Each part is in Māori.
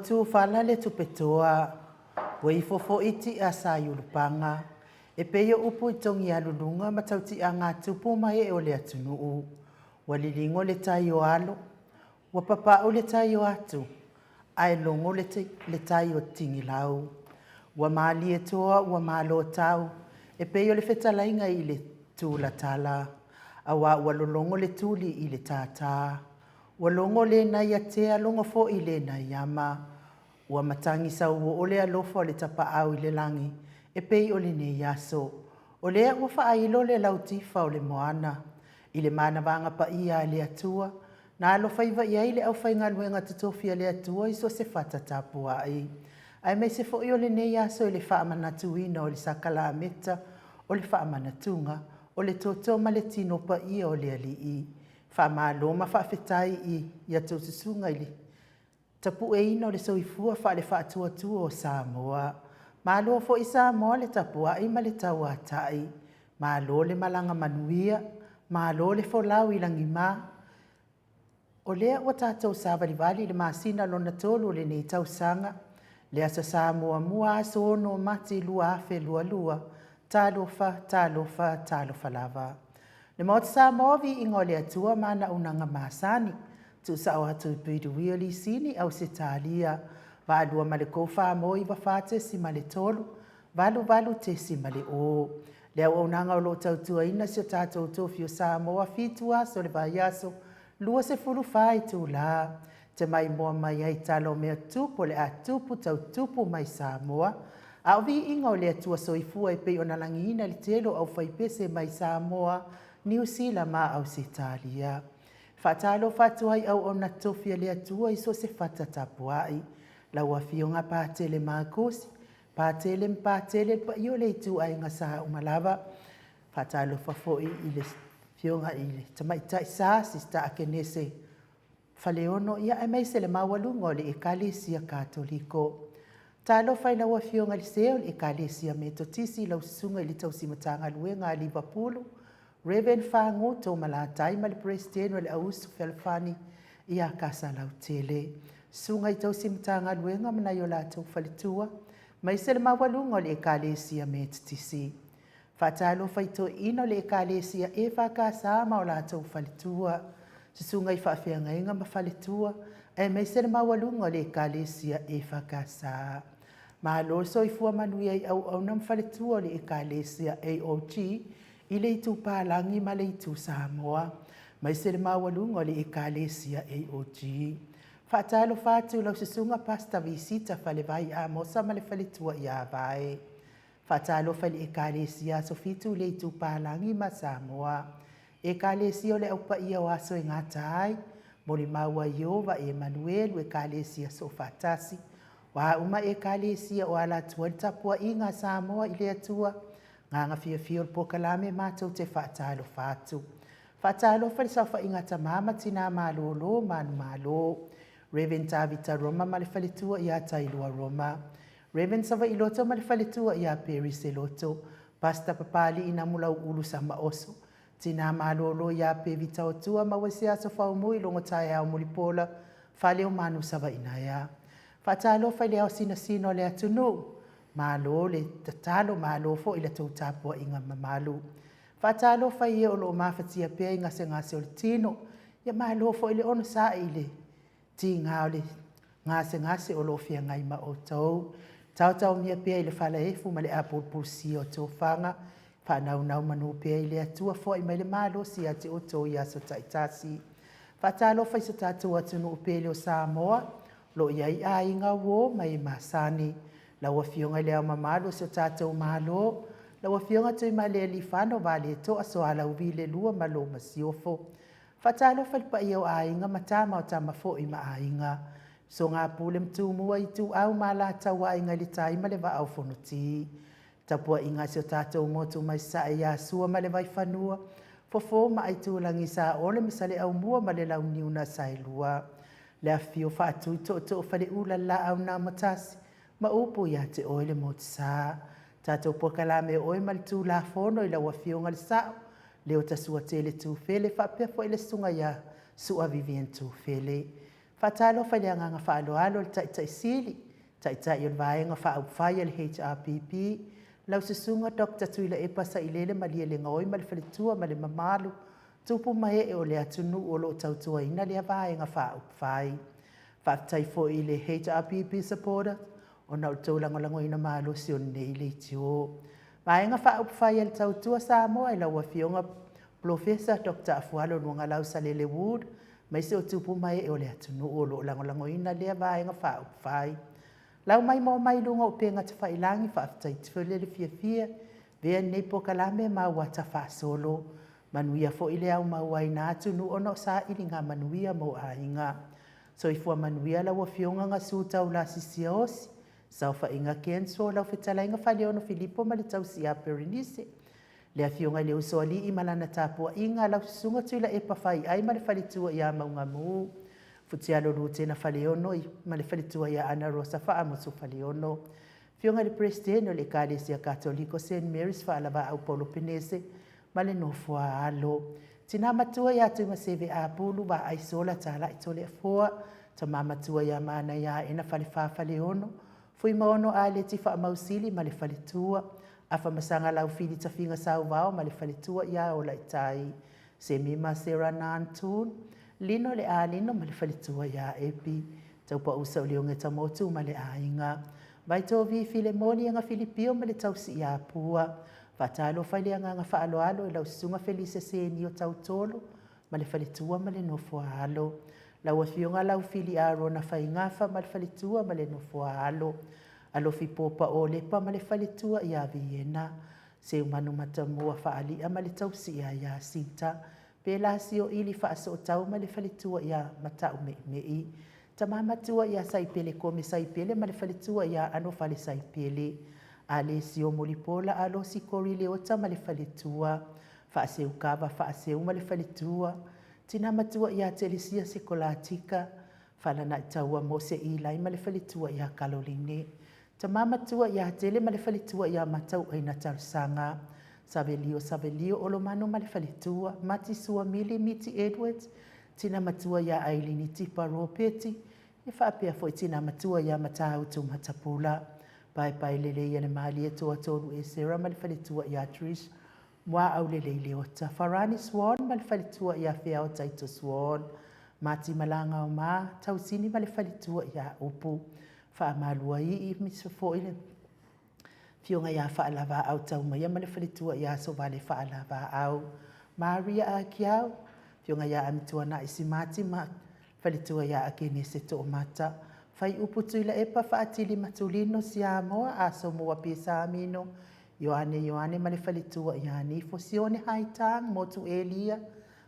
tu fala le tu petoa. Wei fofo iti a sa yulupanga. E peio upu i tongi alulunga ma tauti a ngā tupu mai e o le atunuu. Walilingo le tai o alo. Wapapa o le tai o atu. Ai longo le tai o tingi lau. Wa maali e toa, wa malo tau. E peio le fetalainga i le tūla tala. Awa walolongo le tuli i le tātā. Walongo le na ia tea longo fo i le na iama. Wa matangi sa ua o le alofa le tapa au i le langi. E pei o le ne yaso. O lea ua whaailo le lautifa o le moana. I le mana vanga pa ia le atua. Na alofa iwa ia i le au whainga luenga tutofia le atua iso se fata tapua ai. Ai mai se fo i o le ne yaso i le whaamanatuina o le sakala meta o le whaamanatunga o le toto ma le tino pa ia o le alii. Whaamaloma whaafetai i ia tautusunga i le tapu e ina o le soifua wha le whaatuatua o Samoa. Malo fo i Samoa le tapua i ma le tau atai. Malo le malanga manuia, malo le folau i langi ma. O lea ua tātou savalivali le masina lona tolu le nei tausanga. Le asa Samoa mua aso ono mati lua afe lua lua. Talofa lava. Le maot Samoa vi ingo le atua mana unanga masani. Tu sa o hatu pidu wioli sini au se talia. Valua ma le kofa mo i wafate si ma le tolu. Valu te si ma le o. Le au unanga o lo tautua ina si o tātou tofio Samoa fitua so le vaiaso. Lua se fulu fai tu la. Te mai moa mai ai talo mea tupu le a tupu tau tupu mai Samoa. Au vi ingo le atua soifua i pei o nalangi ina li telo au faipese mai Samoa. New Zealand ma au se talia. Fatalo fatuai au ona tofia le atua iso se fata tapuai. La wafionga pātele mākosi. Pātele pa io le tu ai ngasa umalava. Fatalo fafoi i le fionga i le tamaitai sa sista akenese. Faleono ia e mai se le mawalungo le ekalesia katoliko. Talo fai la wafionga li seo le ekalesia metotisi lau sunga i le tausimatanga luenga Liverpool. Reven Fango to malatai ma le presidente le ausu felfani ia kasa lau tele. Sunga i tau simtanga luenga mana yo la tau falitua. Mai se le mawalungo le ekalesia metotisi. Fatalo fai to ino le ekalesia e whakasa ma o la tau falitua. Sunga i whawhianga inga ma falitua. E mai se le mawalungo le ekalesia e whakasa. Ma loso i fua manuia i au nam falitua le ekalesia AOG. I le itu pālangi ma le itu Samoa. Mai se le mawalunga le ekalesia AOG. Whaatalo whātu lau se sunga pasta visita whale vai a mosa ma le whalitua i a vai. Whaatalo whale ekalesia so fitu le itu pālangi ma Samoa. Ekalesia le aupa ia o aso e ngātai. Mori maua Iova e Emanuel o ekalesia so whatasi. Wa uma ekalesia o ala tua tapua i ngā Samoa i le atua. Nganga fia po kalame mātou te whaatalo whātu. Whaatalo whalisau wha ingata mama tina mālolo manu mālo. Reven Tavita Roma ma le whalitua i a Tailua Roma. Reven Sava i loto ma le whalitua i a Peris e loto. Pasta papali ina mulau ulu sa maoso. Tina mālolo i a Pevita o tua ma wese aso whaumui longo tae au mulipola. Whaleo manu Sava inaya. Whaatalo whaleo sino le atunu. Malo le tatalo malo fo ila tau tapua inga mamalu. Fatalo fai e o lo mafatia pia inga se ngase o le tino. Ia malo fo ile ono sa ile. Ti ngā o le ngase o lo fia ngai ma o tau. Tau mia pia ile fala efu ma le apulpul si o tau whanga. Whanau manu pia ile atua fo i mai le malo si ate o tau i aso taitasi. Fatalo fai sa tatua tunu upele o Samoa. Lo iai a inga wo mai masani. La wafionga le au mamalo se tātou malo. La wafionga tui ma le lifano vale to aso ala uvi le lua malo masiofo. Fatalo falpa iau ainga matama o tamafo i ma ainga. So ngā pule mtumua i tu au mala tawa ainga li taima le va au fonuti. Tapua inga se tātou motu mai sa ia sua ma le vai fanua. Fofo ma ai tu langi sa ole misale au mua ma le lau niuna sa ilua. Le afio fatu to fale ula la au na matasi. Ma upu ia te oile mo te sā. Tātou pokalame oi malitu la fono i la wafionga le sao. Leo tasua te le tu fele whapea fo ile sunga ia sua vivien tu fele. Whatalo whai lea nganga whaaloalo le tai sili, tai o le vaenga whaau le HRPP, lau susunga Dr. Tuila Epasa i lele malia le ngoi ma le whalitua ma le mamalu, tupu mai o le atunu o lo tautua ina le vaenga whaau whai. Whaatai fo i le HRPP supporter, o nau taulangolango ina malo si o nei le tio. Vaenga whaau whai al tautua sa moa i lau fionga Professor Dr. Afualo nuanga lau sa lele Wood, mai se o tupu mai e o le atunu o lo langolango ina lea vaenga whaau whai. Lau mai mo mai lunga o penga te whailangi whaatai tifele le fia, vea nei po kalame ma wata wha solo, manuia fo ile au mauai na atunu ono sa ili ngā manuia mo a inga. So i fua manuia lau a fionga ngā sūtau la sisia osi, sau wha inga kenso lau whetala inga whale ono Filipo ma le tau si a Perinise. Lea fionga le uso ali i malana tāpua inga lau sunga tuila e pawhai ai ma le whalitua i a maunga mū. Futia lolu tēnā whale ono i ma le whalitua i a Ana Rosa whaamusu whale ono. Fionga le presidente o le Kālesia Katoliko St. Mary's whaalawa au Paulo Penese ma le nofua alo. Tina matua ia tu ma seve a pulu wa aisola tala i tole fua. Ta mamatua ia maana ia ena whale whawhale ono. Fui maono a le tifa mausili ma le whalitua. Afa masanga lau fili ta finga sau wao ma le whalitua ia o la itai. Se mima sera nantun. Lino le a lino ma le whalitua ia epi. Tau pa usa o leonge ta motu ma le a inga. Vai tō vi file moni anga Filipio ma le tausi ia pua. Whatalo whaile anga ngā whaalo alo e lau sunga Felice Seni o tau tolo, ma le whalitua ma le nofua alo. Lau a fionga lau fili aro na whai ngafa ma le whalitua ma le nofua alo. Alo fi popa o lepa ma le whalitua ia Viena. Se umanu matamua whaalia ma le tausi ia Sinta. Pela si o ili whaaso o tau ma le whalitua ia matau mei. Ta mamatua ia saipele kome saipele ma le whalitua ia ano whale saipele. Ale si o molipola alo si kori le ota ma le whalitua. Whaaseu kawa whaaseu ma le whalitua. Tina matua ia telisia se kolatika. Whalana i taua mo se ilai ma le whalitua ia Caroline. Ta mamatua ia tele ma le whalitua ia matau aina tarsanga. Savelio olo mano ma le whalitua. Mati sua miti Edwards. Tina matua ia ailini tipa ropeti. E whaapea fo tina matua ia matau tu matapula. Pai lele ia le maali e toa tonu e sera ma le whalitua ia Trish. Mua au lele le ota. Farani Swan ma le whalitua ia Whiao Taito Swan. Mati malanga o ma. Tausini ma le whalitua ia Upu. Whaamalua i misa fo ile. Fionga ia whaalava au tau mai ma le whalitua ia so vale whaalava au. Maria a kiau. Fionga ia amitua na isi mati ma whalitua ia ake nese to o mata. Fai upu tuila epa whaatili matulino si a moa a so mua pisa amino. Ioane ma le whalitua ia ni fosione haitang motu elia.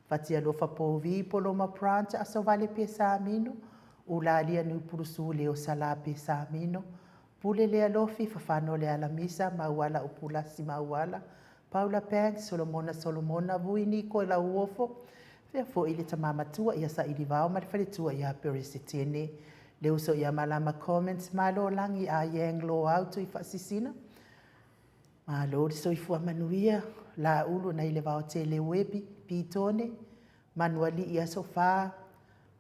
Fatia lofa povi poloma pranta a so vale pisa amino. Ulalia ni upurusu leo sala pisa amino. Pule lea lofi fafano le alamisa mauala upula si mauala. Paula Pang, Solomona vuini ko la uofo. Fea fo ili tamamatua ia sa ili vao ma le whalitua ia perisitene. Leo so ia malama comments malo langi a yenglo auto i whasisina. Malo so i fua manuia la ulu na ile vao tele webi pitone. Manuali ia sofa.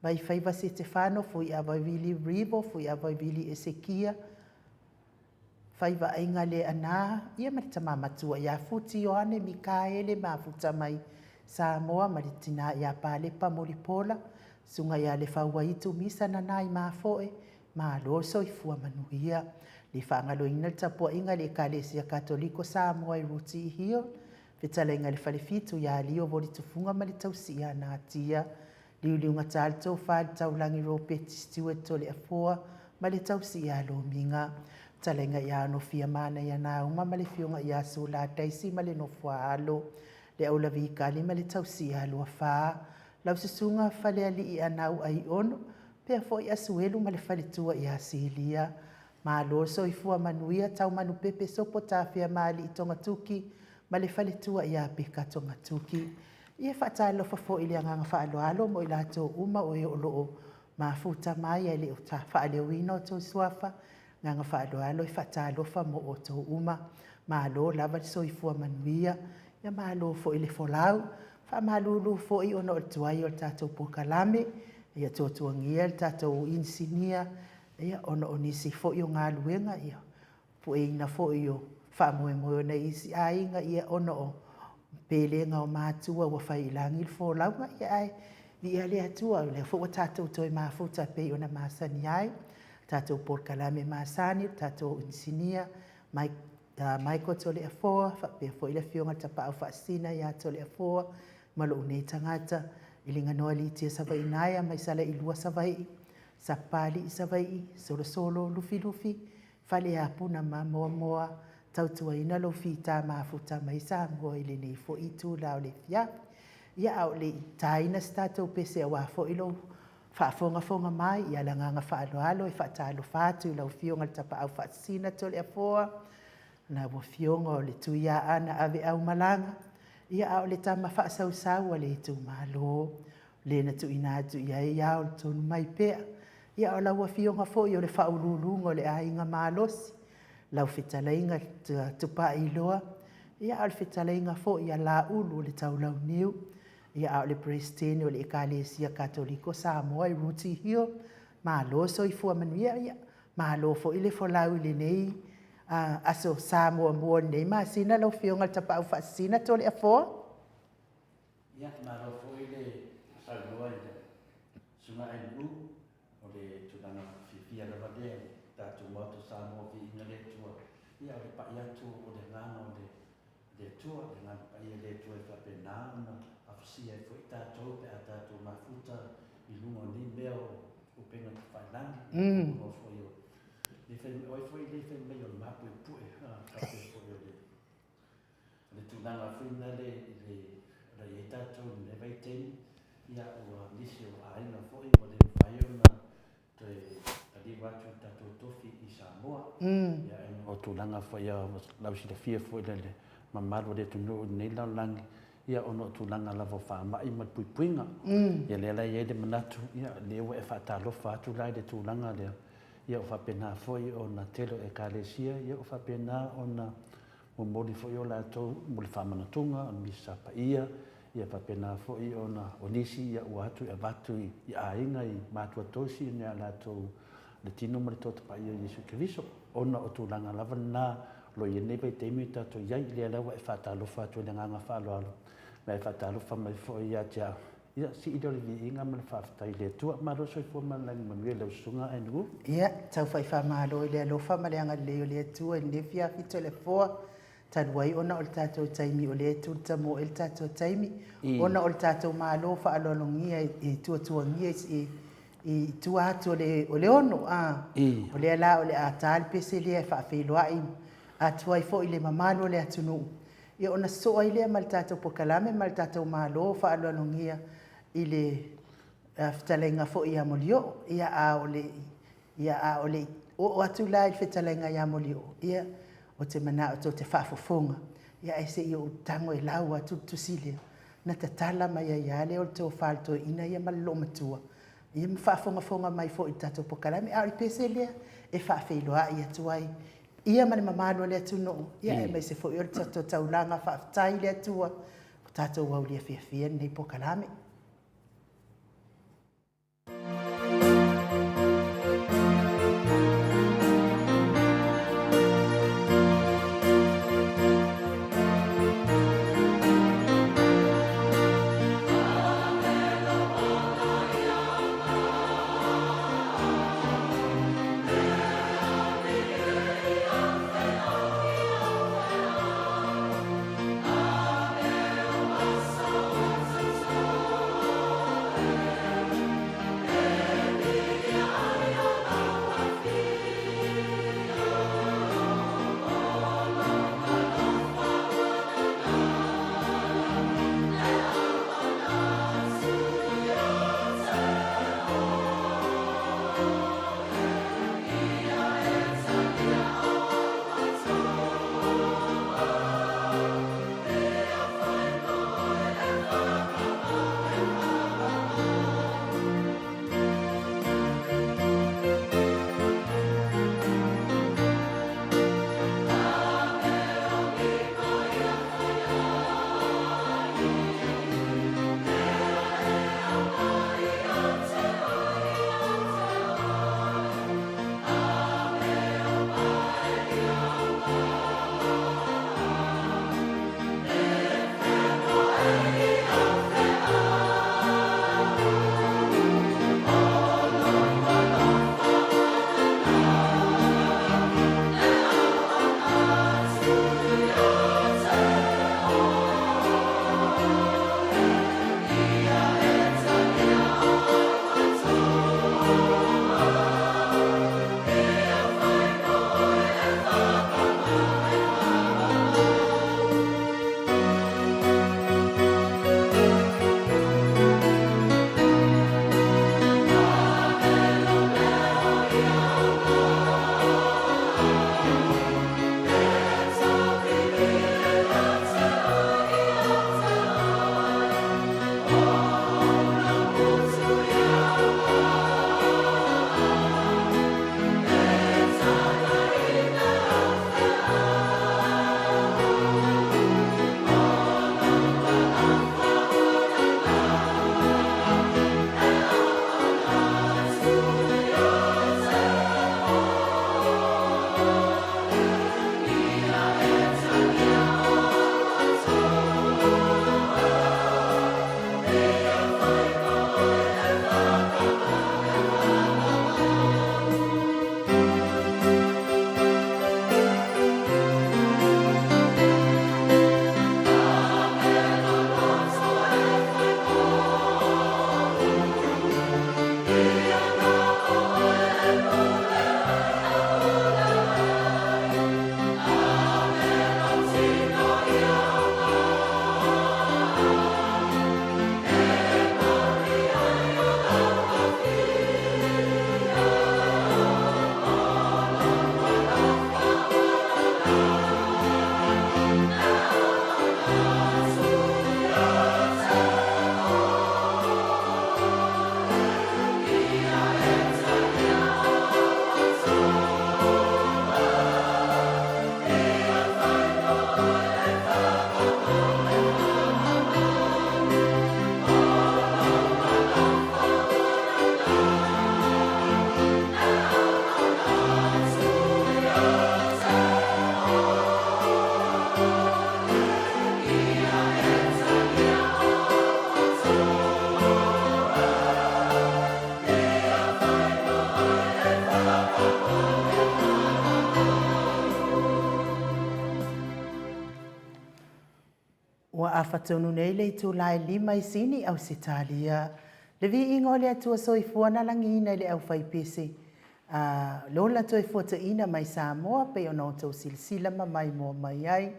Vai faiva se Stefano fui a vaivili Rivo, fui a vaivili Esekia. Faiva ainga le ana. Ia maritama matua ia futi Ioane Mikaele ma futa mai Samoa maritina ia pale pa moripola. Sunga ia le whauaitu misa na nai maa foe, maa loso i fua manuia. Le whaangalo ina le tapua inga le Kālesia Katoliko Samoa i ruti i hio. Whetala inga le whalefitu ia lio voli tufunga ma le tausi ia nā tia. Liuliunga tāltou whaali taulangi ropeti Stuart o le afoa ma le tausi ia lo minga. Tala inga ia no fia mana ia nā uma ma le fionga ia so la taisi ma le no fua alo. Le aula vikali ma le tausi ia lo whaa. Lau susunga whale ali i anau ai ono, pea fo i asuelu ma le whalitua i asilia. Ma loso i fua manuia tau manu pepe sopo tāwhia maali i tonga tuki, ma le whalitua i apeka tonga tuki. Ia whaatalo fo i le anganga whaaloalo mo i lato uma o e olo ma futa mai e le o ta whaaleo ino tō suafa, nganga whaaloalo i whaatalo mo o tō uma. Ma lo lava so i fua manuia, ia ma lo fo i le folau, Whamalulu fo i ono o tuai o tātou pokalame, ia tuatuagia le tatou insinia ia ona o nisi foʻi o galuega ia puʻeina foʻi o faamoemoe ona isi aiga ia ona o pelega o matua ua fai i lagi i le folauga ia ae viia le atua o lea foʻi ua tatou toe mafuta pei ona masani ai tatou polokalame masani tatou insinia Michael Toleafoa faapea foʻi le afioga le tapaʻau faasina iā Toleafoa ma loʻu nei tagata i le ganoa litia savaiinaia mai salaʻilua savaiʻi sapaliʻi savaiʻi solosolo lufilufi faleapuna ma moamoa tautuaina lou fita mafuta mai sa mua i lenei foʻi tula o le fiafi ia a o leʻi taina se tatou pese auā foʻi lou faafogafoga mai ia le agaga faaloalo e faatalofa atu i lau fioga le tapaʻau faasina Toleafoa na ua fioga o le tuiā ana aveʻau malaga ia a o le tama faasausau a le tumālō lena tuuina atu i ai ia o le tonu mai pea ia o laua fioga foʻi o le faaulūluga o le aiga malosi lau fetalaiga tupailoa ia o le fetalaiga foʻi a laʻulu o le taulauniu ia a o le presideni o le ekalesia katoliko Samoa i Ruti Hill malo soifua manuia ia malo foʻi le folau i lenei aso Samoa mua lenei masina lau fioga le tapaʻau faasina Toleafoa ia malo foʻi le saulua i le sugaʻi lu o le tulaga fifia lava lea tatou moto Samoa viiga le atua ia o le paʻi atu o le agaga o le atua le gaga paia le atua e faapena ona afasia e foʻi tatou pe a tatou mafuta i luga o nei mea o upega tafailagi o foʻi o oe foʻi le faimai o le mapuepuʻe faapea foʻi o le tulaga fina le ai tatou le vaiteni ia ua nisi o aiga foʻi ua le mafai ona toe taliu atu tatou tofi i Samoa ia o tulaga foʻi a lausilafia foʻi le mamalu le tunuu i nei laolagi ia ona o tulaga lava faamaʻi ma le puipuiga ia le alai ai le manatu ia lea ua e faatalofa atu lai le tulaga lea ia o faapena foʻi ona tele o ekalesia ia o faapena ona ua moli foʻi o latou mo le faamanatuga ona misa paia ia faapena foʻi ona o nisi ia ua atu i avatu i aiga i matua tosi nea latou le tino ma le totapaia Iesu Keriso ona o tulaga lava lanā lo ia nei vaitaimi tatou iai i lea lau e faatalofa atu i le agaga faaloalo ma e faatalofa mai foʻi ia te ia siʻi le viiga ma le faafetai le atua malo soifua ma lagi manuia le usuga ainu ia taufai faamālo i le alofa ma le agalelei o le atua i lenei fiafi Toleafoa talu ai ona o le tatou taimi o le tulutamo e le tatou taimi ona o le tatou mālō faaloalogia e tuatuagia i tua atu o le ono o le ala o le ata le pese lea e faafeiloaʻi atu ai foʻi le mamalu o le atunuu ia ona so ai lea ma le tatou pokalame ma le tatou mālō faaloalogia i le fetalaiga foʻi iā molioo ia a o le o atu la i le fetalaiga iā molioo ia o te mana o te whaafofonga. Ia e se i o tango e lau atu tusile. Na te tala mai a iale o le tō whaalto ina ia malo matua. Ia ma whaafonga mai fo i tato pokalame. A o i pese lea e whaafeiloa i atu ai. Ia mani mamalo le atu no. Ia e mai se fo i o le tato taulanga whaaftai le atua. Ko tato wau lia whiawhia nei pokalame. Ua awhatonu nei le tu lai 5 sini au sitalia. Le vi ingo le atua soifua na langina le au whaipese. Lola toi fuata ina mai Samoa pe ono tau silsila ma mai mo mai ai.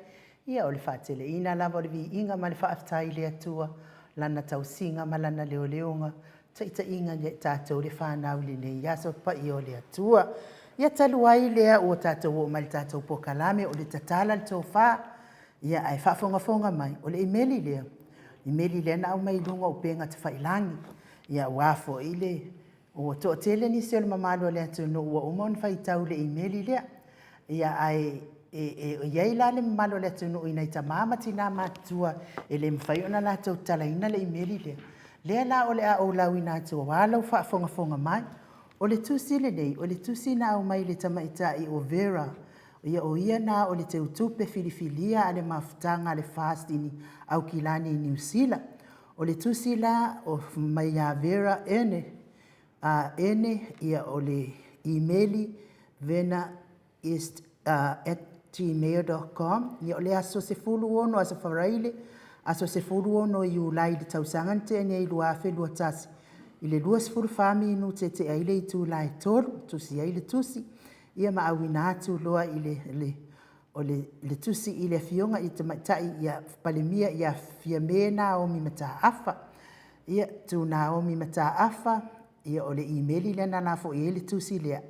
Ia o le whaatele ina lava o le vi inga ma le whaaftai le atua. Lana tau singa ma lana leo leonga. Taita inga le tātou le whanau le nei yaso pa i o le atua. Ia talu ai lea o tātou o mai tātou pokalame o le tatala le tō wha. Ia ai whaafonga mai o le imeli lea. Imeli lea na au mai lunga o penga te whailangi. Ia wafo ile o to tele ni se o le mamalo le atu no ua umon whaitau le imeli lea. Ia ai iai la le mamalo le atu no ina i tamama tina matua e le mwhaiona la tau talaina le imeli lea. Lea la o le a o lau ina atua walau whaafonga mai. O le tusi le nei, o le tusi na au mai le tamaita i o Vera. Ia o ia na o le te utupe filifilia a le mafutanga le fastini au kilani i New Zealand. O le tusi la o mai a Vera ene ia o le emaili vena est@gmail.com. Ia o le aso se fulu ono asa wharaile, aso se fulu ono i ulai le tausangante ane i lua afe lua tasi. I le lua sifuru whami inu te aile i tu lai tolu, tusi aile tusi. Ia ma awina atu loa i le tusi i le fionga i te maitai ia palemia ia fia mena o mi mata afa. Ia tu na o mi mata afa, ia o le emaili le nanafo i le tusi le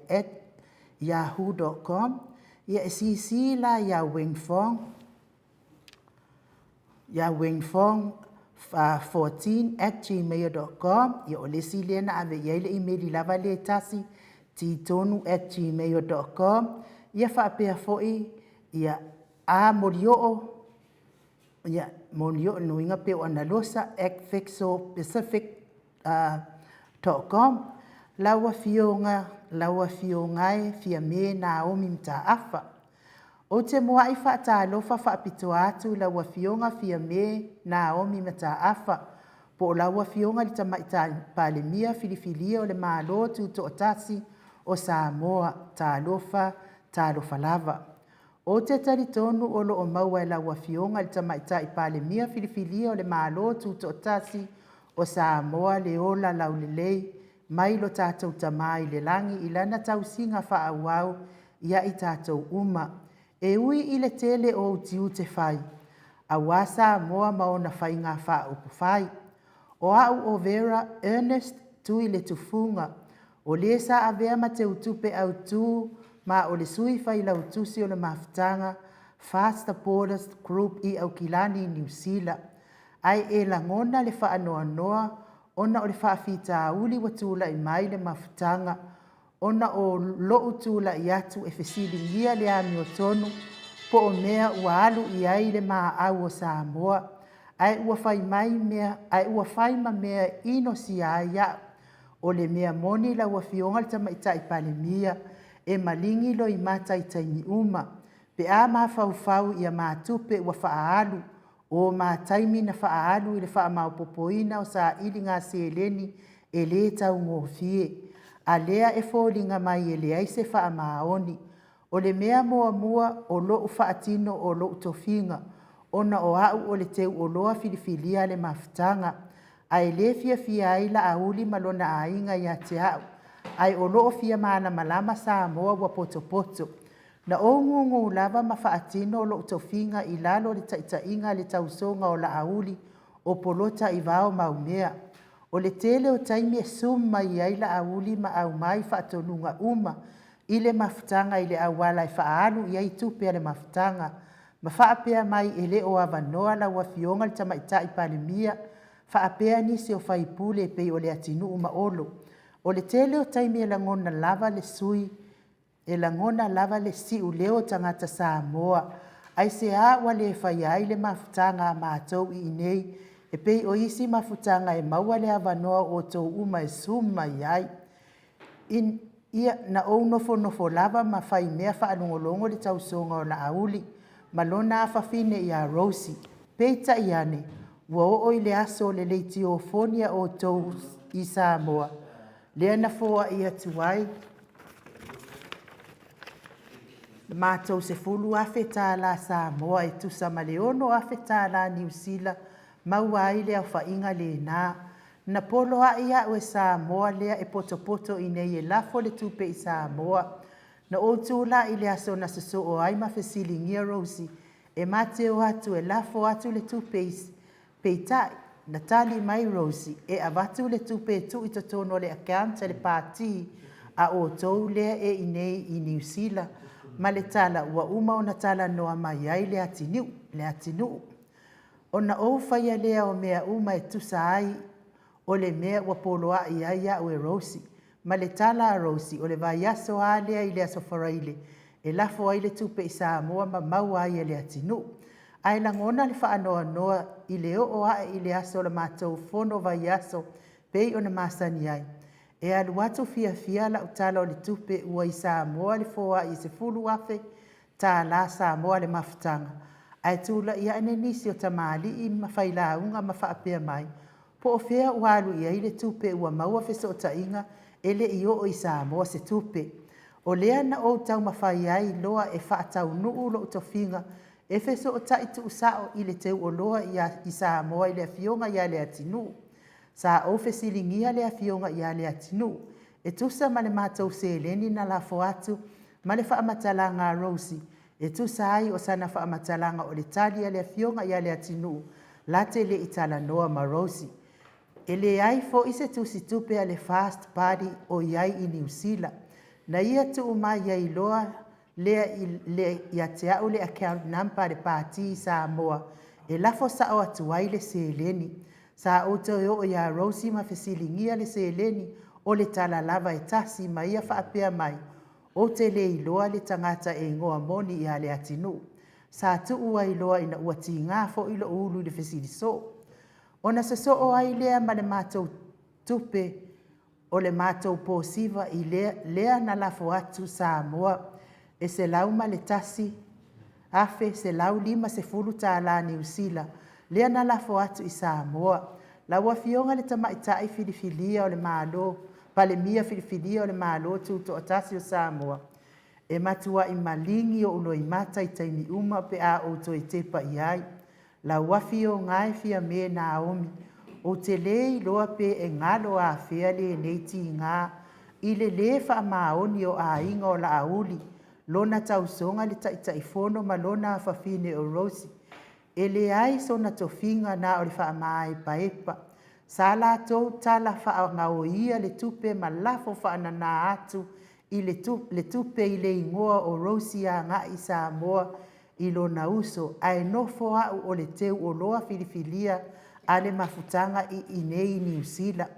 @yahoo.com. Ia e sisi la ia wengfong 14@gmail.com. Ia o le si le na ave ia le emaili lava le tasi titonu@gmail.com. Ia whaapea foi ia a molio no inga pe ona losa @fixopacific.com. Laua fionga fia me na omi mta afa. O te moa i whaatalofa whaapitoa atu laua fionga fia me na omi mta afa. Po laua fionga li tamaita palemia filifilia o le malo tu to otasi o Samoa talofa lava. O te taritonu o lo o maua e laua fionga li tamaita i palemia filifilia o le malo tu to otasi o Samoa le ola laulelei mai lo tātou tamai le langi i lana tausinga whaauau ia i tātou uma. E ui i le tele o utiu te whai. A wasa moa maona whai ngā whaupu whai. O au o Vera Ernest tu i le tufunga. O le sa avea ma te utupe au tu ma o le sui whai lau tusi o le mafutanga Faster Borders Group i au kilani New Zealand. Ai e langona le whaanoa noa ona o le whaafita uli watula i mai le mafutanga. Ona o loo tula i atu e fesili lia le ami o tonu po o mea ua alu i ai le maa au o Samoa. Ai ua whai ma mea ino si aia o le mea moni la ua fionga le tamaita i palemia e malingi lo i mata i taimi uma. Pe a maa fau i a maa tupe ua whaalu o maa taimi na whaalu i le wha maa popoina o sa ili ngā seeleni e le tau ngōfie. A lea e fōlinga mai e le aise wha maoni. O le mea mua o loo whaatino o loo tofinga. Ona o au o le teu o loa filifilia le mafutanga. Ai le fia aila a uli malona a inga ia te au. Ai o loo fia maana malama Samoa wa poto. Na o ngungu lava ma whaatino o loo tofinga i lalo le taita inga le tausonga o la a uli o polota i vao maumea. O le tele o taimi e summa i aila a uli ma au mai whaatonunga uma i le mafutanga i le awala i whaalu i ai tupe le mafutanga. Ma whaapea mai e le o avanoa la ua fionga le tamaita i palemia. Whaapea ni se o whaipule pei o le atinu uma olo. O le tele o taimi e langona lava le sui, e langona lava le si u leo tangata Samoa. Ai se a wa le whai ai le mafutanga mātou i nei, e pei o isi mafutanga e maua le avanoa o tau uma e summa i ai. Ia na o nofo lava ma whai mea whaanongolongo le tausonga o la auli. Malona a whawhine i a Rosi. Peita i ane, ua o i le aso le leiti o fonia o tau i Samoa. Lea na foa i atu ai. Mātou se fulu afe tā la Samoa e tusa ma le ono afe tā la New Zealand maua ai lea whainga le nā. Na polo a ia ue Samoa lea e poto i nei e lafo le tupe i Samoa. Na o tūla i le aso na suso o ai ma fesilingia Rosi e mateo atu e lafo atu le tupe i peitai. Na tali mai Rosi e avatu le tupe tu i totono le akanta le pāti a o tou lea e i nei i New Zealand. Ma le tala ua uma o na tala noa mai ai le atinu. O na ou whaia lea o mea uma e tusa ai o le mea ua poloa i ai a ue Rosi. Ma le tala a Rosi o le vai aso a lea i le aso wharaile e lafo ai le tupe i Samoa ma mau ai e le atinu. Ai langona le whaanoa noa i le o ae i le aso le mātou fono vai aso pei o na masani ai. E alu atu fia la utala o le tupe ua i Samoa le foa i se fulu afe tā la Samoa le mafutanga. Ai tūla ia ene nisi o tamali i mawhailaunga mawhaapea mai. Po o fea ua alu ia i le tupe ua maua feso o tainga ele i o Samoa se tupe. O lea na o tau mawhai ai loa e whaatau nuu lo utofinga e feso o taitu usao i le teu o loa i Samoa i le fionga i le atinu. Sa o fesilingia le afionga i ale atinu. E tusa ma le mātou se leni na la foatu ma le whaamatalanga Rosi. E tusa ai o sana whaamatalanga o le tali ale afionga i ale atinu. Late le itala noa ma Rosi. E le ai fo ise tusi tupe ale fast party o iai i New Zealand. Na ia tu umai iai loa le ia te au le account number le pāti i Samoa. E lafo sa o atuai le se leni. Sa o te o ia Rosi ma fesilingia le se leni o le tala lava e tasi ma ia whaapea mai. O te le iloa le tangata e ngoa moni i ale atinu. Sa tu ua iloa ina ua ti ngāfo ilo ulu le fesiliso. O na se so o ai lea ma le mātou tupe o le mātou pōsiva i lea na lafo atu Samoa. E se lau ma le tasi, afe se lau lima se fulu tā la New Zealand. Lea na lafo atu i Samoa. La ua fionga le tamaitai filifilia o le malo, pale mia filifilia o le malo tuto o tasi o Samoa. E matua i malingi o ulo i mata i taini uma pe a o to i tepa i ai. La ua fio ngai fia me Naomi. O te lei loa pe e ngalo a fea le neiti ngā. I le wha maoni o a inga o la auli. Lona tausonga le taitaifono ma lona fafine o Rosi. E le ai so na tofinga na o le wha mai paepa. Sa la tau tala wha ngao ia le tupe ma lafo wha na atu i le tupe i le ingoa o Rosi a ngā i Samoa i lo na uso. Ai nofo au o le teu o loa filifilia a le mafutanga i nei New Zealand.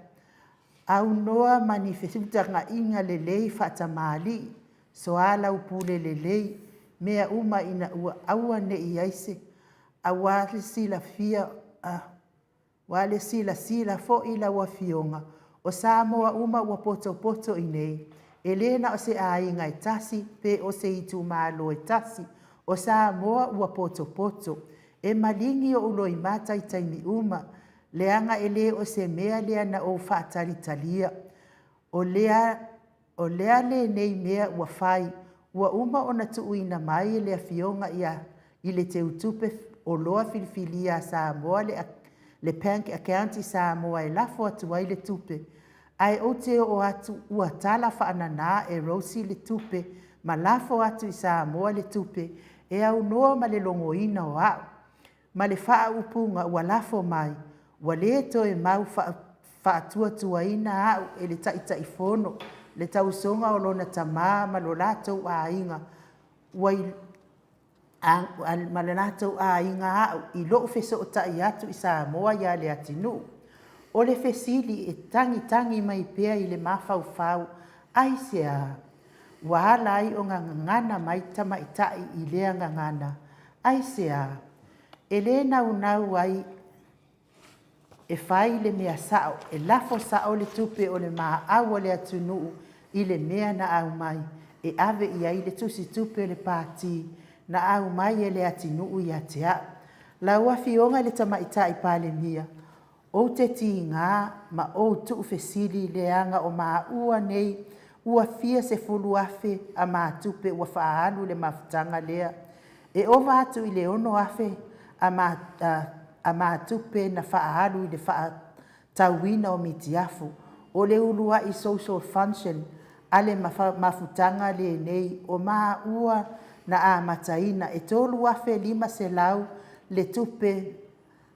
Au noa manifestuta ngā inga le lei whatamali. So ala upule le lei mea uma ina ua aua ne i aise. A wale sila fia, wale sila fo ila wa fionga. O Samoa uma ua poto i nei. Elena o se a inga e tasi, pe o se itu malo e tasi. O Samoa ua poto. E malingi o ulo i mata i taimi uma. Leanga ele o se mea lea na o whaatari talia. O lea le nei mea ua whai. Ua uma o na tuuina mai lea fionga ia i le te utupe o loa filifilia Samoa le bank account i Samoa e lafo atu ai le tupe. Ai o te o atu ua tala whaanana e Rosi le tupe ma lafo atu i Samoa le tupe e au noa ma le longoina o au. Ma le wha upunga ua lafo mai. Ua le to e mau whaatua tuaina au e le taitaifono. Le tausonga o lona tamā ma lo lātou a inga. Ma le lātou a inga au i loo feso o tai atu i Samoa ia le atinu. O le fesili e tangi mai pea i le mawhau ai sea. Wahala ai o ngangana mai tamaitai i lea ngangana. Ai sea. E le nau ai e whai le mea sao. E lafo sao le tupe o le maa au o le atunu i le mea na au mai. E ave i ai le tusi tupe le pāti na au mai e le atinu i atea. La ua fionga le tamaitai pale mia. O te ti ngā ma o tu fesili le anga o maa ua nei ua fia se fulu afe a mātupe ua whaalu le mafutanga lea. E ova atu i le ono afe a mātupe na whaalu i le tauina o mitiafu. O le ulua i social function ale mafutanga le nei o maa ua na a mataina e tolu afe 5 se lau le tupe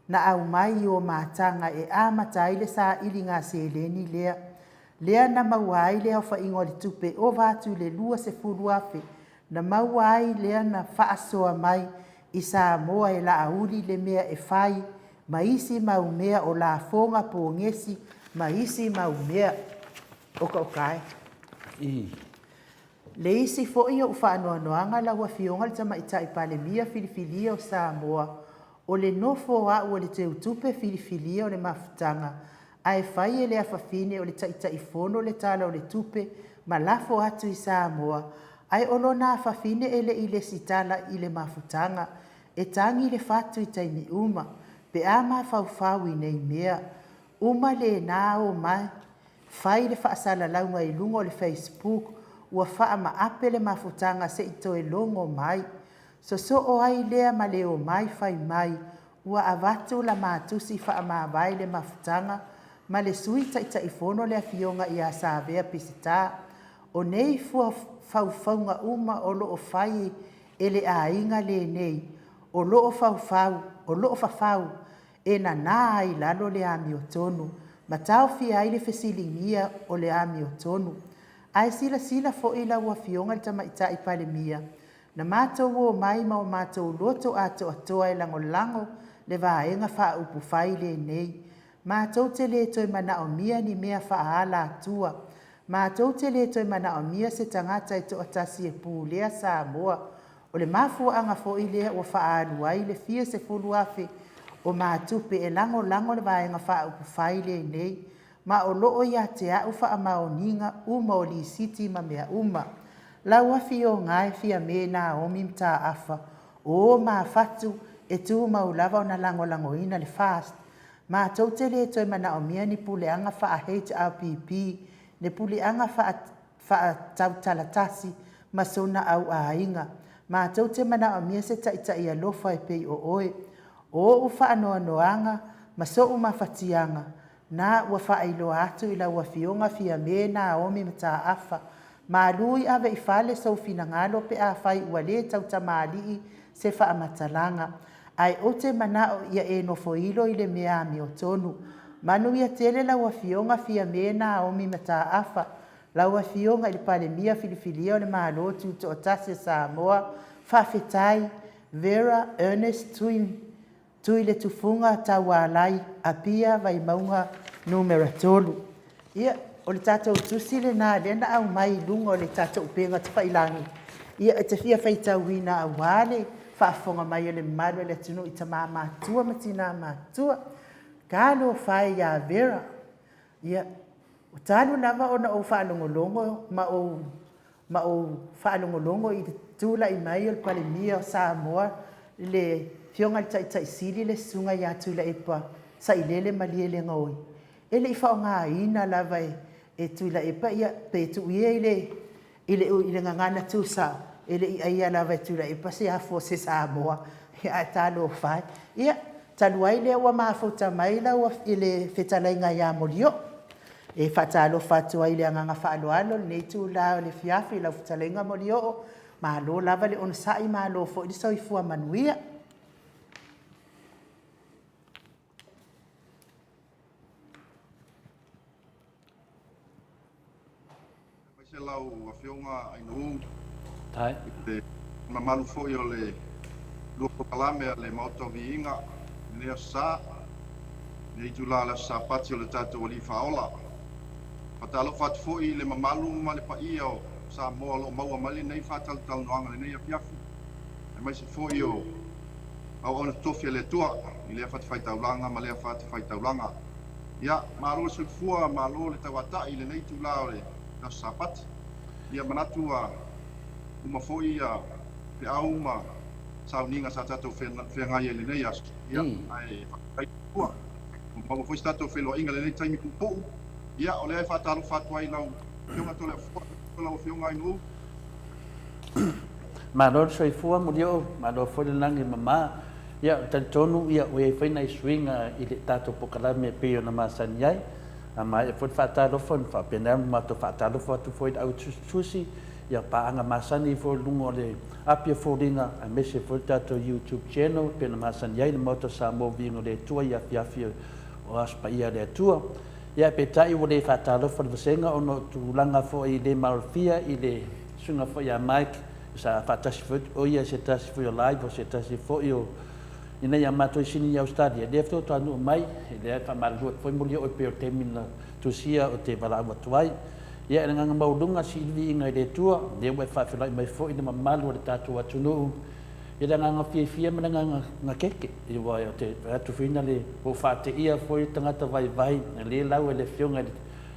na au mai o matanga e a matai le sa ili ngā se leni lea. Lea na mauai lea o whaingo le tupe o vātu le lua se fulu afe na mauai lea na whaasoa mai i sa moa e la auli le mea e whai ma isi maumea o la fonga po ngesi ma isi maumea o kaukai. Le isi fo i o whaanoanoanga la ua fionga le tama itai palemia filifilia o Samoa o le nofo a ua le te utupe filifilia o le mafutanga ai whai e le awhawhine o le taitai fono le tala o le tupe ma lafo atu i Samoa ai olo na awhawhine ele i le sitala i le mafutanga e tangi le fatu i taimi uma pe ama whauwhau i nei mea uma le nā o mai whai le whaasala launga i lungo le Facebook ua wha ma ape le mafutanga se i toe longo mai. So o ai lea ma leo mai whai mai ua avatu la mātusi wha ma vai le mafutanga ma le sui taita i fono le afionga i a sāvea pisita. O nei fua whauwhaunga uma o loo whai e le a inga le nei o loo whawhau e na nā ai lalo le ami o tonu ma tau fi ai le fesilingia o le ami o tonu. Ai sila fo ila ua fionga le tama ita i pale mia. Na mātou o mai ma o mātou loto ato atoa e lango le vaenga wha upu whai le nei. Mātou te le toi mana o mia ni mea wha ala atua. Mātou te le toi mana o mia se tangata i to atasi e pū lea Samoa. O le mafua anga fo i lea ua wha alu ai le fia se fulu afe o mātupe e lango le vaenga wha upu whai le nei. Ma o loo ia te au wha amaoninga uma o li siti ma mea uma. Lau afi o ngai fia me na omi mta afa. O ma fatu e tu maulava o na lango ina le fast. Ma taute le toi mana o mia ni pule anga wha a HRPP, ne pule anga wha a tautalatasi ma sona au a inga. Ma taute mana o mia se taita ia lofa e pei o oe. O ufa anoa noanga ma so uma fatianga. Na ua whaeilo atu i la ua fionga fia me na omi mta afa. Ma lui ave i fale sau fina ngalo pe a whai ua le tau tamali se wha amatalanga. Ai o te manao ia e no foilo i le mea mi o tonu. Manu ia tele la ua fionga fia me na omi mta afa. La ua fionga i le pale mia filifilia o le mahalotu to o tase Samoa. Whawhetai, Vera, Ernest, Tui le tufunga tawalai a pia vai maunga numera tolu. Ia, o le tātou tusile nā lena au mai lunga o le tātou penga tawhailangi. Ia, e te fia whaitauina a wale, whaafonga mai o le maru e le tunu i ta mātua matina mātua. Kālo whai ia Vera. Ia, o tālu lava o na o whaalongolongo, ma o whaalongolongo i te tūla i mai o le palemia o Samoa, le fionga le tai sili le sunga ya tula epa sa ilele maliele ngoi ele i fa nga ina lava e tula epa ia pe tu ile ngana tu sa ele ia lava tula epa se afo se Samoa ia talo fai ia taluai le wa mafuta mai la wa ile fetalainga ya molio e fatalo fatu ile nganga fa alo ne tu la le fiafi la fetalainga molio ma lo lava le on sai ma lo fo di so i fu manuia. Lau a fionga ai no Tai. Te mamalu foi o le lupo kalame le mauto viinga ne sa ne tula la sa pati o le tatu o li faola. Patalo fat foi le mamalu ma le paia o sa mo lo maua mali nei fatal tal no anga nei afiafi. E mai se foi o au ona tofi le tua i le fat fai taulanga ma le fat fai taulanga. Ya malo se fua malo le tawata i le nei tula o le na sapat ia manatu a uma foi a pe auma sauninga sa tato fenga ia le nei as ia ai tua uma foi tato felo inga le nei taimi po ia ole fa talo fatwa i lau yonga tole Lau whiunga inu. Maro soifua mo dio, maro foi langi mama. Ia tonu ia o e faina swinga i le tato pokalame pe ona masaniai. Ama e foi fatalo fon fa pena ma to fatalo fo tu foi au susi ia paanga masani fo lungo le apia foringa a mese fo tato YouTube channel pena masaniai le moto sa mo vingo le tua ia fiafia o aspa ia le tua. Ia pe tai o le fatalo fo venga ono tu langa fo i le malfia i le sunga fo ia Mike sa fatasi fo o ia se tasi fo live o se tasi fo io ina ia mato sini ia Australia le fo to anu mai le fa malu foi mo o pe o termina tu sia o te bala wa tuai ia nga nga maudunga si li nga le tua le wa fa fa mai fo ina malu le tatu atu no ia nga nga fia mana nga keke i wa o te atu fina le o fa te ia foi tangata vai vai le lau le fionga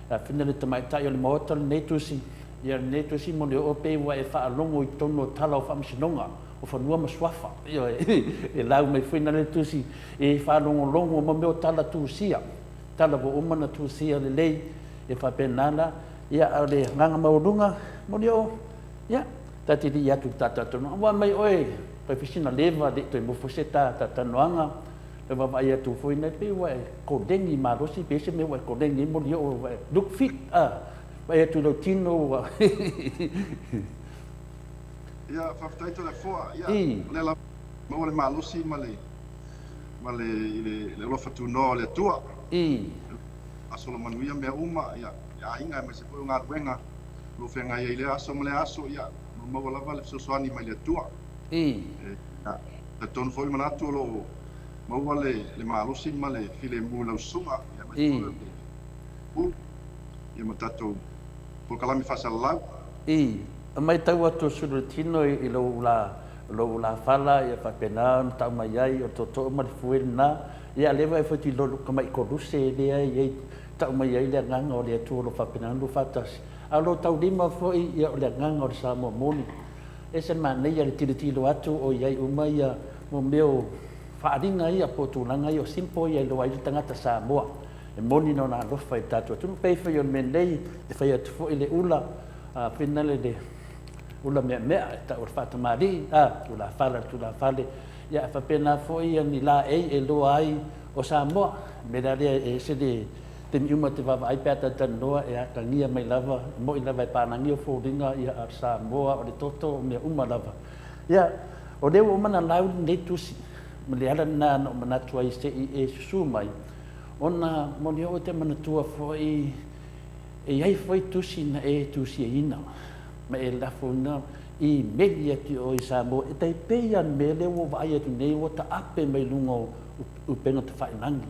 a fina le tamai tai o le motor ne tu si ia ne tu si mo le o pe wa e fa longo i tono tala o fa msinonga o fa nua maswafa ia e lau mai fina le tu si e fa longo mo me o tala tu sia tala bo umana tu sia le lei e fa penana ia ale nganga maudunga mo dio ia tati di atu tata tono wa mai oi pa fisina leva de to mo foseta tata noanga le va ia tu foi na pe wa ko dengi marosi pe se me wa ko dengi mo dio look fit vai tu lo tino wa Ia whaftaito le fua, ia le la mo le malusi ma le lofa tu no le tua. Aso lo manuia mea uma, ia inga me se koe ngā ruenga, lo whenga ia i le aso ma le aso, ia mo lava le sosoani mai le tua. Te tonu foi manatu lo maua le malusi ma le file mu lau sunga, ia mai koe ia matatou po kalami whasalau. Mai tau atu suru tino i lo la fala ia fa pena tau mai ai o toto ma fuel na ia leva e foti lo kamai ko ruse le ai tau mai ai le nganga o le tu lo fa pena lo fatas a lo tau lima foi ia le nganga o sa mo moni ese man nei ia tiri lo atu o ia uma ia mo meu fa ringa ia po tu langa ia simpo ia lo ai tangata sa moa e moni no na lo fa tatu tu pe fa yo men nei e fa ia tu ile ula a finale de ula mea ta ur fata mari ula fale ia fa pena foi ni la e lo ai o Samoa me da e se de ten uma te va ai peta tan noa e aka ngia mai lava mo ina vai pana ngia fo dinga ia a Samoa o de toto me uma lava ia o de uma na lau ne tusi me le ala na no mana tua i se e su mai ona mo ni o te mana tua foi e ai foi tusi na e tusi ina ma e la fona i media ti o Samoa e tai peia mele o vai atu nei o ta ape mai lungo u penga te fai nangi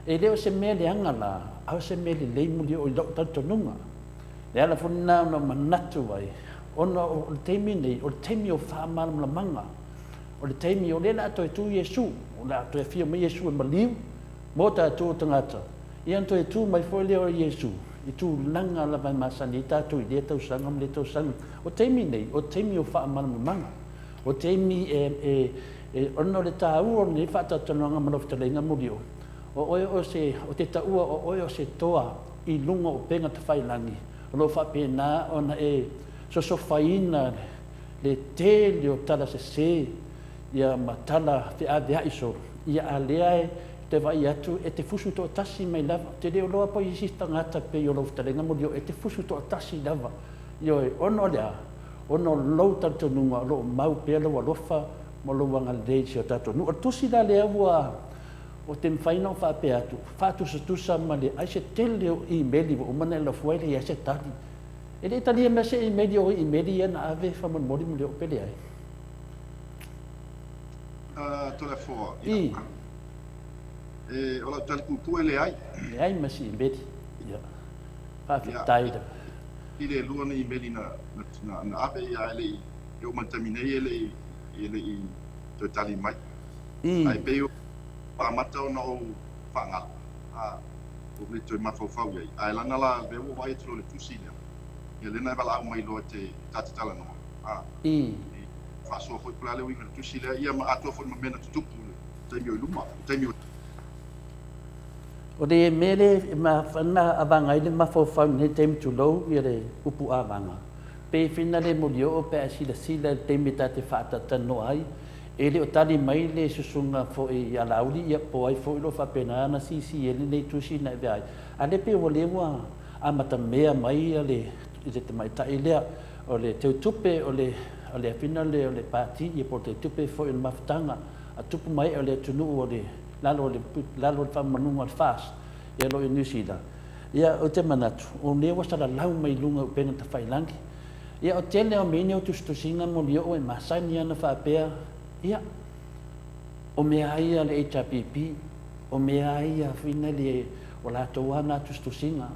e leo se mele angala au se mele lei muli o lau tanto nunga le ala fona na manatu vai ona o teimi nei o teimi o wha malam la manga o le teimi o lena ato e tu Yesu o le ato e fia mai Yesu e maliu mo ta atu tangata i anto e tu mai foi leo Yesu i tu langa la vai masani i tatu i le tau sanga le tau sanga o teimi nei o teimi o wha malam la manga o teimi ono le tāu o ni whata tanonga manofta le inga muri o te taua o o se toa i lunga o penga te whailangi o lo whapena ona e so whaina le te leo tala se ia matala te avea iso ia alea te vai atu e te fusu to tasi mai lava te leo loa po isi tangata pe i o lofta le inga muri e te fusu to tasi lava io ono lea ono lau tantonunga lo mau pe lo lofa mo lo wanga le si o tato nu o tusi da le awa o te whaina o whape atu whatu sa tusa ma le ai se tele o e-maili o mana la fuaile ia se tali e le tali e mese e-maili o e-maili ia na ave whamon mori mo le o pele ai Tole fua e o la tali kuku le ai mese e-maili ia whape taida i le lua na e-maili na ave ia ele e o mantaminei ele i te tali mai. Ai peo pamata o na o whangala. O le toi mawhauwhau iai. Ai lana la veo vai tro le tusi lea. Ia lena e wala au mai loa te tātatala noa. Whasoa fwoi pula leo inga le tusi lea. Ia ma atua fwoi ma mena tutupu le. Taimi o iluma. Taimi o... O le mele ma fana avanga ile ma fo fa ne tem tu lo ile upu avanga. Pe fina le molio o pe sila te mita te fata tano ai. Ele o tali mai le susunga fo i alauli ia po ai fo ilo fa pena na si ele le tusi na vai. Ale pe o le wa amata mea mai ale i te mai ta ile o le te tupe o le fina le o le pati i po te tupe fo in maftanga a tupu mai o le tunu o le lalo fa manunga fast ia lo New Zealand ia o te manatu o le wasa la lau mai lunga o pena ta failangi ia o tele o mene o tustusinga mo lio o e masani ana fa pea ia o mea ia le HPP o mea ia fina le o la toana tustusinga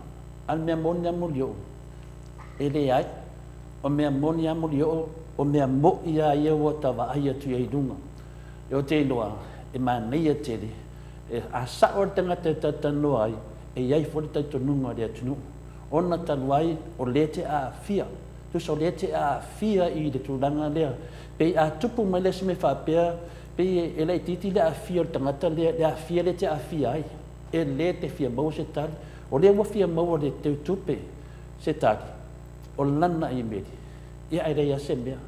al mea monia mo lio ele ai o mea monia mo lio o mea mo ia o tawa ai atu ia dunga o te loa e manei tele e a sa o tanga te tatano ai e iai fori tai tonunga le atunu ona tanuai o lete a fia tu so lete a fia i de tulanga lea pe a tupu mai le me fa pe pe e le titi le a fia o tangata le a fia lete a fia ai e lete fia mo se tal o le mo fia mo le te tupe se tal o lana i meri ia ai ia se mea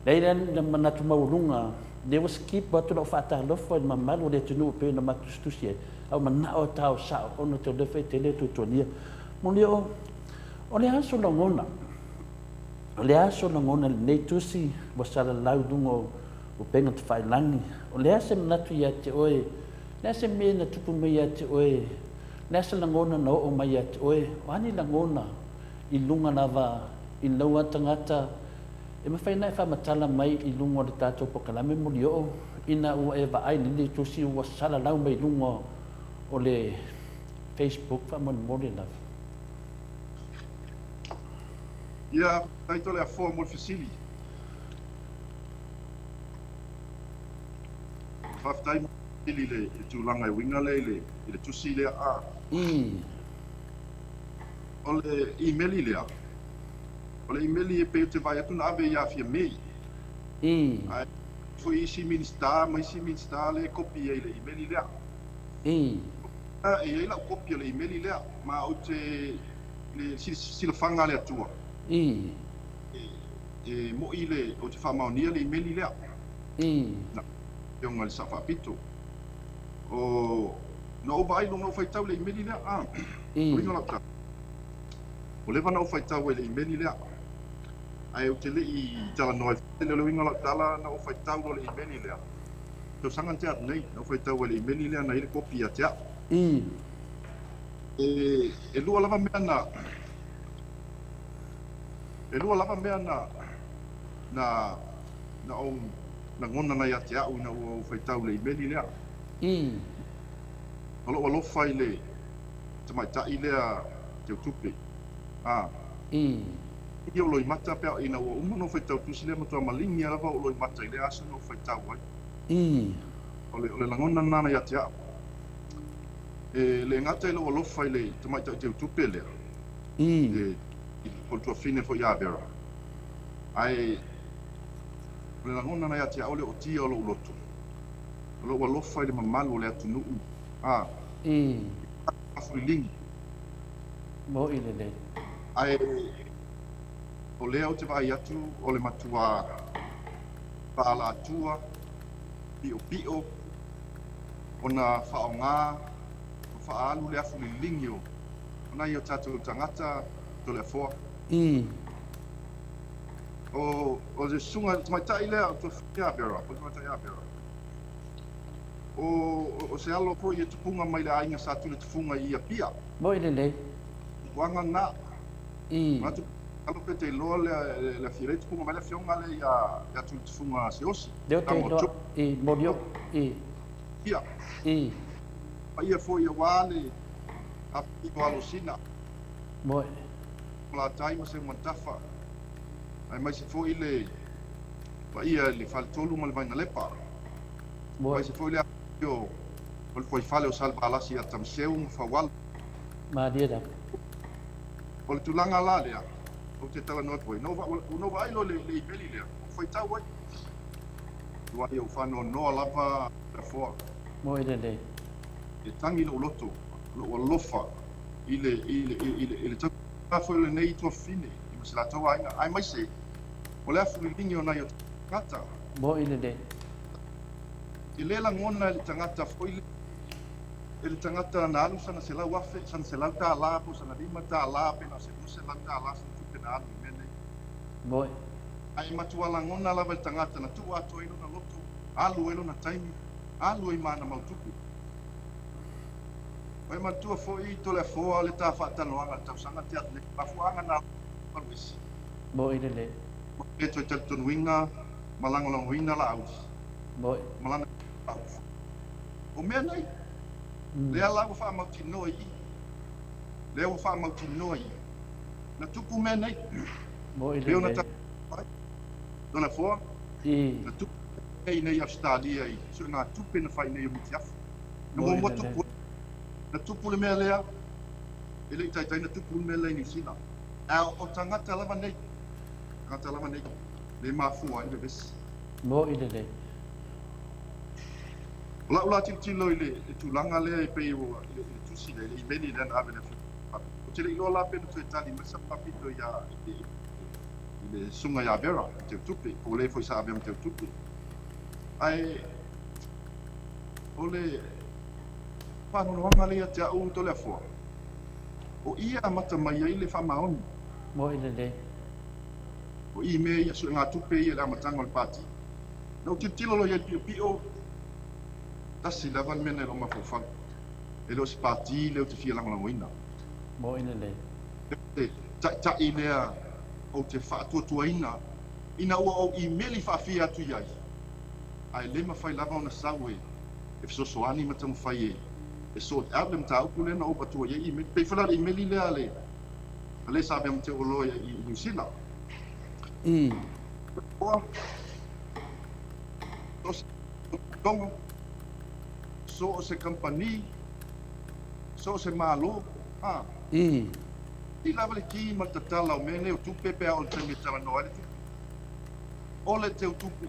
leila na manatu maulunga they will skip what to fata lo fo ma malu le tunu pe na matustusie au mana o tau sa ono te le fe tele tu tonia mo le o le aso longona ne tusi wa sala lau dungo o penga te fai langi o le ase natu ia te oe le ase me na tupu me ia te oe le ase langona no o mai ia te oe o ani langona i lunga lava i laua tangata e mawhaina e whamatala mai i lungo le tātou pokalame muli o ina ua e waai nini tusi ua sala lau mai lungo o le Facebook whamoni mori lava. Ia, taitole a fōa mo le fesili. Whaftai mo fesili le tūlanga e winga le le tusi le a. O le emaili le a. O le emaili e peo te vai atu na ave ia fia mei. Ai, foi isi minsta, ma isi minsta le kopi e le emaili lea. E la kopi le emaili lea, ma o te le silafanga le atua. E mo i le o te whamaunia le emaili lea. Na, peonga le safa pito. O, na o vai longa o whaitau le emaili lea. O ringa la ta. O lewa na o whaitau le emaili lea. Ai o te le i tala noa le winga la tala na o whaitau le emaili lea. Tau sangan te atu nei, na o whaitau le emaili lea na ile kopi a te atu. E lua lava mea na na o na ngona na ia te au na o whaitau le emaili lea. Alo alofa i le te mai tai lea te utupe. Ia o loi mata pea ina ua umano whaitau tusi lea matua malingi alawa o loi mata i lea asa no whaitau ai. O le langona nana ia te au. Le ngata i lo alofa i le te mai tai te utupe lea. I poltua fine fo ia vera. Ai le langona na ia te au le o tia o lo ulotu. Lo alofa i le mamalu o le atu nuu. Afurilingi. Mo i le le. Ai o lea o te vai atu o le matua pala atua pio ona whaonga o whaalu le afu lilingi o ona i o tātou tangata to le afoa o le sunga mai tai lea o te whia bera o te matai a bera o se alo po i e tupunga mai le ainga sa tule tupunga i a pia mo i le le wanga na matu alo pe te loa le fire tupunga mai le fionga le ia tule tupunga se osi deo te loa i morio pia pa ia fo ia wale a piko alosina mo la taima se mantafa ai mai se fo ile pa ia le faltolu mal vai na lepa mai se fo ile yo o foi fale o salva alasi a tamseu fa wal ma dia da o le tulanga la lea o te tala no foi no va ilo le ibeli lea foi tau ai wa yo fa no lava da fo mo ile le e tangi lo loto lo lofa ile ta foi le nei to fine i mas la to ai mai se o le afu lingi ona yo kata Mo ile de. i le la ngona le tangata foi ele tangata na alu sana se la wafe sana se la ta la po sana lima ta la pe na se la ta la se tu na alu mene Mo ai matua la ngona la tangata na tu ato ino na loto alu ino na taimi alu i mana mautuku Oi matua foi to le fo le ta fa ta loanga ta sanga te le pa fuanga na parwis. Mo ile le. E to te ton winga malango long winga la aus. Mo Malanga aus. O me nei. Le ala wo fa mauti noi. Le wo fa mauti noi. Na tupu me nei. Mo ile Le ona le. ta. Dona fo. I Na tupu e nei Australia i. So na tupu na fa nei mutiaf. No mo tupu na tupu le mea lea, ele i taitai na tupu le mea lea New Zealand. O tangata lava nei, le mafua i le vesi. mo ile le. O ula tilo i le tūlanga lea i pei o i tusi le, i meni lea na ave le fu. O te le ilo la pena tu e tali, masa papito i le sunga ia vera, te utupi, o le foi sa ave te utupi. Ai, o le, whanonoanga lea te au to le fua. O ia mata mai ai le whamaoni. Mo ile le. O i me ia su ngā tupe ia le amatanga o le pāti. Nau te tilolo ia pio tasi lava le mena e lo mawhawhang. E leo si pāti leo te fia langolangoina. Mo ile le. Ta i lea o te whaatuatuaina. Ina ua o i meli whaafia atu iai. Ai le mawhai lava o na sawe. E fisosoani matamu whai e. E so out them tau kule na opa tua ye me pe fala i meli le ale ale sabe am te olo ya i New Zealand I o tongo so se company so se malo I lava le ki ma tatala o mene o tu pepe o te me tala no ale ole te utupu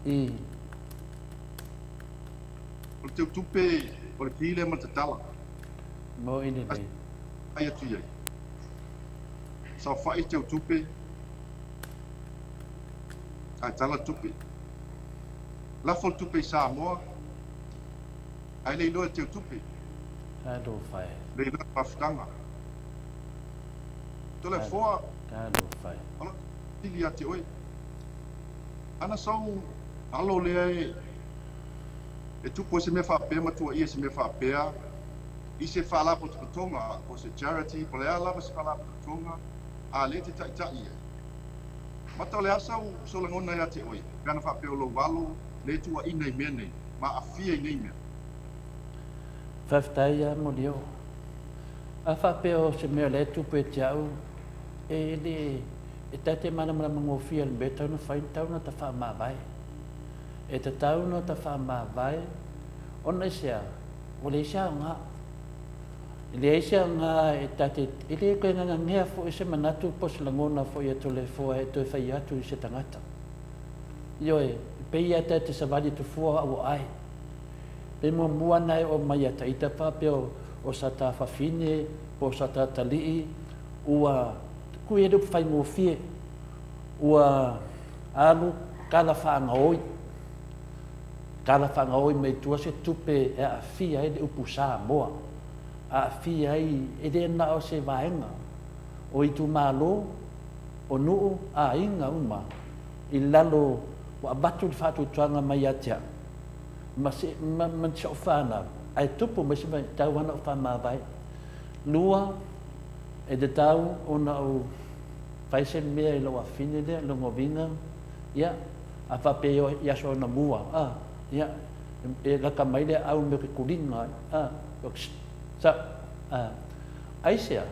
I o te utupe o le pile ma tatala mo ile le. ai atu ye sa fai te utupe ai tala tupe la fol tupe sa mo ai le lo te utupe Kado fai. le lo pafutanga to le foa Kado fai. ala tili ati oi ana sau alo le e tupu se me fa pe ma tua ia se me fa pe i se fa la po tonga o se charity po le ala se fa la po tonga a le te tai ma to le asa so le ngona ya te oi kana fa pe o lo walo le tua ina i mene ma afia i nei me Faftaia mo dio. A fa pe o se me le tu pe tiau. E le e tate mana mana ngofia le beta no fai tau na ta fa ma vai. E te tau no ta wha mā vai, ona isia, o le isia ngā. Le isia ngā e tate, e le koe ngā ngea fo e se manatu pos langona fo i ato le fo e toi whai atu i se tangata. Io e, pei ata te savali tu fua au ai. Pe mua nai o mai ata i ta pape o sa ta whawhine, o sa ta talii, ua kui edu whai ngō fie, ua alu kala whaanga oi. Kala whanga oi mei tua se tupe e a fia e de upu sā moa. A fia e de na o se vaenga. O i tu malo, o nuu a inga uma. I lalo o abatu di whātu tuanga mai atia. Ma se man se o whāna. Ai tupu ma se mai tau wana o whāma vai. Lua e de tau o na o whaise mea i lo a fine de, lo ngovinga. Ia, a whapeo yaso na mua. Ya, e laka mai le au me kulinga. Sa, ai sea.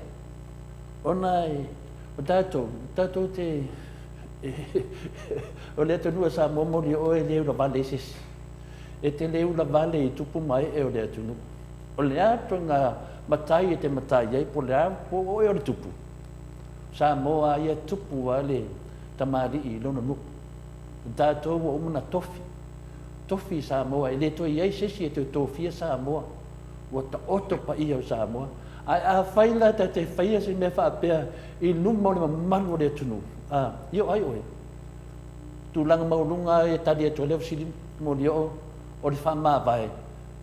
Ona o tatou te o le atunua sa momori o e leu la vale sis. E te leu la vale i tupu mai e o le atunu. O le atu ngā matai e te matai ei po le po o e o le tupu. Sa moa ia tupu a le tamari i lona nuku. Tatou o umuna tofi. tofi Samoa, le to iai sesi e te tofia Samoa. Ua ta oto pa ia o Samoa. Ai a whaila te whaia se mea whaapea I numa o le mamalu o le tunu. Io ai oe. Tūlanga maurunga e tari e toleo siri mo li o le whaama vai.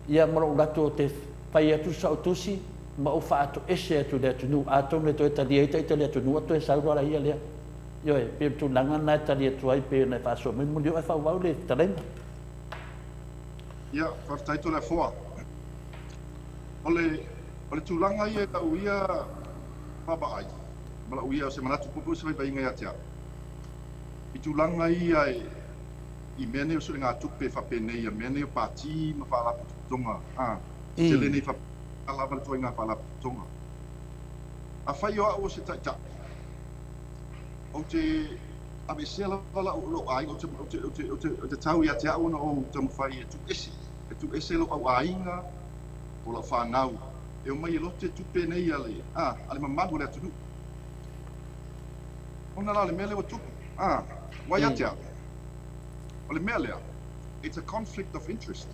Ia mara urato o te whaia tu sa o tusi, ma o whaato ese atu le tunu. A tonu e to e tari eita ita le tunu, ato e saurara ia lea. Io e, pe tūlanga na e tari e tuai pe na e whaasua. Me mo li o e whauau le talenga. Ia, whaftaito le foa. O le tūlanga ia ka uia papa ai. Mala uia o se manatu pupu se vai inga ia tea. I tūlanga ia I mene o suri ngā tupe whapene ia, mene o pāti ma whaalapu tonga. Se le nei whaalapu le toi ngā whaalapu tonga. A whai o o se taita. O te abesela wala o lo ai, o te tau ia te au na o tamu whai e tu ese. E tu ese lo au ainga o la whanau. E o mai e lote tupe nei ale. Ale mamadu le atunu. Ona la le mele o tupu. Wai atea. O le mele, it's a conflict of interest.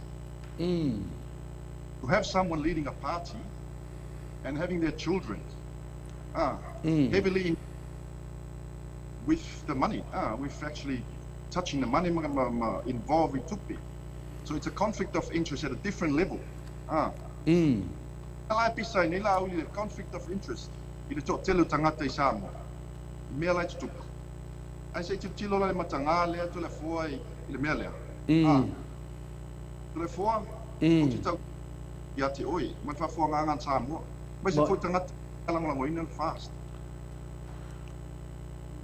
To have someone leading a party and having their children heavily with the money, with actually touching the money involved with tupi. So it's a conflict of interest at a different level. Ala pisa ni la uli conflict of interest. I le tōtelu tangata I Samoa. I mea lai tutupu. Ai se tilo la le matanga lea to le foa I le mea lea. To le foa, o ti tau ia te oi, man fa foa nganga Samoa. Mai se foi tangata langolango ina fast.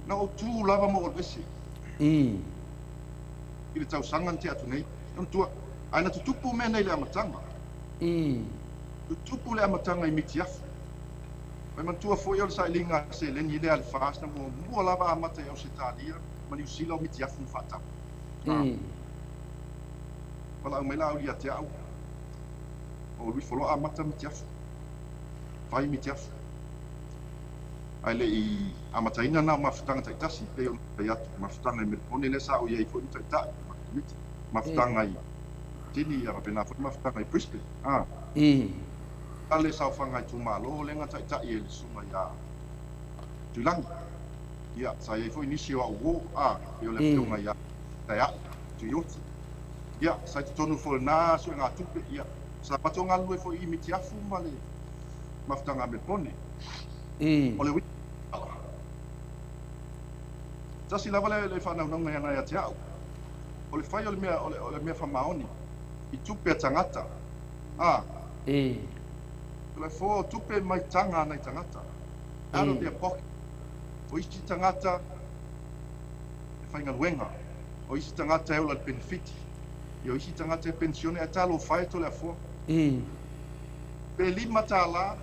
Na o tū lava mo o vesi. I le tau sangan te atu nei. Tua, aina tutupu mea nei le amatanga. Tutupu le amatanga I miti afu. Mai mantua foi o le sailinga se leni le al fast na mua lava amata o se talia, ma ni usila o miti afu whatau. Wala au meila au lia te au. O lui folo amata miti afu. Vai miti afu. Ai le I amataina na mafutanga taitasi, pe o pe atu, mafutanga I merpone le sa o iei foi taitai, mafutanga I tini ia rapena foi mafutanga I Brisbane. Ale sa whangai tu malo lenga taitai e le sunga ia tulangi. Ia, sa iei foi nisi o au e o le whiunga ia taia, tu ioti. Ia, sa te tonu fo na so ngā tupe ia. Sa pato ngā lue foi I miti afu ma le mafutanga merpone. O le wiki. Tasi lava le whanau nonga ia ngai te au. O le whai o le mea whamaoni. I tupe a tangata. O le fo tupe mai tanga nei tangata. Out of their pocket. O isi tangata e whainga luenga. O isi tangata e ola le benefiti. I o isi tangata e pensione a talo whai to le a fua. Pe lima tala,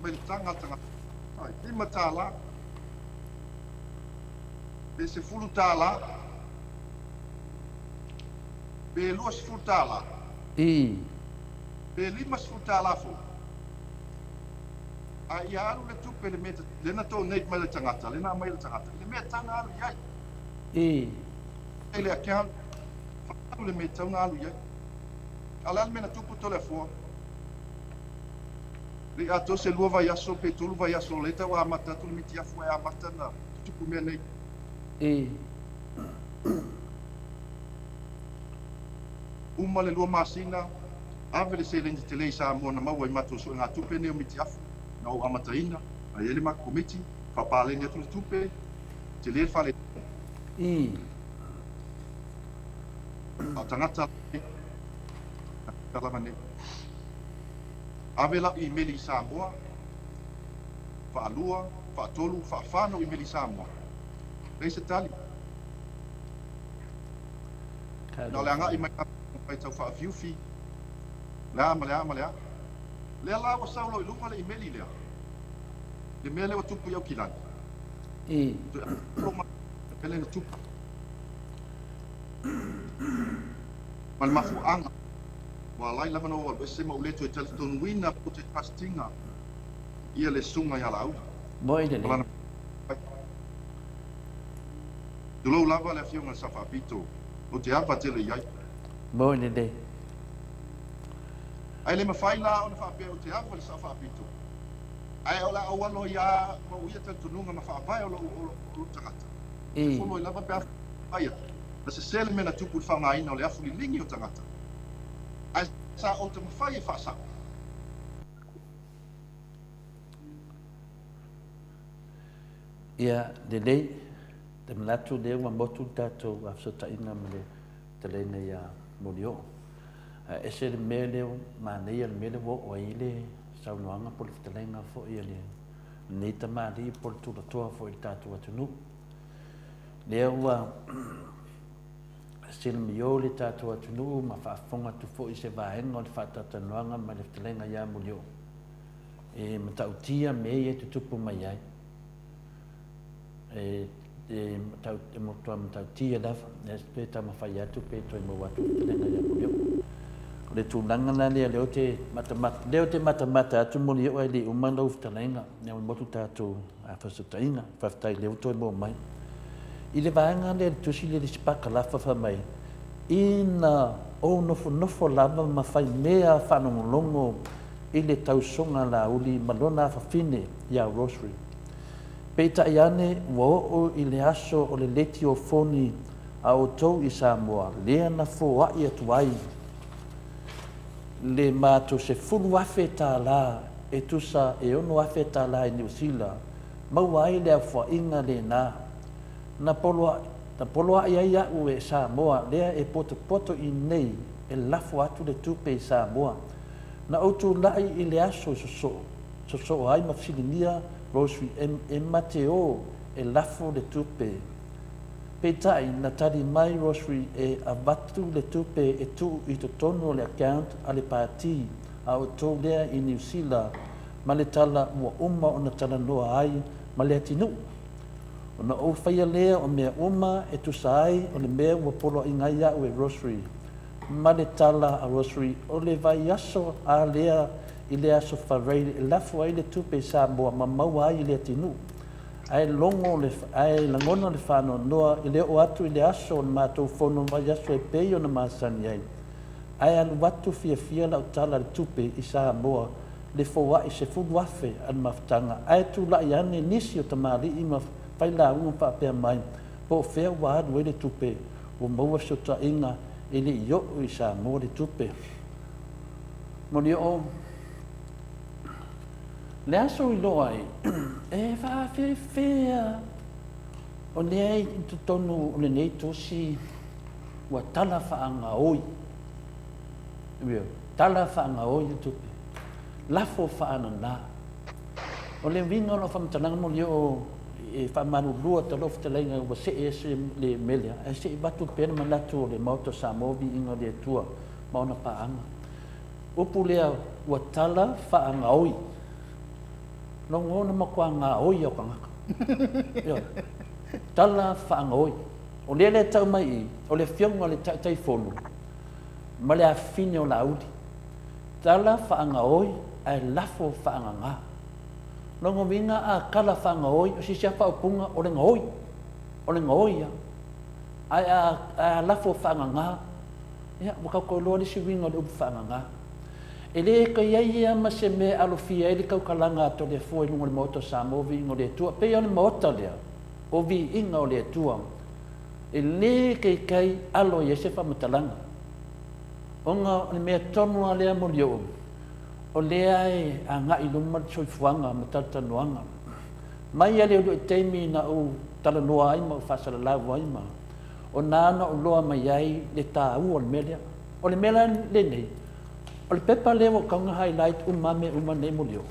me le tangata. Lima tala. Pe se fulu tala. Pe lua se fulu tala. Pe lima se fulu tala fu. A ia alu le tupe le mea, le na tō nei mai le tangata, le na mai le tangata. Le mea tanga alu iai. E le akean, whakaru le mea taunga alu iai. Ale alu mena tupu to le fua. Le ato se lua vai aso, pe tolu vai aso, le ta wa amata, tolu miti afu e amata na tupu mea nei. Uma le lua masina, ave le se lengi te lei sa mo na maua I matu so ngā tupe ne o miti afu. Na o amataina, a ele ma komiti, whapale ni atu le tupe, te le whale. A tangata kalama ne. Ave la I meli Samoa, whaalua, whaatolu, whaafano I meli Samoa. Rei se tali. Na le anga I mai tau whaafiufi. Lea ma lea ma lea. Lea la wa saulo I lunga le I meli lea. Le mea lewa tupu iau kilani. Pele na tupu. Ma le mafu anga. Wa lai lama no wa se mauleto e tala tonu wina po te pastinga. Ia le sunga ia lau. Moine le. Dolo lava le fiunga sa whapito. O te apa tele iai. Mo ni de. Ai le mawhai la o na whapea o te hawa le sa whapitu. Ai o la awalo ia ma uia te tununga ma whapai o lo tangata. I. Folo i lava pea aia. Na se sele mena tupu i whangaina o le afu li lingi o tangata. Ai sa o te mawhai e whasa. Ia de lei te malatu de wa motu tatou afsota ina mele te le nei a molio. Ese le mele ma nei le mele wo o ile sa unuanga po le fitalenga fo ia le nei ta mali po le tula toa fo i tatou atunu. Lea ua sila mio le tatou atunu ma whaafonga tu fo i se vaenga o le whaatatanuanga ma le fitalenga ia molio. E matautia me e te tupu mai ai. Mo tua matautia lava, pe ta mawhai atu pe toi mo watu tenenga ia molio. Le tūlanga na leo te matamata atu molio ai le umana uftalenga, nea motu tātou a whasatainga, whaftai leo toi mo mai. I le vaenga le tusi le spaka lafa whamai, ina o nofo lava mawhai mea whanongolongo i le tausonga la uli malona whawhine ia Rosary. Peita iane wo i le aso o le leti o foni a o tau i Samoa, lea na fo ai atu ai. Le mātou se fulu afe tā la e tusa e ono afe tā la i New Zealand, mau ai lea fua inga le nā. Na polo ai ai au e Samoa, lea e poto i nei e lafo atu le tupe i Samoa. Na outu lai i le aso so ai mafsilinia Rosary e mateo e lafo le tupe. Petai na tari mai Rosary e avatu le tupe e tu i to tono le account a le pāti a o tō lea i New Zealand ma le tala ua uma o na tala noa ai ma le atinu. O na o whaia lea o mea uma e tu sai o le mea ua polo i ngai au e Rosary. Ma le tala a Rosary o le vai aso a lea i le aso wharei e lafo ai le tupe sa moa ma maua ai le atinu. Ai langona le whano noa i le o atu i le aso o na mātou whono mai aso e pei o na māsani ai. Ai anu watu fia lau tala le tupe i sa moa le fōa i se fulu afe an mawhtanga. Ai tu lai ane nisi o tamari i ma whaila unga whapea mai po whea wādu e le tupe o maua sota inga i le i o i sa moa le tupe. Moni o le aso i loa ai, e whawhiwhia. O nei i tonu o le nei tosi ua tala whaanga oi. Tala whaanga oi i tupe. Lafo whaana nā. O le winga lo whamtananga mo leo e whamanu lua ta lofu te lenga ua se e se le melia. E se i batu pēna manatu o le mauta Samovi inga le tua mauna paanga. Upu lea ua tala whaanga oi. Nongo ona makua ngā oi au kangaka. Tala whaanga oi. O le tau mai i, o le whionga le tai whonu. Ma le a whine o la audi. Tala whaanga oi, ai lafo whaanga ngā. Nongo winga a kala whaanga oi, o si sia whaupunga o le ngoi. O le ngoi ia. Ai a lafo whaanga ngā. Ia, wakau loa le si winga o le upu whaanga ngā. E le ka iaia ma se me alofia e le kaukalanga ato le fua inunga le mauta Samovi ingo le tua. Pea le mauta lea, o vi inga o le tua. E le kai alo i se whamatalanga. Onga le mea tonua lea mo leo. O lea e a ngā iluma soifuanga ma tatanoanga. Mai a leo e teimi na o tala noa aima o whasala lau aima. O nana o loa mai ai le tā ua le melea. O le melea le nei. O le pepa leo kaunga highlight umame umane mo leo.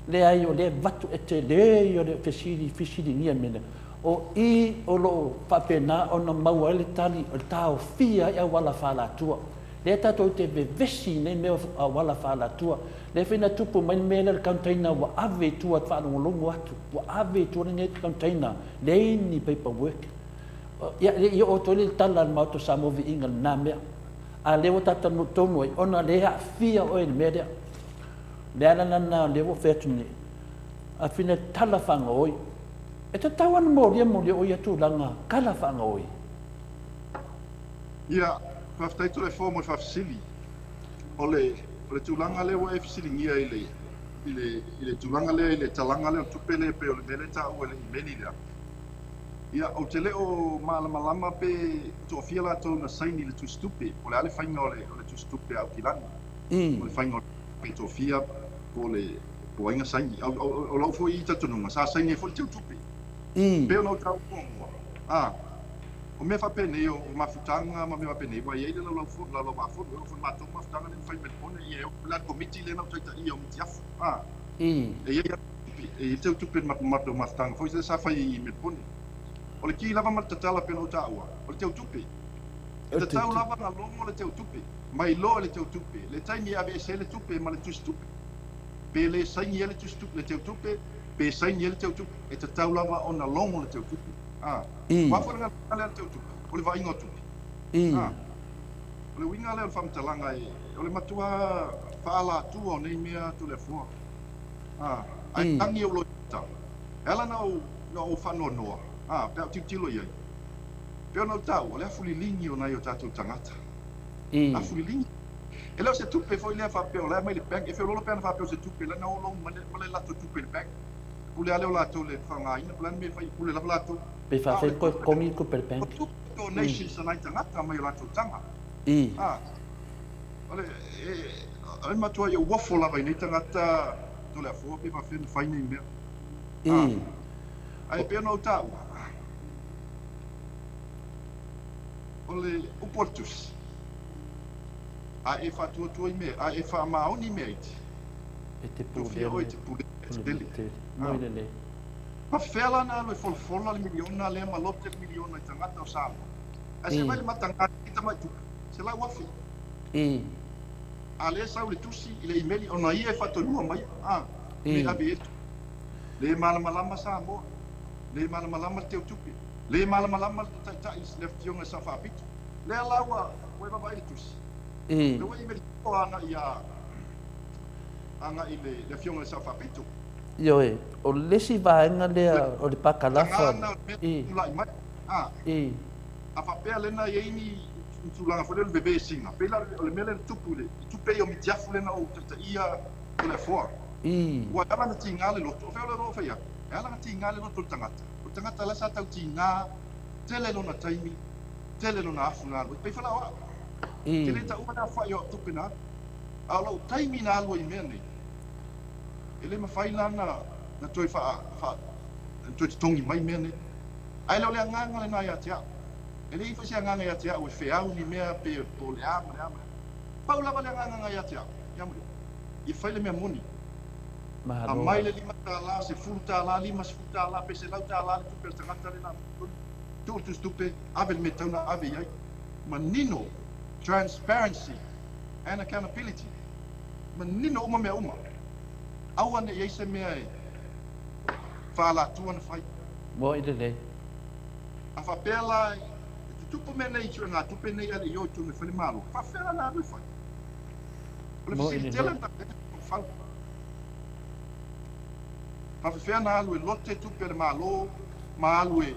Le ai o le vatu e te le o le fisiri nia mene. O i o lo whapena o na maua le tali o tau fia i a wala whala tua. Le tato te vevesi nei mea a wala whala tua. Le whina tupu mai mele le kauntaina wa ave tua whanongo longo atu. Wa ave tua ne kauntaina. Le ni paperwork. Ia o tole tala mauto Samovi inga na mea. A leo tata no tonu ai ona lea fia o ele media. Lea na leo fetuni. A fina tala whanga oi. E te tawan mo lia oi atu langa kala whanga oi. Ia, Whaftaito le fōmo whafsili. O le tūlanga leo e fisilingia i le tūlanga leo i le talanga leo tupele pe o le mele ta ua le imeni lea. Ia o te leo malama pe to'afia latou na saini le tustupe o le ale whainga o le tustupe au kilani. O le whainga o le to'afia o le poainga saini. O lau fo i tatununga sa saini e fo le teu tupe. Pe o nau tau kuongoa. O mea whapene o mafutanga ma mea whapene wa iei le lau fo lau mafutanga o fo matou mafutanga le whai melpone i e o la komiti le nau taita i o miti afu. E iei teu tupe matou mafutanga fo i se sa whai i melpone. O le ki lava matatala pe no taua, o le teu tupe. E te tau lava na longo le teu tupe, mai loa le teu tupe, le taimi ave e se le tupe ma le tus tupe. Pe le saini e le tus tupe, le teu tupe, pe saini e le teu tupe, e te tau lava o na longo le teu tupe. Wafora ngā le teu tupe, o le vaingo tupe. O le winga le o whamtalanga e, o le matua whaala atua o nei mea tu le fua. Ai tangi o loita, ela na o whanoa noa. Pe au tilo iai. Pe ona tau, o le afulilingi o nai o tātou tangata. Afulilingi. E leo se tupe foi lea whapeo, lea mai le bank, e wheo lolo pēna whapeo se tupe, lea na o longu male lato tupe le bank. Pule aleo lato le whangaina, pule me whai pule lava lato. Pe whawhi komi ko per bank. O tupe donations sa nai tangata mai o lato tanga. Ole matua i o wafo lava i nei tangata tole a fua, pe whawhena whaina i mea. Ai pe ona o tau. O le uportus. A e whatuatua i mea, a e whamaoni mea iti. E te pūlea. Tofia o e te pūlea. Moina le. Ma whela na alo e wholwhola le miliona le malote le miliona i tangata o Samoa. A se vai le matangata i tamai tuka. Se lau wafi. A le sau le tusi i le imeli o na ia e whatonua mai. Me abe etu. Le malamalama Samoa. Le malamalama teu tupi. Le malamalama tai le fionga sa whapito. Le alaua koe wawa i tusi. Le wai me o ana i le fionga sa whapito. Io o lesi vaenga lea o le pakalafa. A whapea lena i eini tūlanga whare le bebe singa. Pela o le mele tupu le. Tupe i o mitiafu lena o tata ia o le fua. Ua ala na ti ngale loto. O wheo le roa whaia. E ala na ti ngale loto le tangata. O tangata la sa tau ti ngā. Tele no na taimi. Tele no na afu ngā lua. Pei whala oa. Tele ta umana whai o tupe nā. A lau taimi nā lua i mea nei. Ele ma whai lana na toi wha. Toi te tongi mai mea nei. Ai lau lea nganga le nā ia te au. Ele i whasia nganga ia te au. E wheau ni mea pe po le ama le ama. Pau lava lea nganga ia te au. Iamuri. I whai le mea moni. A mai le 5 tāla, se 10 tāla, 5 se 10 tāla, pe se lau tāla le tupe tangata le nā. Tu stupe, ave le me tauna ave iai. Manino, transparency and accountability. Manino uma mea uma. Aua ne iei se mea e whaala atua na whai. Mo i le. A whapela e tupu me nei tue ngā tupe nei ale ioi tu me whale malo. Whawhela nā rui whai. O le whisi tele na te whau. Whawhea nā alu e lote tupe le malo, ma alu e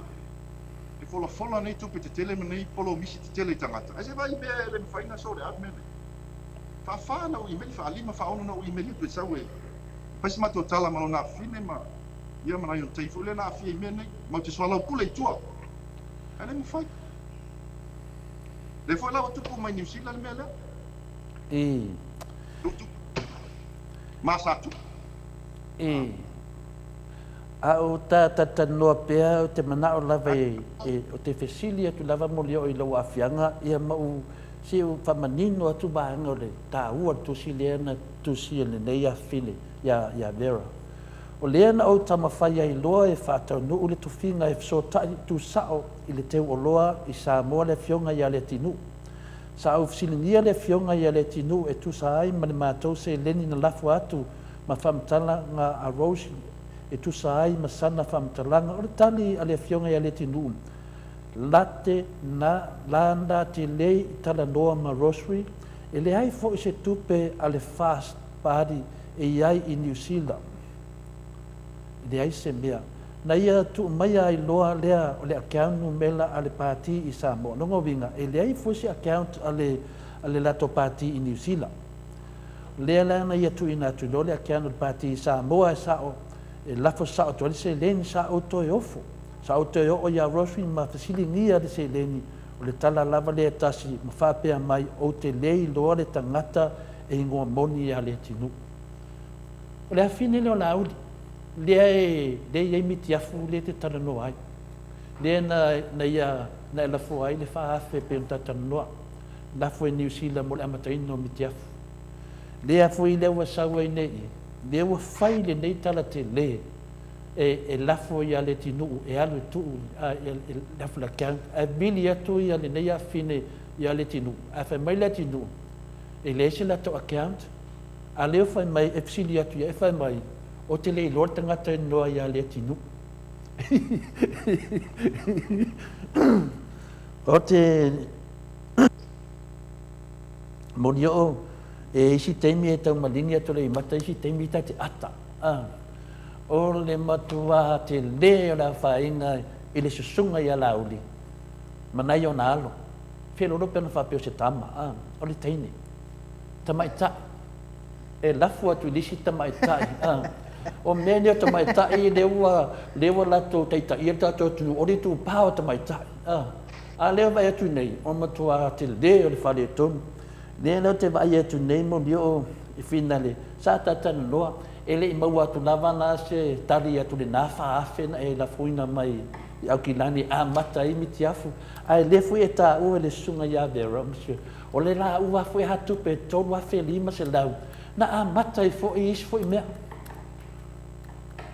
fola nei tupe te tele me nei polo misi te tele tangata. E se vai mea le mwhaina so le atu mene. Whawhana o imeli, whaalima whaono na o imeli tu e sau e. Paisi mato tala malo nā whine ma ia mana i on teifu le nā whie mene, mau te swalau pule i tua. E le mwhai. Le fwoi lau tupu mai New Zealand mea lea. Masa tupu. A o ta noa pea o te mana o lava o te fesili atu lava moli o i lau awhianga ia mau si o whamanino atu bahanga o le tā ua tusi lea na tusi le nei a while ia vera. O lea na au tamawhai ai loa e whātau nuu le tuwhinga e so tai tu sao i le teu o loa i Samoa le fionga ia le tinu. Sa au fisilingia le fionga ia le tinu e tu sa ai ma le mātou se leni na lafu atu ma whamtala ngā a Rose e tu sa ai ma sana whamtalanga o le tali a le fionga ia le tinu. Late na landa te lei tala noa ma Rosary e le ai fo i se tupe a le fast party e iai i New Zealand. Le ai se mea na ia tu mai ai loa lea o le account numela a le pati i Samoa. Nongo winga, e lea i fusi account a le lato pati i New Zealand. Lea lea na ia tu ina tu lo le account le pati i Samoa e sao, e lafo sao tu ale se leni sao to e ofo. Sao to e o ia roswi ma fasili ngia le se leni o le tala lava le tasi ma whapea mai o te lei loa le tangata e ingoa moni a le tinu. O le hawhine leo la auli. Lea e miti afu le te taranoa ai. Lea na e lafo ai le whaafe pe un tatanoa. Lafo e New Zealand mo le amataino miti afu. Lea fo i leo wasawa i nei. Lea wa whai le nei tala te le. E lafo i ale tinu e alu tu e lafo la kiang. A bili atu i ale nei a fine i ale tinu. A whai mai le tinu. E le se la to account. A leo whai mai e psili atu i e whai mai. O te lei lor tangata noa i ale tinu. O te moni o e isi teimi e tau malingi atu le mata isi teimi ta te ata. O le matua te le o la whainga i le susunga i ala uli. Manai o na alo. Whielo rope na whapeo se tama. O le teine. Tamaita. E lafu atu lisi tamaita. O mene o tamaitai lewa lato teita ia tato tu ori tu pao tamaitai. A leo vai atu nei, o matua te le o le whare tonu. Leo te vai atu nei mo leo i finale. Sa tatana noa, e le i maua atu lava na se tari atu le nafa afe na e la fuina mai i au ki lani a mata i miti afu. A le fui e ta ua le sunga ia vera, monsieur. O le la ua fui hatu pe tolu afe lima se lau. Na a mata i fo i isi fo i mea.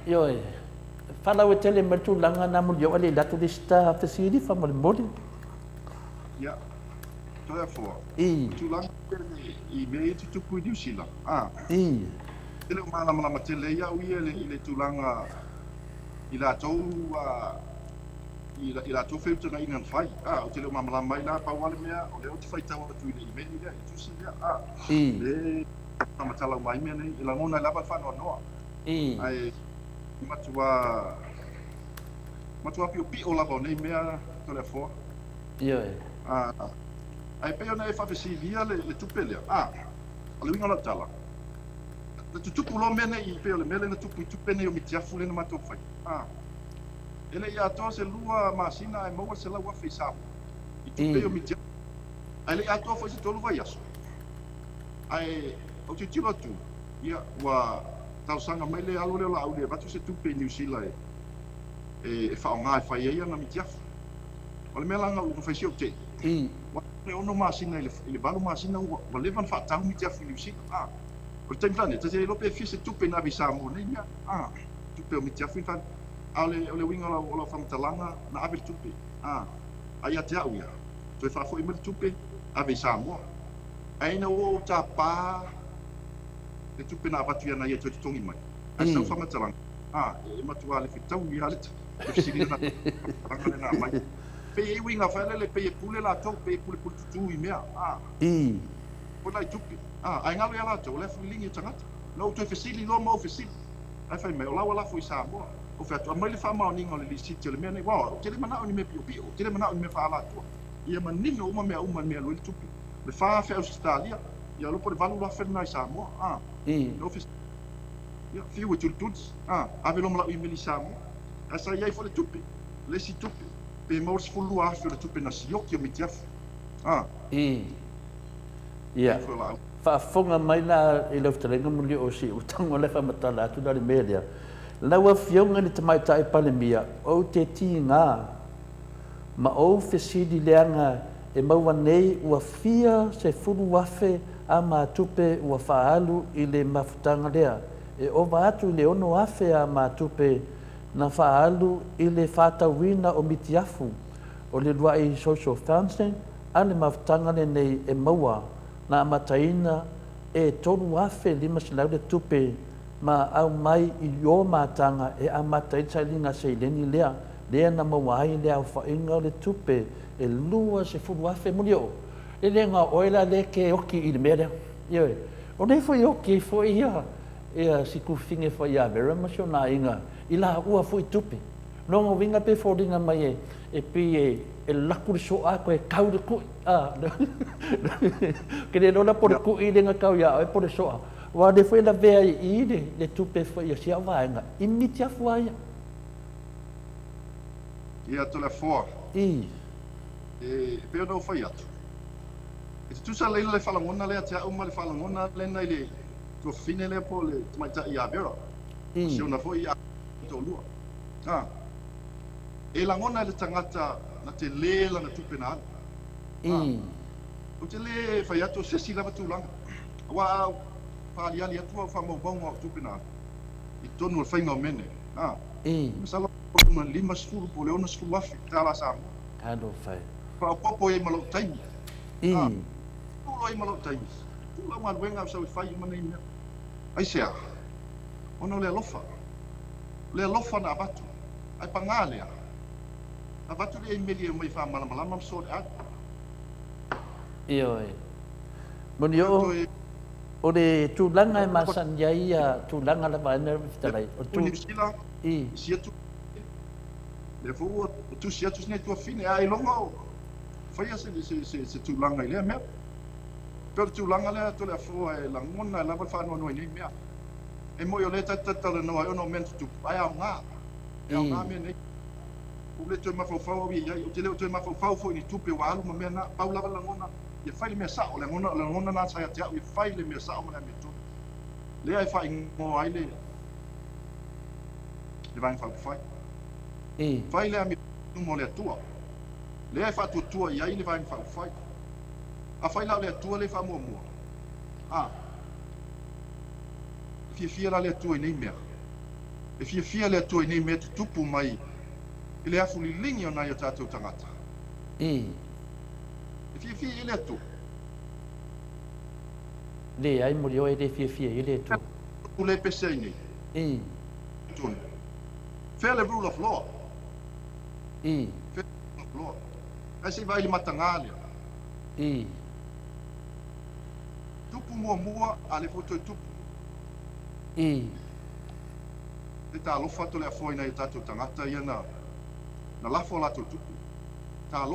Ioi, whalau e tele matu langa na mo yo ale latu de sta fasiri fa mo mori. Ya. Toa fo. Tu lang i me tu tu ku New Zealand. Ele mana mana tele ya ui ele tu langa i la tau i la tau feu tana ingan fai. O tele mana mai la pa wale mea o le o te fai tau tu i me ni i tu si ya. Le mana tala mai mea nei i la ngona lava fa no. Ai matua pio lava nei mea tole fo. Ai pe ona e fa via le tupele. Ale winga la tala. Le tupu lo mene i pe le mele na tupu ne o mitiafu le na mato fai. Ele ia to se lua masina e mo se la wa fi sa. I tupe o mitiafu. Ai le ato fo se tolu vai aso. Ai o te tiro tu. Ia wa tau sanga mai le alo le la aulia batu se tupe New Zealand e whaonga e whai eia na mitiafu. O le mea langa ua whai sio te. Wa le ono masina le balu masina wa levan whaatahu mitiafu New Zealand. O le taimplane, te te lope fie se tupe na visa mo nei mea. Tupe o mitiafu infan. O le winga o la whamatalanga na awe tupe. Ai a te au ia. Toi whafo i mele tupe a visa mo. Aina o ta pā le tupe na watu ia na ia te tongi mai. Ai sau whamatalanga. E matua le fitau i haleta. E fisiri na rangane na mai. Pe e winga whaelele, pe e pule la tau, pe e pule tutu i mea. O lai tupe. Ai ngalo ia la tau, le fuilingi tangata. No toi fisili, lo mau fisili. Ai whai mea, o lawa lafu i Samoa. O whatu, a mai le whamao ninga o le lisiti o le mea nei. Wow, o tele manao ni me pio pio, tele manao ni me whaala tua. Ia manino uma mea lo i tupe. Le whaa whea Australia. Ia lopo le valu la whenna i Samoa. No fisili. Ia, fiu e tultuts. Ave loma lau i meli Samoa. Asa iai fo le tupe. Le si tupe. Pe maursi fulu afi o le tupe na sioki o mitiafu. Ia. Whaafonga mai la i lau talenga muli o si utango le whamatala atu nari melia. Lau a fionga ni tamaita e palemia o te ti ngā. Ma o fesidi leanga e maua nei ua fia se fulu wafe a mātupe ua whaalu i le mafutanga lea. E ova atu le ono afe a mātupe na whaalu i le whātawina o mitiafu o le lua i social foundation a le mafutanga le nei e maua na amataina e tonu afe lima silau le tupe ma au mai i o mātanga e amataina sa linga se ileni lea lea na mawai lea au whainga o le tupe e lua se fulu afe muli o e le ngā oila le ke oki i le mea lea o nei fo i oki fo i ia ia siku finge fo ia vera masio na inga i la ua fo i tupe no winga pe fodinga mai e pi e laku so a ko e kau de ku ke de lona por ku i denga kau ya e por so wa de foi la vea i de tupe foi ia sia vaenga imitia fuaia ia tole foa i e pe no fai atu e tu sa le falangona le atia uma le falangona le nai le to fine le po le mai ta ia vera se ona foi ia to lua e langona le tangata na te le la na tupe na o te le fai atu se si lava tulanga wa pa ali ali atu fa mo bongo tupe na i tonu le fainga mene masala ma lima sfuru po leona sfuru afi tala sa kado fai pa popo e malo taimi tulo e malo taimi tulo ma wenga sa fai mana ina ai sea ono le lofa na batu ai pangale a batu le meli mai fa mala mala mam so a io monio o de tu langa e masan ya tu langa la va ner vitalai o tu sia tu le fu tu sia tu ne tu fine ai longo fai se tu langa ile me per tu langa le tu le fu e langona la fa no no ni me e mo yo le tata le no no men tu ai nga me ne u le tu ma fo wi ya u te le tu ma fo ni tu pe wa lu me na pa la langona e fai le me sa o le ngona na sa ya te e fai le me sa o me tu le ai fai mo ai le vai fai fai le ami mo le tua le ai fa tua ia ile vai fai a fai la le tua le fa mo fia la le tua nei mea e fia le tua nei mea tupu mai ile afu li lingi ona ia tātou tangata e fia ile tu le ai mo yo e de fia ile tu le pese nei tu fair rule of law fair rule of law ai se vai le matangale tupu mua ale foto tupu e ta lofa to le foi na tātou tangata ia na lafo la tupu ta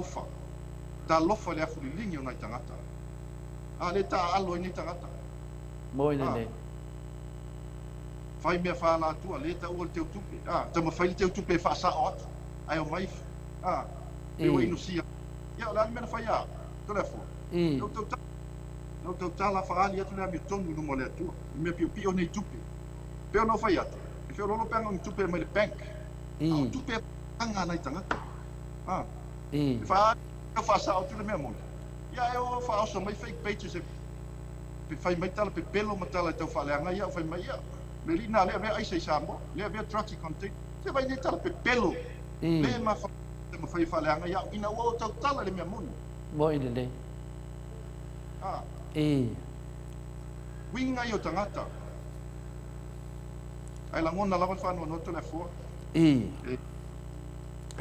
lofa le afu lingi ona tangata ale ta alo ni tangata mo ne fai mea fa la tua le ta o te tupe ta ma fai te tupe fa sa ot ai o mai e o inusia ia la me fai a telefone no te tala fa ali atu le mi tonu no mole tu me pi o nei tupe pe no fai atu e fe lo penga un tupe me le bank tupe anga na tangata fa sa ot le me mo ia e o fa so mai fake pages e fai mai tala pe pelo matala te fa le anga ia fai mai ia Melina le ai sei sambo le avea trati content se vai neta pe pelo le ma fai fale anga ia ina o tala le mia mun mo ile winga yo tangata ai la ngona lava fa no to le fo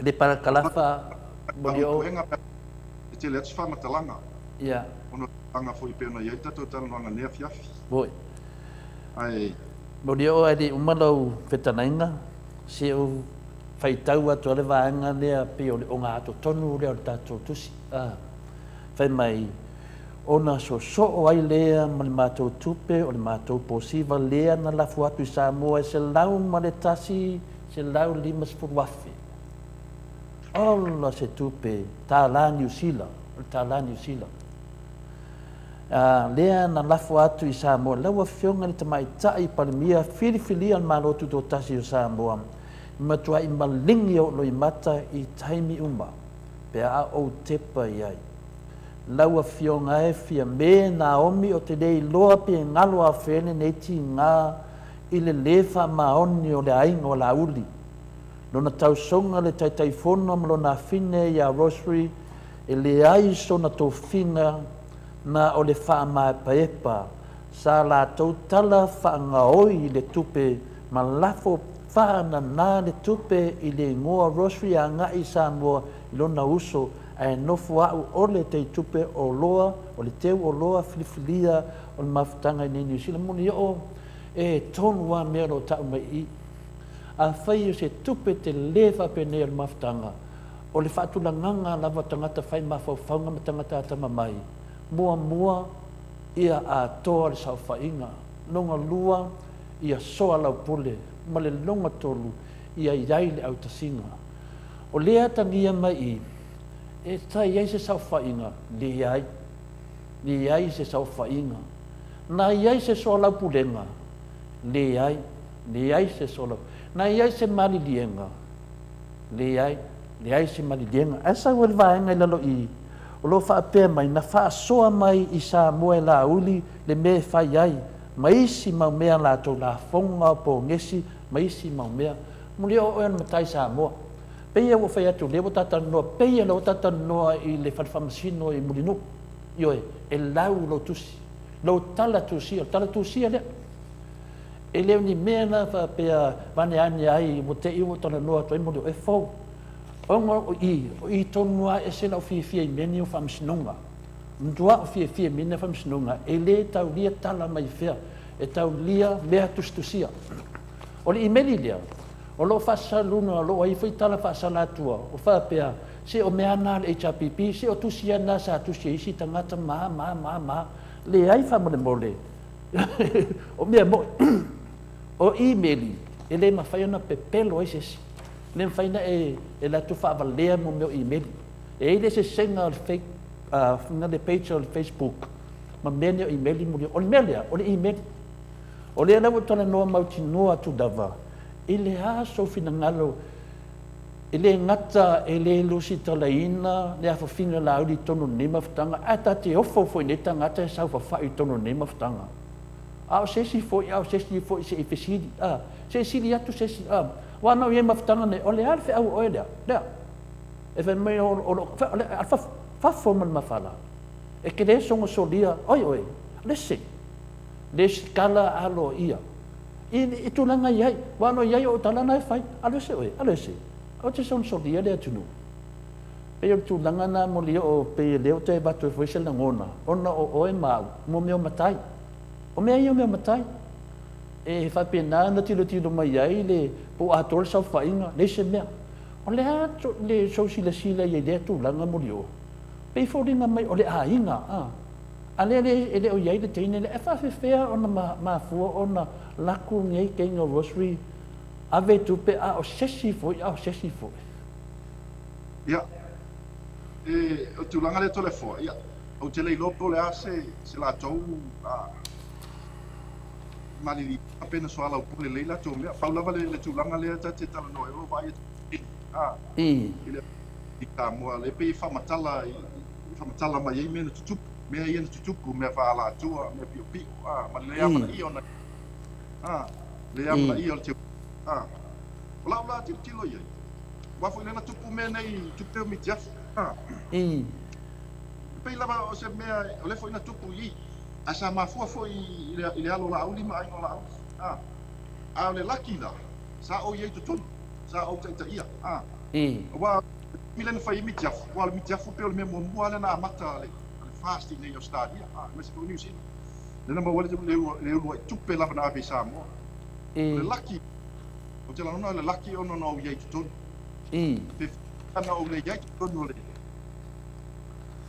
de para kalafa bolio te le fa matalanga ia ono anga foi pena ia tato tala no anga ne fiafi boi ai Modio adi umalau fetanainga se o fai tau atu ale vaanga lea pe o ngā ato tonu lea o tātou tusi. Fai mai ona so ai lea ma le mātou tupe o le mātou posiva lea na lafu atu i Samoa e se lau ma le tasi se lau 5 wafi. Ola se tupe tā la New Zealand. Lea na lafu atu i Samoa laua fionga ni tamai tai palimia fili an malotu to tasi o Samoa matua i malingi o loi mata i taimi uma pe a o tepa iai laua fionga e fia me Naomi o te dei loa pe ngalo a fene nei ti ngā i le lefa maoni o le ainga o la uli lona tausonga le taifona ma lona fine ia Rosary e le ai so na tō finga na o le wha mai paepa sa la tau tala wha ngaoi le tupe ma lafo wha na le tupe i le ngoa Rosary a nga i Samoa i lona uso e nofu au ole te tupe o loa o le teu o loa filifilia o le mafutanga i New Zealand muni o e tonu wa mea ro tau mai i a whai o se tupe te lewa pene al mafutanga. O le whaatulanganga lava tangata whai mawhauwhaunga ma tangata atama mai. Mua ia a toa le sau whainga. Longa lua ia soa lau pule. Ma le longa tolu ia iai le au tasinga. O lea tangia mai i. E tai iai se sau whainga. Le iai se sau whainga. Na iai se soa lau pulenga. Le iai se soa lau. Na iai se mali lienga. Le iai se mali lienga. Asa wale vaenga lalo i. O lo whaapea mai, na whaasoa mai i sa moe la uli, le me whai ai. Maisi mau mea la tau la fonga po ngesi, maisi mau mea. Muli o oan matai sa moa. Peia wo whai atu, lewo tata noa, peia lo tata noa i le whadwhamasino i mulinu. Ioe, e lau lo tusi. Lo tala tusia lea. E leo ni mea na whaapea wane ane ai, mo te iwo tala noa toi muli o e fau. O i tonua e se lau fia meni o whamsinunga. Mdua o fia meni o whamsinunga. E le tau lia tala mai whea. E tau lia mea tustusia. O le imeli lia. O lo whasaluna, o lo ai whai tala whasalatua. O whapea, se o mea nā le HRPP, se o tusia nā sa tusia isi tangata ma. Le ai whamole mole. O mea mo. O imeli. E le mawhaiona pepelo ai sesi. Le faina e la tu fa valea mo meu email. E ele se senga al fake na le page on Facebook. Ma menio email mo o melia, o le email. O le na tona no mauti no atu dava. Ele ha so fina ngalo. Ele ngata ele lusi talaina, le fa fina la udi tono nema ftanga. Ata te ofo foi neta ngata sa fa i tono nema ftanga. Au se si foi se efesidi. Se si atu se si wana o ye mafutanga ne o le alfe au oedea. Lea. E fe me o fa formal mafala. E ke le songo solia, oi, lese. Lese kala alo ia. I tulanga iai, wana iai o talana e fai, alese. O te songo solia lea tunu. Pe o tulanga na mo leo o pe leo te batu e fuese la ngona. Ona o oe mau, mo meo matai. O mea ia meo matai. E whapena na tilo mai ai le po atol sa whainga, le se mea. O le ato, le sila i le atu langa muri o. Pei whoringa mai o le ainga. A le o iai le teine le e whawhewhea o na mafua o na laku ngei keinga rosary. Ave tupe o sesi foi. Ia. O tūlanga le tole fo. Ia. O te lei lopo le ase se la tau malili apena soala o pule leila to me paulava le tulanga le te tala no e vai i ka mo le pe famatala mai me no tutu me ia no tutu me fa ala tua me pi ma le ama i ona le ama i o te la ti lo ia wa fo le na tupu me nei tupu mi jaf pe lava o se me o le fo ina tupu i asa mafua foi i le alo la uli mai no la a le laki la sa o ye tu sa o ta ia wa milen fai mi jaf wa mi jaf pe o me mo ala na mata le fasting nei o stadia me se news le namba wale le tupe la na be sa mo le laki o te la no le laki o no ye tu pe ana o le ye tu no le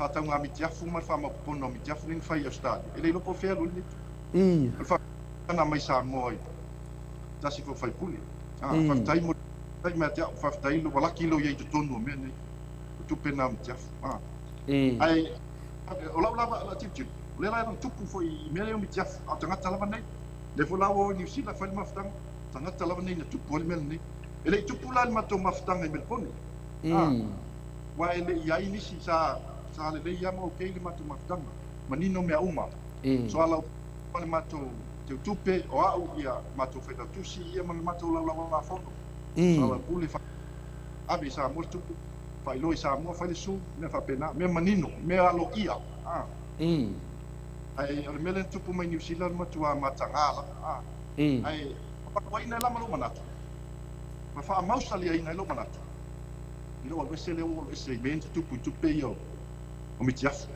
tau ngā mitiafu mai whamapono mitiafu ning whai au stadi. E leilo po whea luni ni. Whakana mai sa ngoi. Tasi ko whai puli. Whaktai mo, tai mea tea, whaktai lo, walaki lo iei tutonu mea nei. Tupe nā mitiafu. Ai, o lau lava la tipchip. O le lai rang tupu fo i mea leo mitiafu. Au tangata lava nei. Le fo lau o New Zealand whai maftanga. Tangata lava nei na tupu ole mea nei. E le tupu lai mato maftanga i Melbourne. Wa e le iai nisi sa le ia mo ke le matu matanga manino me uma so ala le matu te tupe o au ia matu feta tusi ia mo matu la foto so ala puli fa abi sa mo tupu fa ilo sa mo fa le su me fa pena me manino me alo ia ai o melen tupu mai New Zealand matu a matanga ai pa ina la malo manatu ma fa mausali ina lo manatu ilo wa sele o se ben tupe yo o mitiafu.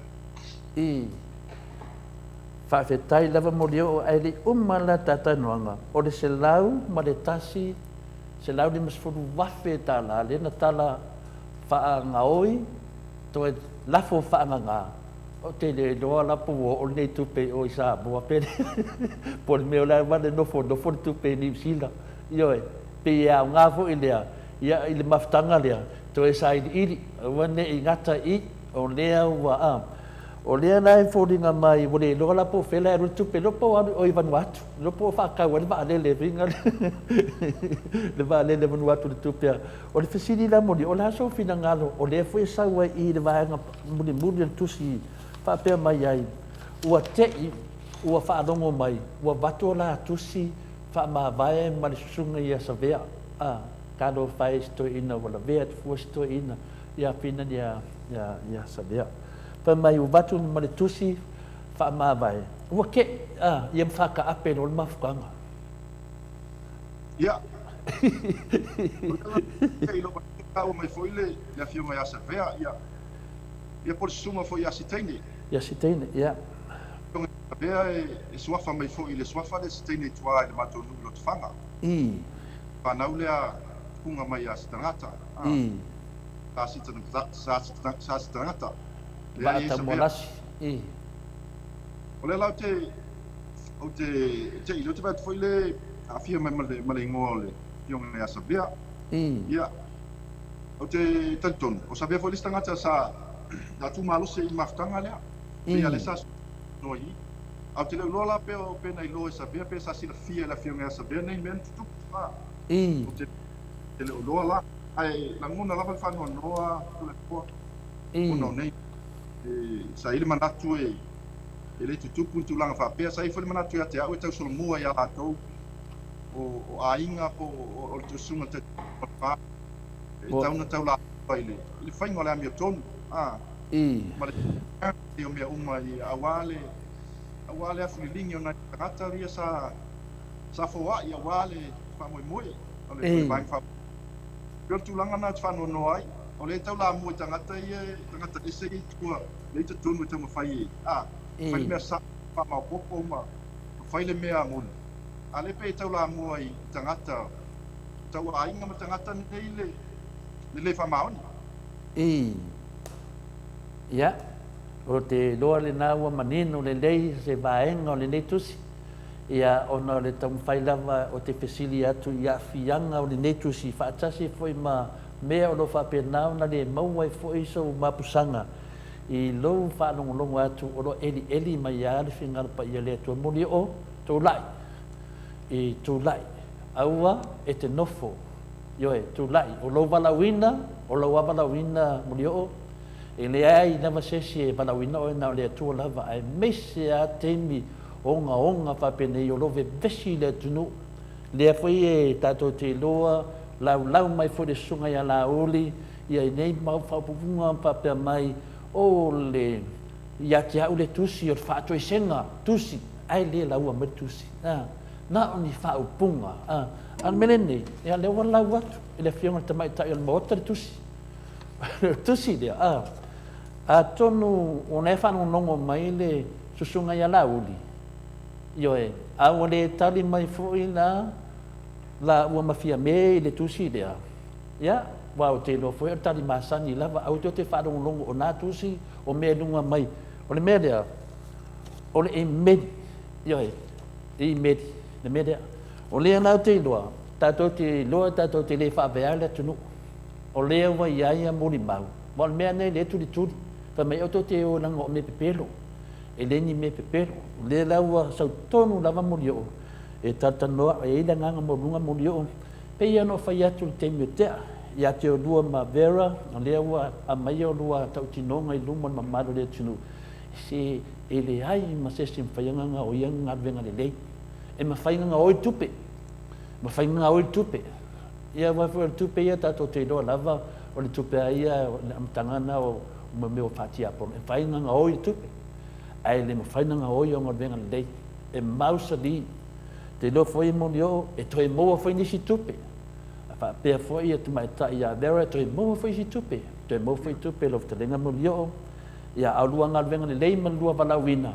Whawhetai lava mo leo o aile umala tata noanga. O le se lau ma le tasi se lau ni masfulu wafe tala le na tala whaangaoi to e lafo whaanganga o te le loa lapu o nei tupe o isa mua pere por meo la wane nofo tupe ni sila ioe pe ia o ngafo i lea ia i le maftanga lea to e sa iri wane i ngata i o lea ua a o lea nai fōringa mai o le loa lapu whela e rutupe lopo anu o i Vanuatu lopo whakau ane vaa lele ringa le vaa lele Vanuatu le tupea o le whesiri la moni o le aso fina ngalo o lea fwe saua i le vaenga muni le tusi whapea mai ai ua tei ua whaalongo mai ua watu o la tusi whaamawai ma le susunga i asa vea kano whae sto ina wala vea te fua sto ina ia pina ia asa vea pa mai u watu ma le tusi whaamawai ua ke ia mwhaka ape no le mafukanga ia kei lo o mai foile ia fio mai asa vea ia por suma foi ia siteine ia Pea e suafa mai fo'i le suafa le sitene tua i le matonu lo tafanga. Whanau lea kunga mai a sitangata. Sa sitangata. Bata molasi. O le lau te ilo te bata fo'i le afia mai male ingoa le pionga ea sabea. Ia. O te talitonu. O sabea fo'i le sitangata sa tu malose i maftanga lea. Ia le sa noi. Au te leo lola pe o pe nei loe sabea pe sa sila fia la fionga sabea nei men tutu pa. O te leo lola ai la ngona lava whanua noa tu le poa. Uno nei sa ili manatu e le tutu puntu langa whapea sa i fwele manatu ia te au e tau solo mua ia latou o ainga po o te sunga te pa. E tauna tau la paile. Ili whaingo le amia tonu. Ma le o mea uma i awale awale a fulilingi o nai tangata ria sa foa i awale whamoe moe o le vaing wha pio tūlanga nā whanua no ai o le tau la moe tangata i tangata ese i tua le ita tonu e tau mawhai whai mea sa whamau popo ma whai le mea mona a le pe tau la moe i tangata tau a inga ma tangata nei le whamaoni ia o te loa le nā ua manino le lei se vaenga o le nei tusi ia ona le tamu whailava o te whesili atu i awhianga o le nei tusi whaatasi foi ma mea o lo whapenao na le maua i foi so mapusanga i lou whanongolongo atu o lo eli mai a le whingarapa i a le atua moni o tūlai i tūlai aua e te nofo ioe tūlai o lo walawina o lo walawina moni o e le ai na vasesi e balawina o na le atua lava ai mese a teimi onga whapene o love vesi le tunu le foi e tato te loa lau mai foi le sunga ia la oli ia nei mau whapupunga papea mai o le ia te au le tusi o whaato i senga tusi ai le laua me tusi na oni whaupunga an menene ia le wan lau atu i le whionga tamai tai o le maota le tusi tusi lea a tonu o ne whanu nongo mai le susunga ia la uli. Ioe, a o le tali mai fui la ua mafia me le tusi lea. Ia, wau te lo fui o tali masani lava, au te whanu nongo o nā tusi o mea lunga mai. O le mea lea, o le e medi, ioe, e medi, le mea lea. O lea nau te loa, tato te le whawea le tunu. O lea wa iaia mori mau. Wa mea nei le tuli tuli. Pa mai o te o langa o me pepelo. E leni me pepelo. Le laua sau tonu lava mori o. E tatanoa e ila nganga morunga mori o. Pe ia no whai atu te miotea. Ia te o lua ma vera. Le ua a mai o lua tau tinonga i lumon ma maro le tunu. Se e le ai ma se sim whaianganga o ia ngarvenga le lei. E ma whainganga oi tupe. Ma whainganga oi tupe. Ia wafu o tupe ia tato te loa lava. O le tupe a ia o le amtangana o ma meo whatia pon. E whainanga oi tupe. Ai le ma whainanga oi o ngarvenga le lei. E mausa li. Te lo foi moni o e toi moa foi nisi tupe. A pea foi e tu mai ta ia vera toi moa foi si tupe. Toi moa foi tupe lo te lenga moni o. Ia aulua ngarvenga le lei man lua walawina.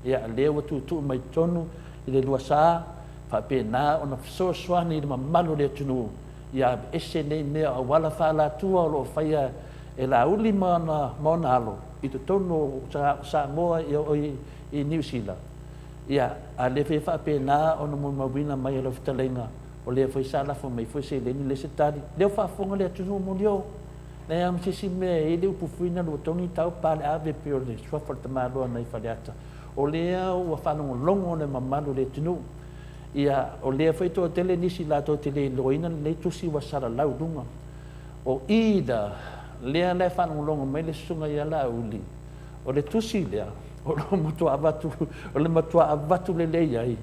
Ia lewa tu mai tonu i le lua saa. Fa pe na ona so swani le mamalu le tunu. ia ese nei mea a wala whaalatua o lo whaia e la uli maona alo i to tono Samoa i New Zealand. Ia, a le whi whaapena o na mawina mai alo whitalenga o lea whai sa lafo mai whai se leni le se tari. Leo whaafonga lea tunu mo leo. Nei am sisi mea e leo pufuina lo tongi tau pale ave pe o le swafar tamaloa nei whaleata. O lea ua whanongo longo le mamalu le tunu. Ia, o lea whai toa tele nisi la toa tele loina le tusi wa sara lau dunga. O ida, lea le whanongo longo mai le sunga ia la uli. O le tusi lea, o le matua avatu le iai.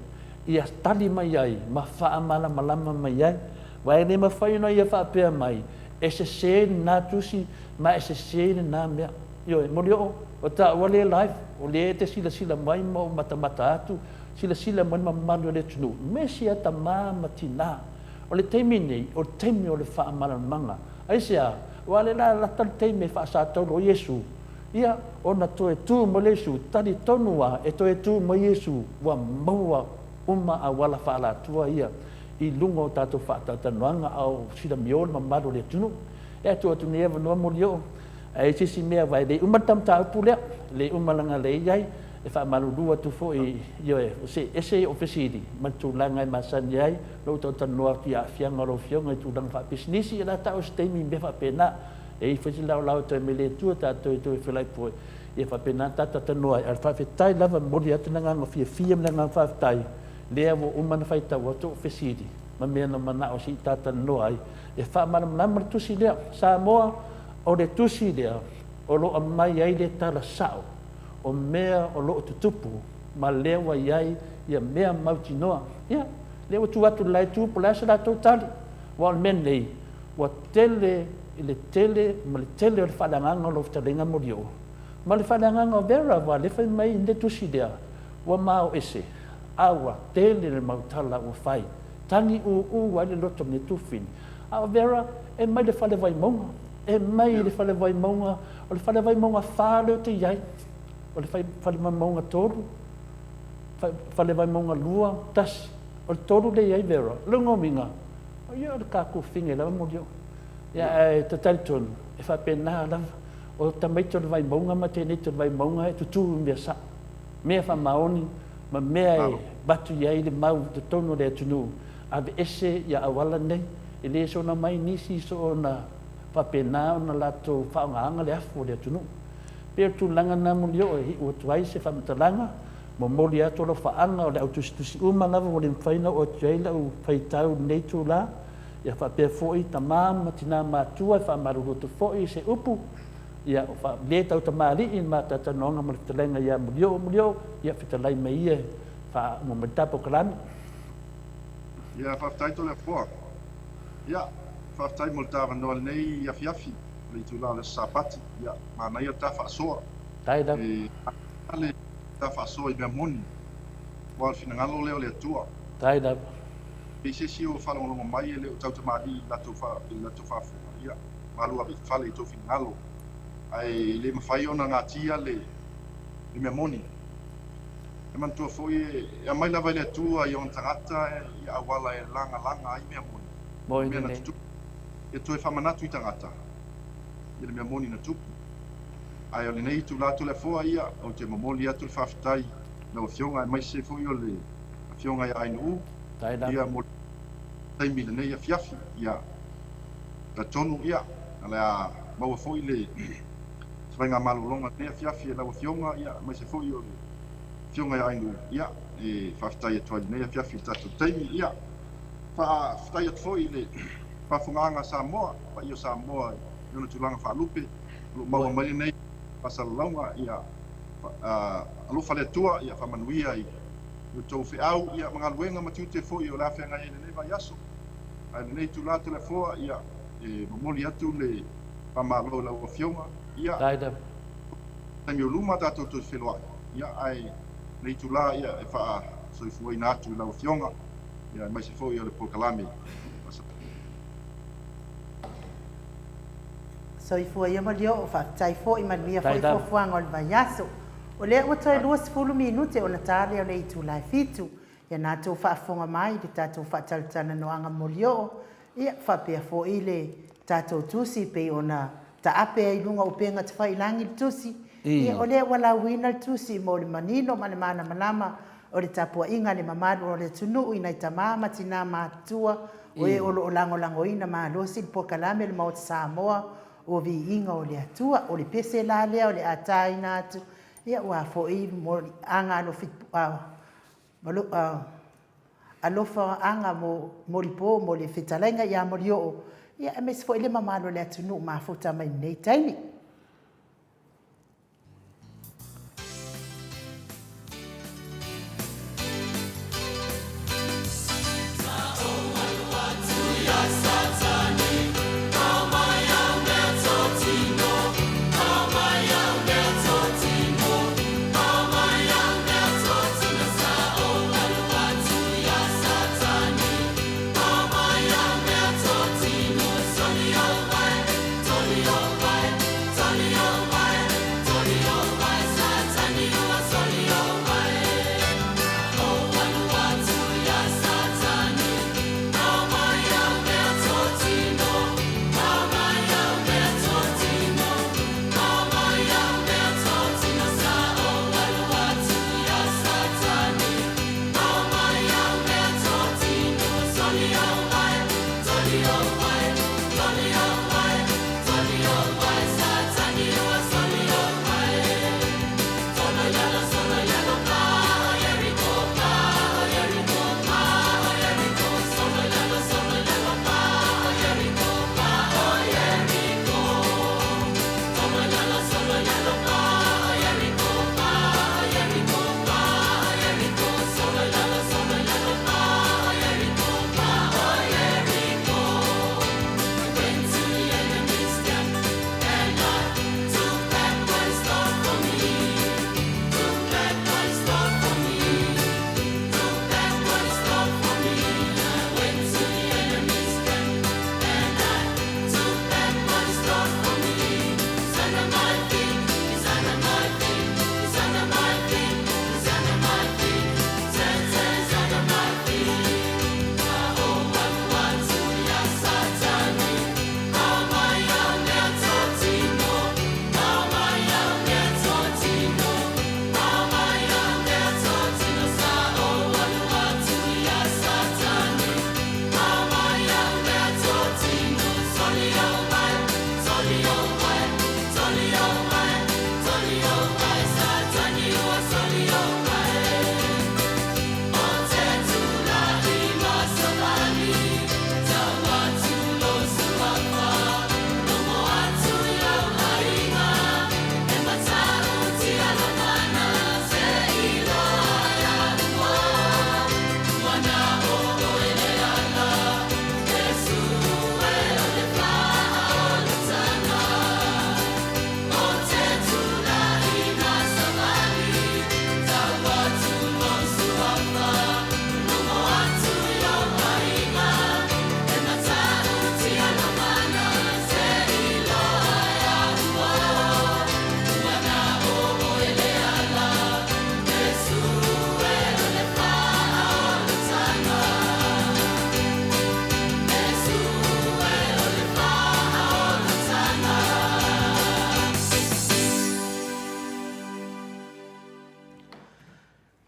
Ia tali mai ai, ma wha malama mai ai. Wai le ma whai no ia whaapea mai. E se nā tusi, ma e se nā mea. Io, mori o ta wale live, o le te sila mai ma o mata atu, sila mai ma manu le tunu. Mesi ata ma tina. O le teimi nei, o teimi o le wha manga. Ai sea, wale la tal teimi wha sa tau o Yesu. Ia, o na toe tu mo Yesu, tari tonua e toe tu mo Yesu, wa maua uma a wala wha ala tua ia. I lunga o tātou whaatatanuanga au sida miol ma maro le tunu. E atu atu ni ewa noa mo lio. E sisi mea vai le umatam ta upu lea, le umalanga le iai, e wha marurua tu fo i ioe, o se ese o fesiri, ma tūlanga i masani ai, no tau tanua ki a fianga ro fionga i tūlanga wha pisnisi, e la tau steimi me wha pena, e i whasi lau tau me le tua tātou i tui whelai poe, e wha pena tata tanua, e wha whetai lava mori atananga ngā fia mnanga wha whetai, lea wo umana whai tau atu o fesiri, ma mea na mana o si tata noa ai, e wha maramar tusi lea, Samoa, o le tusi lea, o lo mai ai le tala sao, o mea o lo tutupu, ma lewa iai, ia mea mauti noa, ia, lewa tu atu lai tu, po lasa la tau tali, wa o men lei, wa tele, ma le tele o le whalanganga lo ftalenga morio, ma le whalanganga o vera, wa le whai mai le tusi lea, wa mao ese, awa, tele le mautala o whai, tangi wa le loto me tufini, a vera, e mai le whale vai monga, e mai le whale vai monga, o le whale vai monga whale o te iai, o le whale vai monga toru, whale vai monga lua, tasi, o le toru le iai vera, lungo minga, o ia o le kāku whinge lava mo dio, ia e te taritonu, e whapena lava, o tamaito le vai monga, ma tēnei te vai monga, e tutu mea sa, mea wha maoni, ma mea e batu iai le mau te tono le atunu, ave ese ia awala nei, e le so na mai nisi so na papena na lato whaongaanga le afu le atunu. Pea tu langa na mulio e hi uatuai se whamatalanga, mo moli ato lo whaanga o le autusitusi umalawa o le mwhaina o tuaila o whaitau nei tu la, ia whapea fōi ta māma tina mātua e whamaruroto fōi se upu, ia le tau ta maari in mata tanonga ma le talenga ia mulio, ia whitalai mai ia wha mo matapo kalami. Ia whaftaito le fōa. Ia, whaftai mo le tāwa noa nei afi, le tu la le sapati, ia, mana ia ta whaasoa. Taida. Ale ta whaasoa i mea moni, wal fina ngalo leo le atua. Taida. E se si o whalongo mai e leo tau te maari latu whaafonga, ia, malu api whale i tau fina ngalo. Ai le mawhai ona ngā tia le mea moni. E mantua foi e mai lava le atua i on tangata i awala e langa ai mea moni. Moi nei. E toi whamanatu i tangata. I le mea moni na tupu. Ai o le nei tu latu le foa ia, o te mamoli atu le whawhitai, na o fionga e mai se foi o le fionga i ainu u. Taida. Ia mo taimi le nei a fiafi, ia, la tonu ia, ale a maua foi le whainga malolonga nei a fiafi e lau fionga ia, mai se foi o le fionga i ainu u, ia, e whawhitai e toi nei a fiafi tatu taimi ia, whai atu foi le whawhunganga Samoa, whai o Samoa, iona tulanga whaalupe, lo maua mai nei, pasalaunga ia, alofa le atua ia whamanuia i tau whiau ia mga luenga matiute foi o la whenga e nei vai aso. Ai nei tu la telefoa ia, e mamoli atu le whamalo lau a fionga, ia, taimi o luma tatou tu wheloa, ia ai nei tu la ia e wha soifua ina atu lau a fionga, ia mai se foi o le pokalame. Soifua ia malio o whaatai fo i manmia fo i fofuanga o le vai aso. O lea ua toi 20 minute o na tale o le itu lai fitu. Ia nātou whaafonga mai, le tātou whaatalitana noanga molio. Ia whapea fo i le tātou tusi pe ona ta ape ai lunga o penga te whailangi tusi. Ia o lea wala wina tusi mo le manino ma le mana manama o le tapua inga le mamadu o le tunu ina i tamama tina mātua o e olo o lango ina ma losi le pokalame le maota Samoa o vi inga o le atua o le pese la lea o le ata ina atu. Ia ua fo i mo anga alo fitu alofa anga mo lipo mo le fitalenga ia mo rio ia me se foi le mamalo le atunu ma futa mai nei taini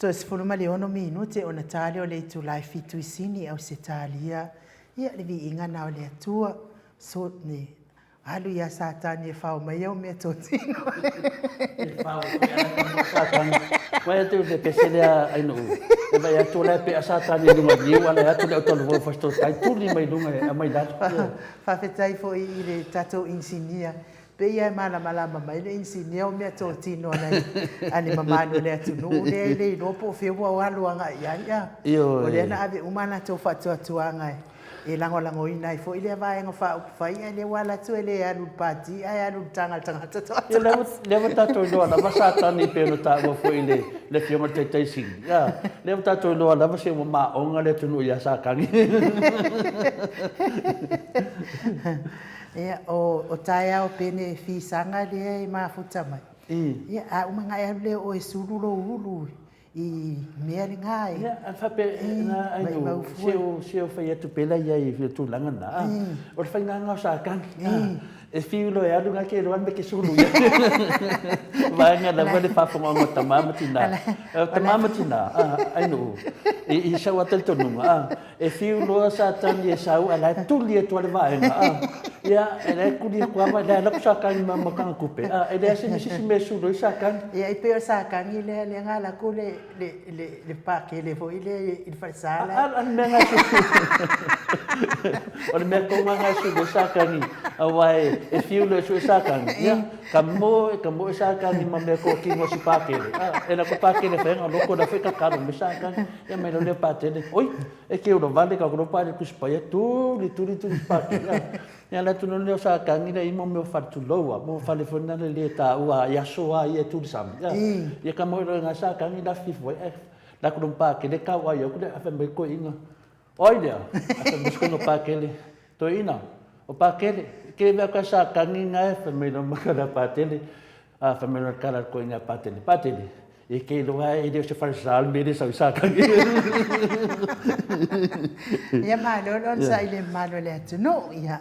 To se fulu mali ono minute ona tali o le tu lai fitu isini au se talia ia le vi inga na o le atua so ni alu ia satani e fau mai au me totino e fau satani vai tu de pesela ai no e vai tu le pe satani no mai wala ya tu le to lo fasto tai tu li mai lunga mai da fa fetai fo i le tato insinia pe ia mala mai le insinia o me totino nei ani mamano le atunu le no po fe wa walu anga ia o le na ave umana to fa to anga e lango ina i fo ile vai ngo fa ia le wala tu ele alu pati ai alu tanga to e le tato no na masata ni pe no ta fo ile le fioma te sing ya le tato no na va se ma onga le tunu ia sa kangi ia o taia o pene fisanga le ma futa mai ia a umanga ia le o e sulu ulu i mea le ngai. Ia, a whape na mai ainu, maufua. seo whai atu pela ia i tu langa na. O le whai ngā ngā sākang. E whiulo e alu ngā ke roan me ke sulu ia. Vaenga na wale whawhonga o tamama tina. Tamama tina, ainu. I sau atal tonunga. E whiulo a sātani e sau ala tuli e tuale vaenga. Ia, e rei kuri e kuama, e rei alaku sākang i mamakanga kupe. E rei ase misisi me sulu i sākang. Ia, i peo sākang i le ngā laku le pāke le fo i le whaisala. An mea ngā sulu. O le mea konga ngā sulu sākang i. Awai, e whiulo e sui sākang. Ia, ka mo e sākang i ma mea ko ki mo si pākele. E na ko pākele whenga, loko na wheka karo me sākang. Ia, mea leo pātele. Oi, e ke uro vale ka kuro pāre kusipaya. Turi pākele. Ia, la tunu leo sākang i la imo meo whatu loa. Mo whale whana le le tā ua i asoa i e turi sami. Ia, ka mo iro ngā sākang i la whifo. La kuro pākele ka wai au kule awha mai ko inga. Oi lea, awha muskono pākele. To ina, o pākele. Ke mea ka sākang i ngā e whamelo makara pātele. Whamelo kara ko inga pātele. Pātele. E ke loa e leo se wharisal mere sau sākang i. Ia malo lon sa i le malo le atu no. Ia,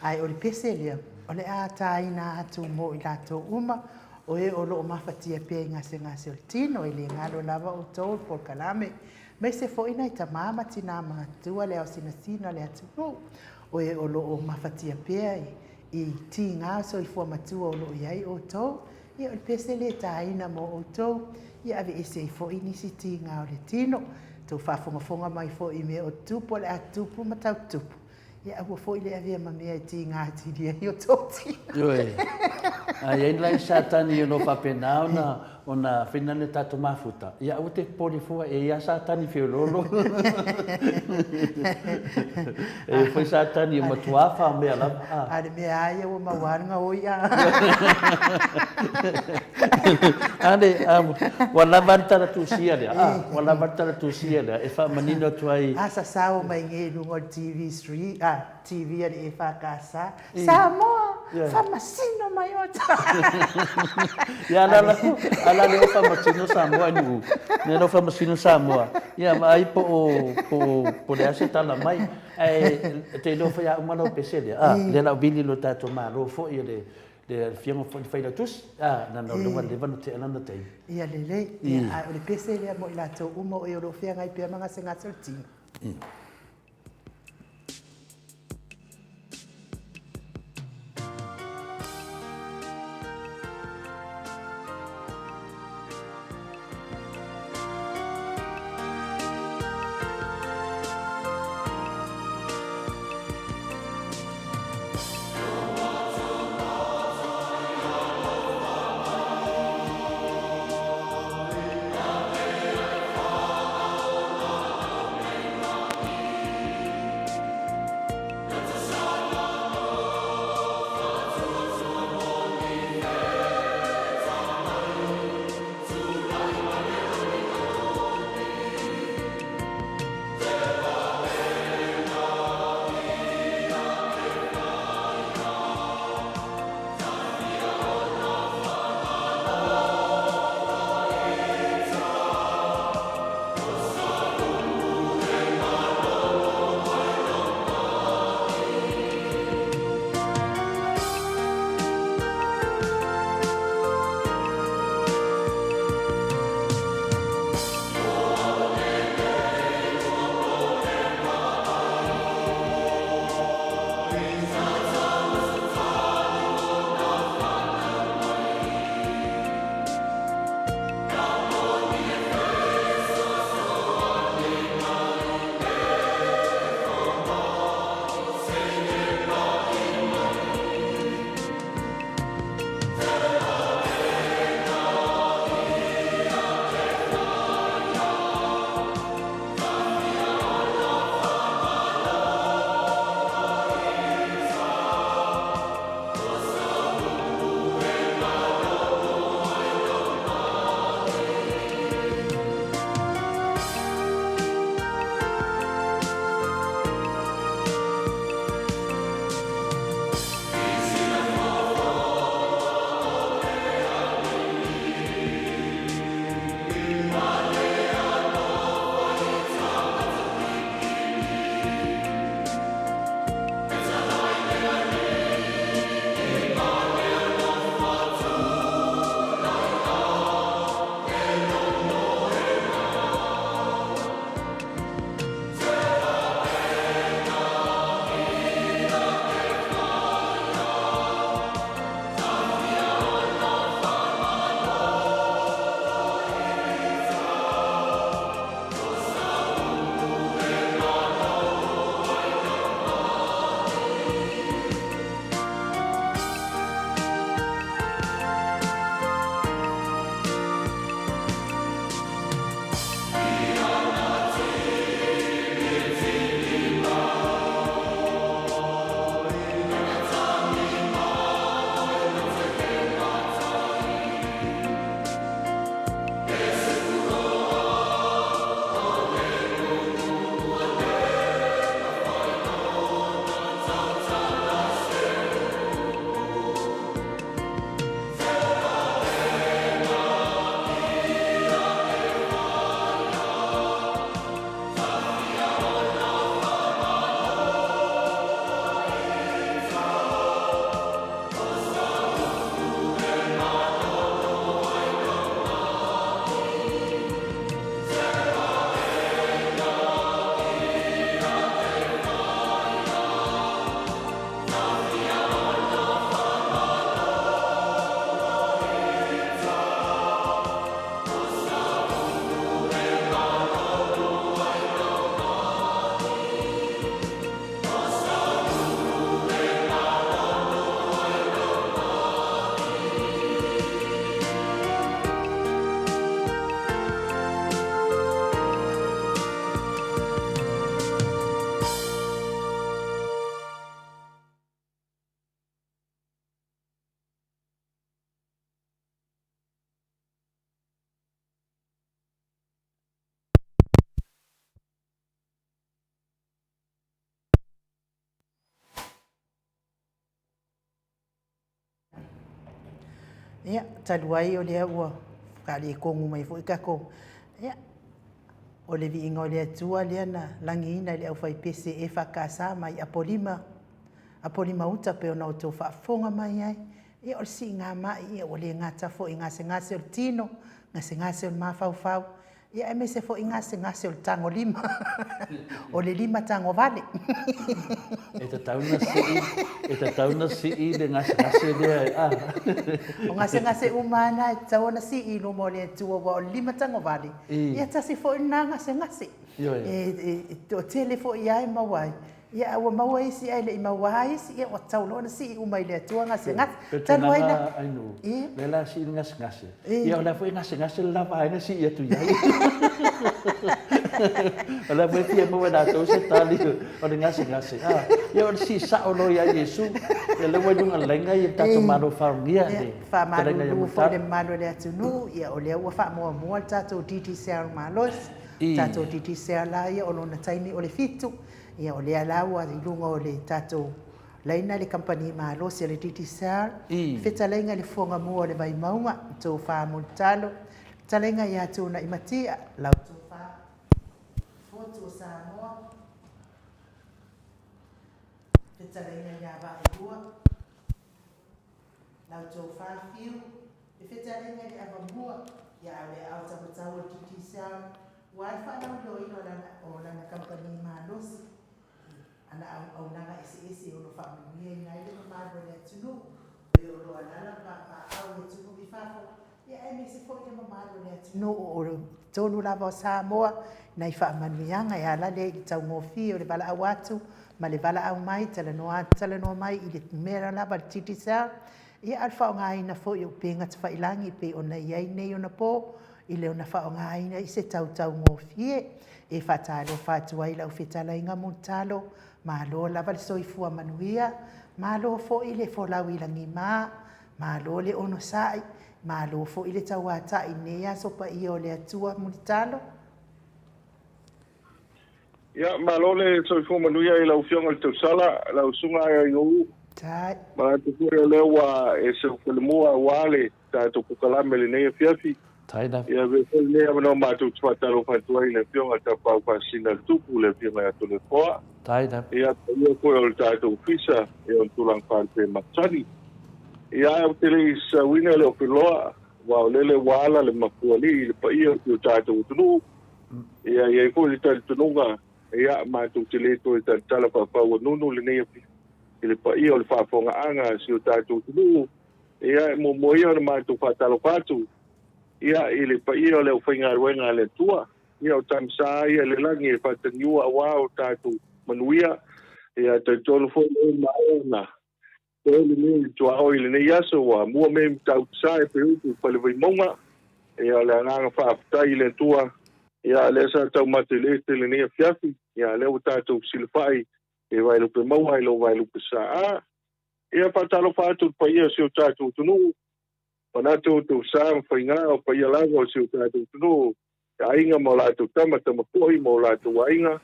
ai o le pese lea. O le a tāina atu mo i lato uma. O e o loo mawhatia pia ngase o le tino. I le ngalo lava o tau por kalame. Mai se fo ina i ta mama tina mga tua leo sina le atu no. O e o loo mawhatia pia i ti ngā so i fua matua o loo iai o tau. Ia o le pese le tāina mo o tau. Ia ave ese i fo ini si ti ngā o le tino. Tau whafonga mai fo i mea o tupu le a tupu ma tau tupu. Ia ua fo i le avea ma mea i ti ngā tiri i o tau tino. Ioe. Ai ai lai satani o no whapenau o na whinane tātou mafuta. Ia au te porifua e ia satani whiololo. E whai satani o matuafa o mea lava. Are mea aia o mawaranga o ia. Ane, wala vantara tusia lea. Wala vantara tusia lea. E wha manino tuai. Asa sao mai nge lungo TV3, TV ari e whakasa. Samoa, whamasino mai o ta. Ia ala leo whamasino Samoa nu. Nero whamasino Samoa. Ia mai po le ase tala mai. Te lo whai a umalo pese lea. Le lau vili lo tātou maa lo fo i le fiango whaida tus. Na no luwa le vanu te anana tei. Ia lele. Ia o le pese lea mo i lato uma o e o lo whianga i pia manga se ngā tino. Ia, taluai o lea ua kali kongu mai fo ikako. Ia, o le vi inga o lea tua lea na langiina le au fai pese e whakasa mai apolima uta pe ona o tau whaafonga mai ai. Ia o si ngā mai, ia o le ngata fo i ngase o tino, ngase o mawhau. Ia e me se fo i ngase o tango lima. O le lima tango vale. E te tauna si i le ngase lea. O ngase umana e tauna si i no mo le tua wa o lima tango vale. Ia tasi fo i nā ngase. E o tele fo i ai mawai. Ia ua maua isi ai le i maua isi ia o taulona si i umai le tua ngase. Tanu aina ainu. Le la si i ngase. Ia o la fo i ngase le lava aina si i atu iai. O la fo i pia maua nā tau se tali o le ngase. Ia o le si sa o lo ia Yesu. Ia le wainunga lenga i tato mano whaungia. Wha manu fo le mano le atunu. Ia o le ua wha mua tato titi sea malos. Tato titi sea la ia o lona taimi o le fitu. Ia o le alaua i lunga o le tato laina le kampani malos ia le titi sea. Feta lainga le fonga mua o le vai maunga. Tō wha multalo. Talenga ia tūna i matia. Lau tō wha. Fotu o Samoa. Feta lainga ia wa e hua. Lau tō wha fiu. Feta lainga le ava mua. Ia le au tamatau o titi sea. Wai wha lau lo ino o lana kampani malos. Ana au nanga ese o lo wha muia i nai le mamaro le tunu. E o lo alala pa au le tunu i whafo. Ia e me se fo i mamaro le tunu o tonu lava o Samoa. Nai wha manuianga e ala le i tau ngofi o le wala au atu. Ma le wala au mai, talanoa mai i le mera lava le titi sa. Ia alfa o ngā ina fo i o penga te whailangi pe o na iai nei o na po. I leo na wha o ngā ina i se tau ngofi e whatalo whatua i lau whetala inga mutalo. Ma lo lava le soifua manuia. Ma lo fo i le fo lau i langi mā. Ma lo le ono sai. Ma lo fo i le tau ata i nea sopa i o le atua mulitalo. Ia, ma lo le soifua manuia i lau fionga le tau sala, lau sunga i ngau. Tai. Ma te kure leo wa e se ukalemua wale ta to kukalame le nea fiafi. Taina. Ia ve lea mano mātou tuataro whatua i le fionga ta pau pasina tupu le fionga atu le poa. Taina. Ia koe o le tātou fisa e on tulang whāpe matani. Ia au te le isa wina le opiloa wa o lele wala le mapuali le pa ia o tātou tunu. Ia ia koe le tātou tununga ia mātou te le toi tātou tala whapau nunu le nea pi. I le pa ia o le whafonga anga si o tātou tunu. Ia mo moia o le mātou whatalo pātou. Ia i le pa ia o le whainga ruenga le tua. Ia o tamsa ia le langi e whataniua wa o tātou manuia. Ia te tonu fo e maona. Te le me tua o i le nei aso wa mua me tau sae pe upu pa le vai maunga. Ia le anganga whaafutai le tua. Ia le sa tau mate le te le nei fiafi. Ia le o tātou silifai. E vai lupe maua i lo vai lupe saa. Ia whatalo whātou pa ia si o tātou tunu. Panatou tu sang whainga o pa ia lago si o tātou tunu. Ka inga mo lātou tamata makohi mo lātou wainga.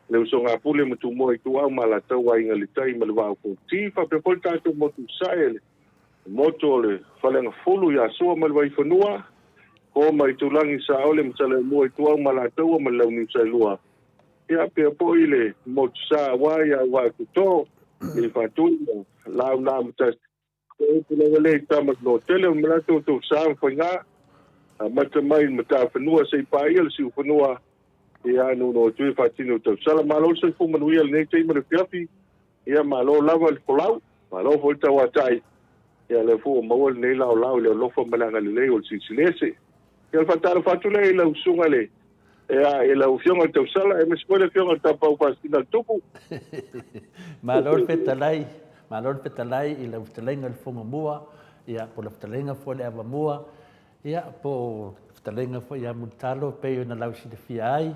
Leu so ngā pule ma tu moe tu au ma lātou wainga li tai ma le wāo ko. Tīwha pe pol tātou mo tu sae le. Moto le whalenga fulu ia soa ma le wai whanua. Ko mai tu langi sa ole ma tala moe tu au ma lātou ma lau ni sai lua. Ia pe po ile mo tu sa wai a wai kuto. I whatui lau nā mutas. Ko le le tamat no tele ma lātou tu sang whainga. Mata mai ma tā whanua sei pa ia le si whanua. Ia no no tui fatino to sala malo se fu manuia le nei ma le fiafi ia malo lava le polau malo volta wa tai ia le fu mo le nei lao le lo fo malanga le o silese ia fatalo fatu le la usunga le ia e la ufionga to sala e me spoile fionga ta pau pasina tupu malo petalai i la uftalenga le fonga mua ia po la uftalenga fo le ava mua ia po talenga fo ia mutalo pe na lausi de fiai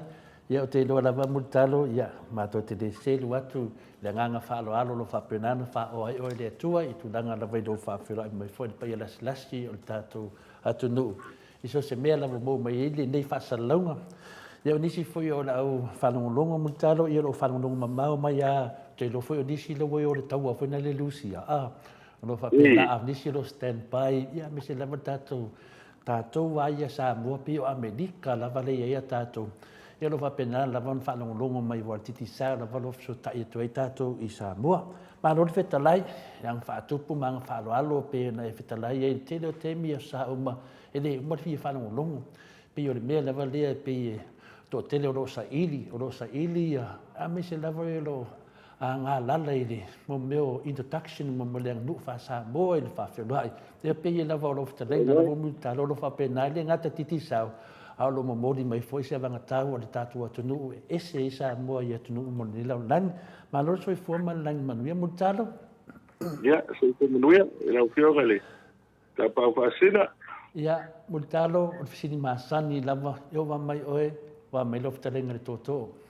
ia o te loa lava mutalo ia mato te de selu atu le nganga fa alo lo fa penana fa o ai o le tua i tu langa lava do fa fira mai fo pe ia lasi o tato atu nu iso se mea lava mo mai ili nei fa salonga ia nisi fo o la o fa longa mutalo ia lo fa longa mamau mai ia te lo fo nisi lo o le tau fo na le lucia lo fa pena a nisi lo stand by ia me se lava tatou wa ia Samoa pe o Amerika lava le ia tatou ia lo fa pena lava fa longo mai wa titi sa lava lo so ta ia toi tatou i Samoa ma lo fetalai yang fa tupu mang fa alo pe na fetalai ia te lo te mi sa uma ele mo fi fa longo pe o le me lava le pe to tele o sa ili a me se lava lo a ngā lala i le mo meo introduction mo mo leang nu fa sa mo i le fa whenua e pe i lava o lo fitalenga lava mu ta lo fa pena le ngata titi sao a lo mo mori mai foi se vanga tau o le tatu atunu e se i sa mo i atunu mo ni lau lang ma lo soi forma lang manuia mo talo ya so ko manuia la fio gale ta pa fasina ya mo talo o fisini masani lava yo va mai oe wa mai lo fitalenga le toto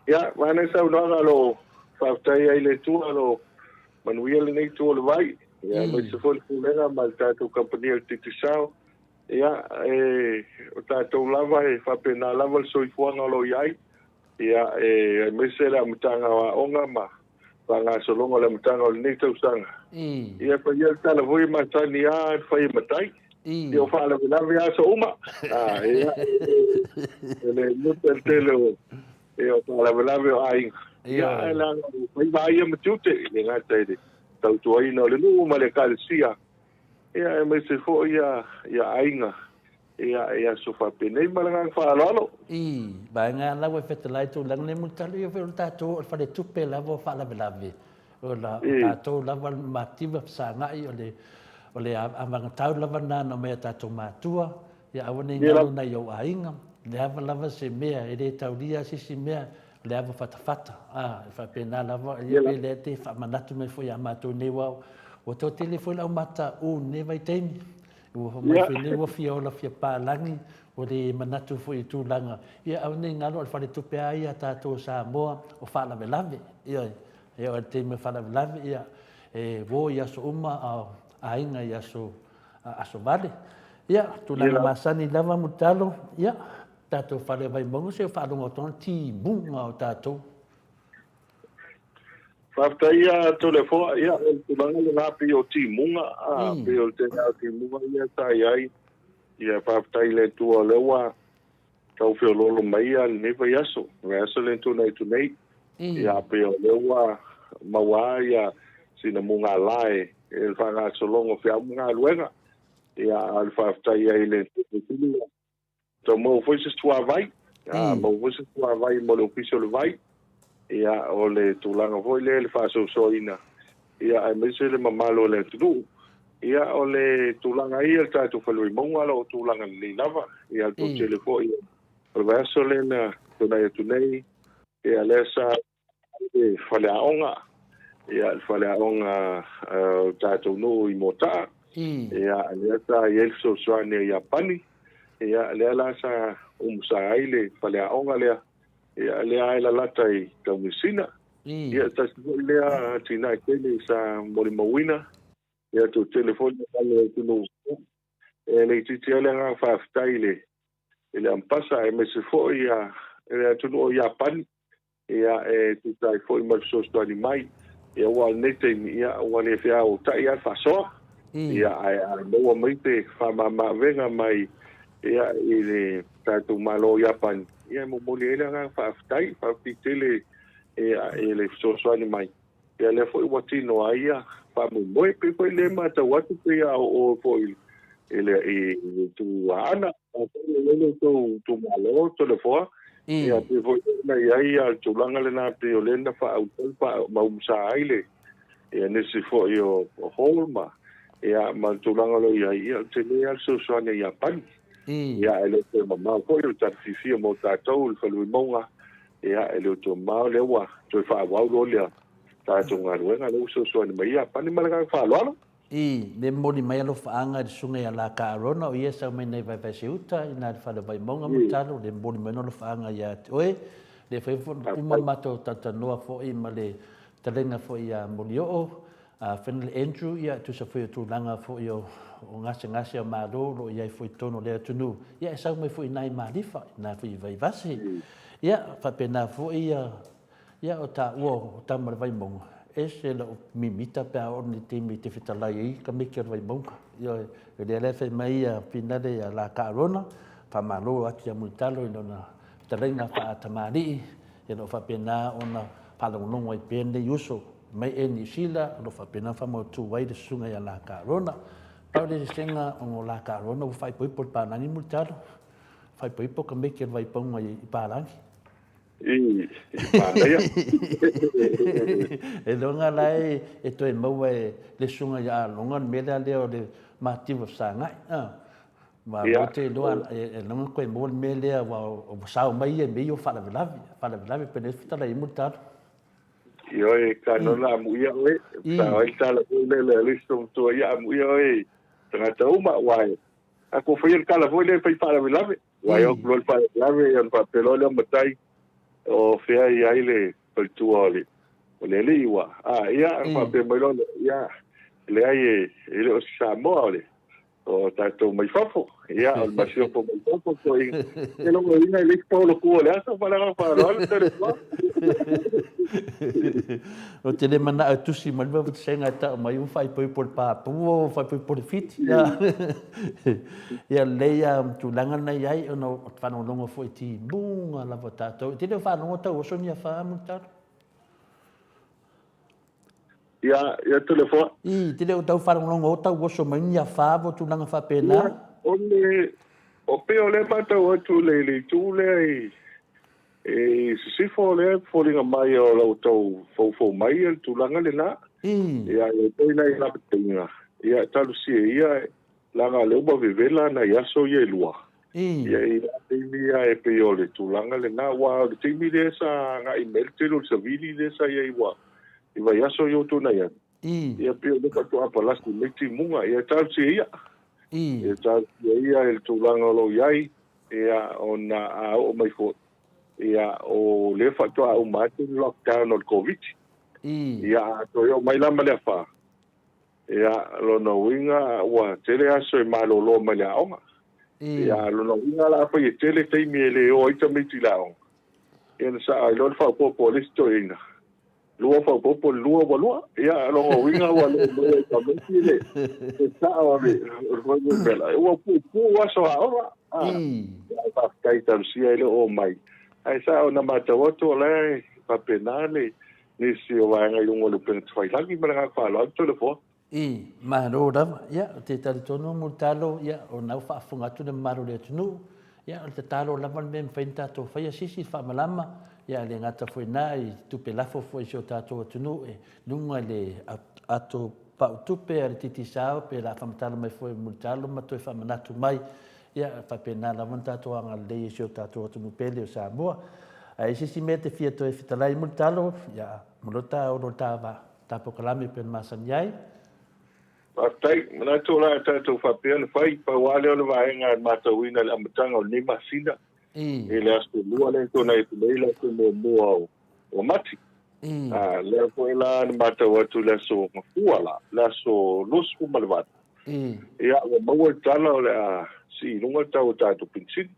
ya mana sa no lo fa tai ai le tu lo manuia le nei tu le vai ya me se foi ku lenga mal ta tu company titi sao ya o ta tu lava e fa pena lava so i fuanga lo iai ya me se la mtanga wa onga ma pa nga so longo le mtanga le nei tu sanga ya pa ya ta la voi ma tani ya fa i matai yo fa la ya so uma ya le mutel telo e o tala velave o ai ia la vai ia matute ni ngata ide tau tuai no le nu ma le kalsia ia me se fo ia ainga ia so fa pene malanga fa lalo ba nga la we fetalai tu lang le mutali o ta to fa le tupe la vo fa la velave o la ta to la val mativa sa nga i o le amanga tau la vana no me ta to matua ia awani ngalo na yo ainga le ava lava se mea e le taulia sisi mea le ava fatafata fa pena lava ia pe le te fa manatu me foi amato ne wa o to telefone au mata o ne vai temi o mai fe ne wa fia ola fia pa langi o le manatu foi tu langa ia au ne ngalo fa le tupe ai ata to sa moa o fa la velave ia o te me fa la velave ia e vo ia so uma a inga ia so aso vale ia tu langa masani lava mutalo ia tato fale vai mongo se falo ngoton ti bunga o tato fafta ia telefo ia tu langa le na pi o ti munga pi o te na ti munga ia tai ai ia fafta ile tu o lewa tau fio lolo mai al ne vai aso le tu nei ia pi o lewa mawa ia sina munga lai e fa nga so longo fia munga luenga ia al fafta ia ile tu so mo foi se tua vai mo foi se tua vai mo lo piso le vai ia o le tulanga foi le fa so ina ia ai me se le mamalo le tu ia o le tulanga ia ta tu falo mo ngalo tulanga le lava ia tu telefo ia o verso le na tu nei ia le sa e fale aonga ia fale aonga ta tu no i mota ia le sa il so ne ia pani ia le ala sa sai le fale aonga le ia le ai la latai ka misina ia ta le tina ke le sa molimowina ia tu telefone le tu no le titi le nga fa staile ele ampasa e me se fo ia ele tu no ia pan ia tu tai fo ma so sto ni mai ia wa nete ia wa le fia o ta ia fa so ia ai no mai te fa ma venga mai ia ile tatu malo Japan ia mo ele nga fa tai fa pitele ia ele so ni mai ia le foi watino ia fa mo pe le mata watu pe o foi ele tu ana ele tu malo telefone ia pe foi na ia tu langa le na pe olenda fa ma umsa ile ia nesi foi o holma ia ma tu langa lo ia tele al so ni Japan ia ele te mama ko yo ta fifi mo ta tau fa lu monga ia ele to ma le wa to fa wa lo le ta to nga ruenga lo so ni mai pa ni malaga fa lo le mo ni mai lo fa anga sunga ya la ka rona o ia sa me nei vai se uta ina fa le vai monga mo talo le mo ni mai lo fa anga ya oe le fa uma mato ta no fo i male talenga fo ia mo yo Fenel Andrew ia tu sa foi tu langa fo yo o ngase o malo lo ia foi tono le tunu ia sa mai foi nai malifa na foi vai vasi ia fa pena fo ia o ta mal vai mongo e se lo mimita pe o ni te mi te fitalai i ka me ke vai bonka yo le le fe mai a pina de la carona fa malo ati a multalo no na terena fa tamari e no fa pena ona palongo i pende yuso mai e ni sila no fa pena fa mo tu vai de sunga ya la carona pa de senga o la carona o fai poi por pa nani multalo fai poi po ka me ke vai pon i palangi Para ya. E longa lai e to e mau le sunga ya longa mele ale o le mativo sanga ma mo te doa e longa ko e mo mele wa o sao mai e meio fala velavi pe le fita lai mutar Yo e kano la mu ya we ta ai ta la le listo to ya mu ya e tanga tau ma wai a ko foi el kala foi le fai para velavi wai o lo para velavi en papel le matai o fea i aile per tu ole o le le iwa ia fa pe mai lo ia le ai ele o Samoa ole o tato mai fafo ia o masio po mai fafo ko i e lo mo ina le po lo ku le asa para lo te o te le mana tu si mai va senga ta mai un fai poi por pa pu fai poi por fit ia le ia tu langa na ai o no fa no longo foi ti bunga la votato ti le fa no ta o sonia fa mutar ia telefone I te le o tau wharang longo o tau oso mai ni a whāwo tu nanga whapena. O peo le matau atu le tūle e sifo le fōringa mai o lau tau fau mai e tūlanga le nā. Ia e toina i lapatinga. Ia talu si ia langa le uba vivela na iaso ia lua. Ia i teimia e peo le tūlanga le nā. Wa le teimi le sa ngā email te lo savili le sa ia iwa. Iwa iaso yo tūna ia. Ia pio le katu apalasti meti munga. Ia talu si ia. Ia talu si ia e tūlanga lo iai. Ia o na a o mai fo. Ia o le fatu a o mate lockdown o COVID. Ia to yo mai lama le fa. Ia lo no winga wa tele aso e malo lo mai le aonga. Ia lo no winga la pa ye tele teimi ele o ita meti la aonga. Ia sa ai lo fa po listo ina. Lua fa popo lua walua ia lo winga wa le ka meti le sa o le ro bela o pu wa so ora fa kai tam si ele o mai ai sa ona mata woto le pa penale ni si o wa ngai lungo le pen fai lagi mara fa lo to le fo ma ro da ia te tali tono multalo ia o na fa funga tu de maro le tunu ia te talo la van ben fenta to fa sisi fa malama ia le ngata foi nai tupe lafo foi so tato tunu e lunga le ato pa tupe ar titi sao pe la famtalo mai foi multalo ma to fa manatu mai ia fa pena la monta to anga le so tato tunu pele o sa boa ai si mete fia to e fitalai multalo ia molota o rota va tapo kalami pe masanyai Pastai mana to la tato fa pena fai pa wale o va nga mata wina la matanga o ni masina ele asko lua le tona e leila ko mo o mati le ko ela mata watu le so fuala la so lus ku malvat ia o mo tala le si lunga tau tatu pinsin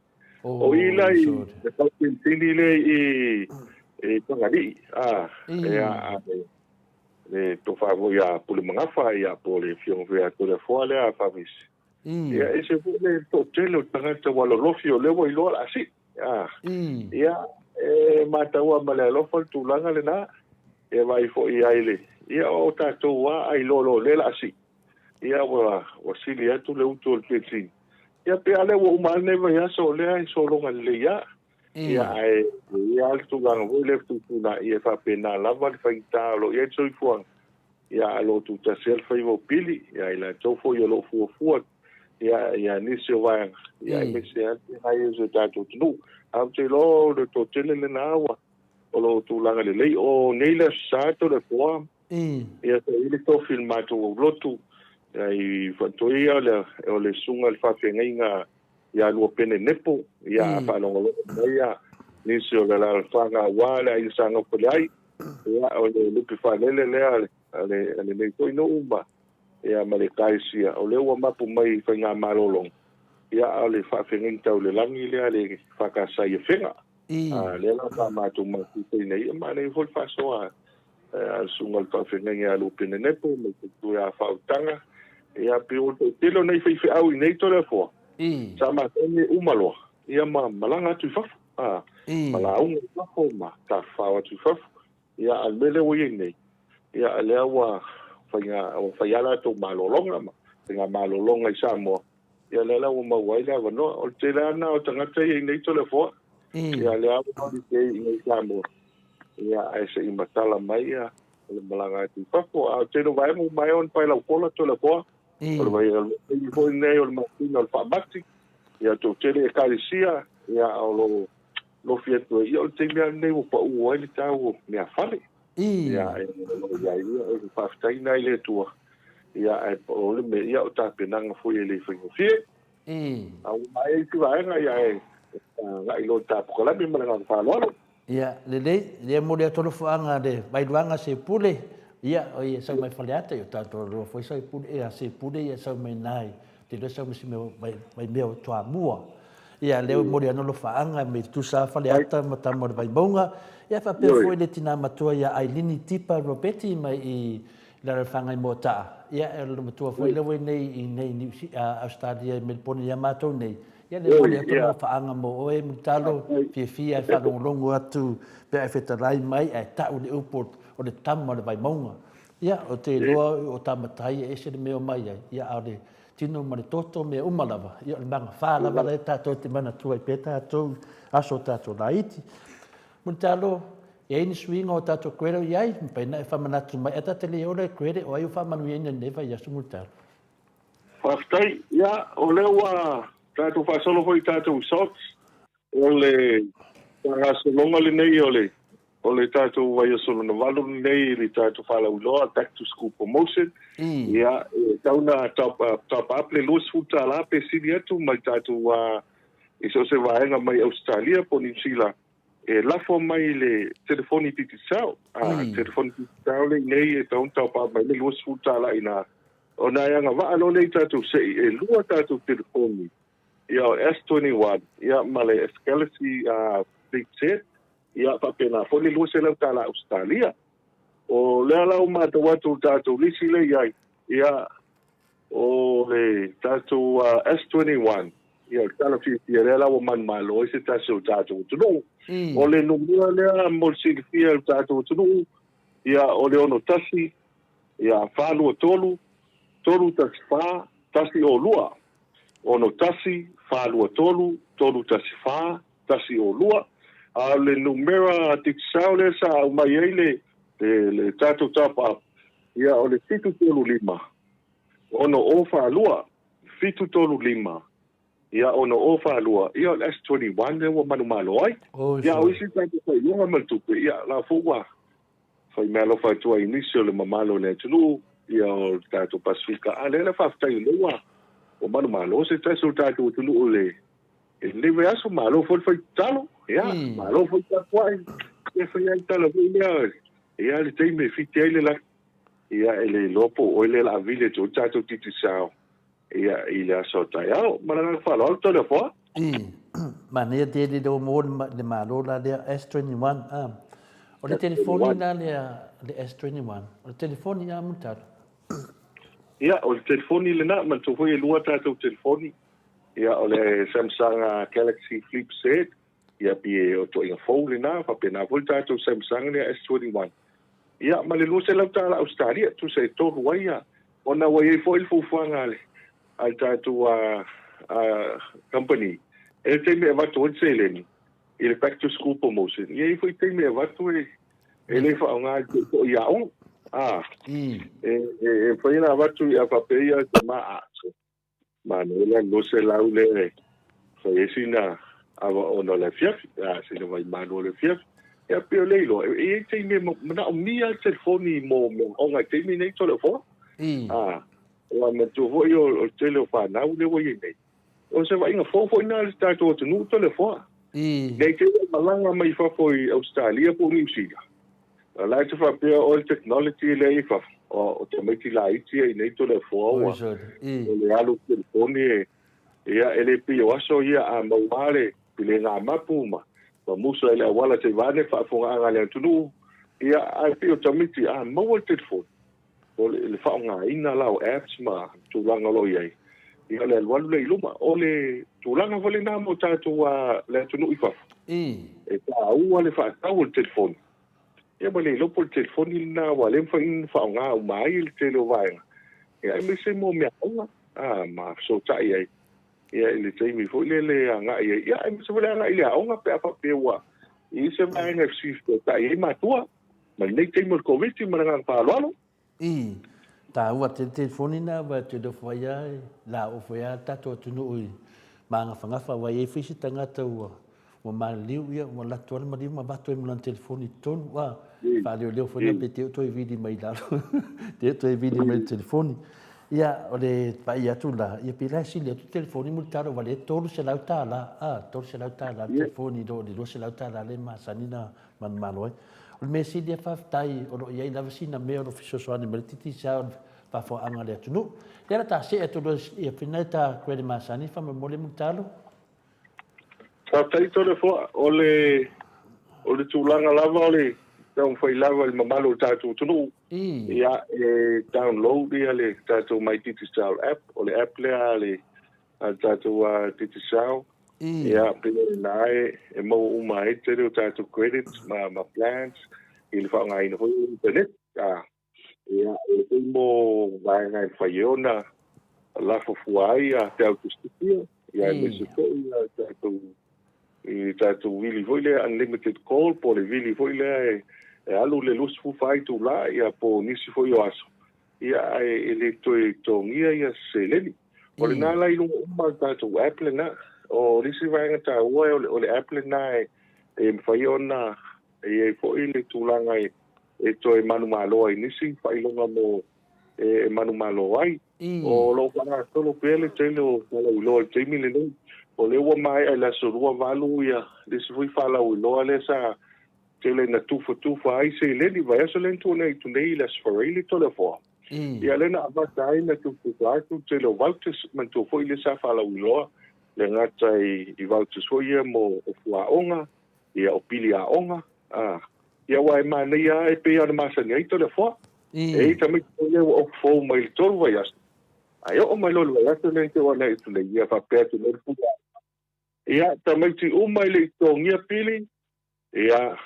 o ila i le tau pinsin le e tangari ia le to fa ia po le mangafa ia po le fiong vea to le fuale a favis ia ese le to telo tangata walo lofio le wo ilo asi ia mata wa mala lo fol tulanga le na e vai fo ia ile ia o tato wa ai lo le asi ia wa silia tu le uto le peti ia pe ale wo mane va ia so le ai so lo le ia ai ia tu gang wo le tu na ia fa pena la va fa italo ia so fo ia lo tu ta self wo pili ia ila to fo yo lo fu ia nisi o vai ia nisi ai zo tato tu au te lo le to tele le nawa o lo tu langa le lei o neila sa to le poa ia te ile to filmato o lotu ai fantoia o le sunga le fa fenga ia lo pene nepo ia pa lo ia nisi o la fanga wala i sanga ko ai ia o le lupi fa le le to no umba ia malekaisia o le wa mapu mai fa nga malolong ia ale fa fengen tau le langi le ale fa ka sai fenga le la fa ma tu ma tu nei ma le hol fa so sunga le whawhenga alu pene nepo, me te tue a whautanga, ia pe o te telo nei whaiwhi au i nei tole fo. Sa ma tene umaloa, ia malanga atu whafu, mala unga whafu ma, ta whawa atu whafu, ia almele o i nei, ia alea wa whaiala tō malolonga ma, ngā malolonga i Samoa, ia lea wa mauaila wanoa, o te lea na o tangata i nei tole fo, ia lea wa i nei Samoa. Ia aise i matala mai ia le malanga atu whafu a teno vai mo mai on pai lau kola tole poa o le vai i hoi nei o le matina o le whaamati ia tō tere e karisia ia o lo fiatu ia o te mea nei o pa ua ili tau mea whale ia e whaftaina i le tua ia e o le me ia o tāpenanga fui e le whaingofie au mai e ki vaenga ia e ngai lo tāpukalami malanga whaaloalo. Ia, le mo le tolo fuanga de vai duanga se pule. Ia, o ia sa mai faleata yo tanto ro foi sa pule e se pule ia sa mai nai. Te le sa me se mai meu toa mua. Ia le mo le no faanga me tu sa faleata mata mo vai bonga. Ia fa pe foi le tina matua ia Ailini Tipa Roberti mai i la fanga mo ta. Ia le matua foi le nei nei Australia Melbourne ia mato nei. Ia le mo le toa faanga mo o e mutalo fia fa longo atu pe e fetarai mai e ta o le uport o le tama le vai maunga. Ia o te loa o tamatai e se le meo mai ia au le tino ma le toto me umalava. Ia le manga wha lava le tato te mana tua i pe tato aso tato laiti. Mutalo e ini swinga o tato kwero iai mpena e whamanatu mai eta te leo le kwere o ai u whamanu ina neva ia sumutalo. Whaftai, ia o lewa tato whasolo hoi tato usots o le tangasolonga le nei o le tato vai solo na valu nei le tato whala uloa back to school promotion ia tauna top up le lus futa la pe sini atu mai tato iso se vaenga mai Australia po New Zealand e lafo mai le telefoni titi sao telefoni titi sao le nei e taun top up mai le lus futa la ina o na yanga va alo le tato se e lua tato telefoni ia S21 ia male Galaxy big set ia papena foli luse lau tala Australia o le lau mata watu tato lisi le ia o le tato S21 ia tala fifia le lau man malo ese tato tunu o le numua lea molsi fia tato tunu ia o le ono tasi ia falu o tolu tasi fa tasi o lua ono tasi falua tolu tasi fa tasi o lua a le numera tiksau le sa mai le tato top up ia o le fitu tolu lima ono ofa lua fitu tolu lima ia ono ofa lua ia o S21 le wa manu malo ai ia o isi tato sai lunga maltupe ia la fuwa fai malo fai tua inisio le mamalo le tulu ia o tato Pasifika a le faftai lua o manu malo se taso tato tulu le le veaso malo foi talo ia malo foi takwai e foi ai talo ia le teime fiti ai le la ia ele lopo o le la vile to tato titi sao ia ile aso taiao mana falo alto le fo mane te de mo le malo la de S21 o le telefoni na le S21 o le telefoni ya mutar ia o le telefoni le na man to foi lua tato telefoni ia o le Samsung Galaxy Flip set ia pie o to ia phone na fa pena volta to Samsung le S21 ia ma le luse la tala Australia tu se to waia ona wai foi fu fangale al tato company e te me va to seleni il back to school promotion ia foi te me va to ele fa nga to ia on foi na va to ia fa pe ia ma Manuela no se laule foi sina ava ono le fiaf sina vai Manuela fiaf e pio leilo e te me na mia telefoni mo onga te me nei telefon o me tu voi o telefon na le voi nei o se vai nga fo na sta to no telefon nei te malanga mai fa foi Australia po New Zealand la te fa pio all technology le fa o te meti la iti e nei telefon o le alu telefoni ia ele pio aso ia a mauare pile nga mapuma ma muso ele wala te vane fa fonga nga le tunu ia ai pe o tamiti a mo telefon o le fa nga ina la o apps ma tulanga lo ia ia le walu le iluma o le tulanga vole na mo tatu wa le tunu ifa e ta u le fa ta o telefon ia mo le lo por telefon ina wa le fa nga o mai le telo vai ia me se mo me ma so ta ia ia le taimi fo le nga ia me se vole nga ia o nga pe fa pe wa i se mai nga shift ta ia ma tua ma le taimi ko viti ma nga pa lo ta ua te telefoni na wa te do foia la o foia tato tunu ui manga fangafa wa e fisi tangata ua wa maliu ia wa la tuala maliu ma bato e mulan telefoni ton wa fa leo foia pe te to e vidi mai lalo te to e vidi mai telefoni ia o le pa ia tu la ia pila si le telefoni mu taro wa le tolu se lau tala tolu se lau tala telefoni do se lau tala le ma sanina man maloi o me si dia fa tai o ia la vecina me o fiso soani me titi sa pa fo anga le tunu era ta se to ia finata kwele masani fa me mole mutalo ta tai to le fo o le tulanga lava o le tau foi lava le mamalo tatu tunu ia download ia le tatu mai titi sa app o le app le tatu titi sa ia pele nai e mo uma e te tatu credits ma plans il fa ngai no internet ia e mo vai ngai faiona la fo fuai a te autostia ia me se tatu really voile unlimited call po le really voile alu le lus fu fai tu la ia po nisi foi o aso ia le tongia ia seleni o le nala i lunga tatu apple na o nisi vai ngata ua o le apple na e faiona e foi le tulanga e to e manu malo ai nisi fai longa mo e manu malo ai o lo para solo pele telo lo temi le no o le wa mai ai la sorua valu ia disi foi fala o lo ale sa tele na tufa ai se le di vai so len tu nei la sforili to le fo ia le na va dai na tufa tu telo valtes man tu foi le sa fala o lo le ngata i valtes foi mo o fua onga ia o pili a onga ia wai mana ia e pe ana masani ai to le fo e tamai le o fo mai to vai as ai o mai lo vai as le te wana i tu le ia fa pe tu le fu ia tamai ti o mai le to ngia pili ia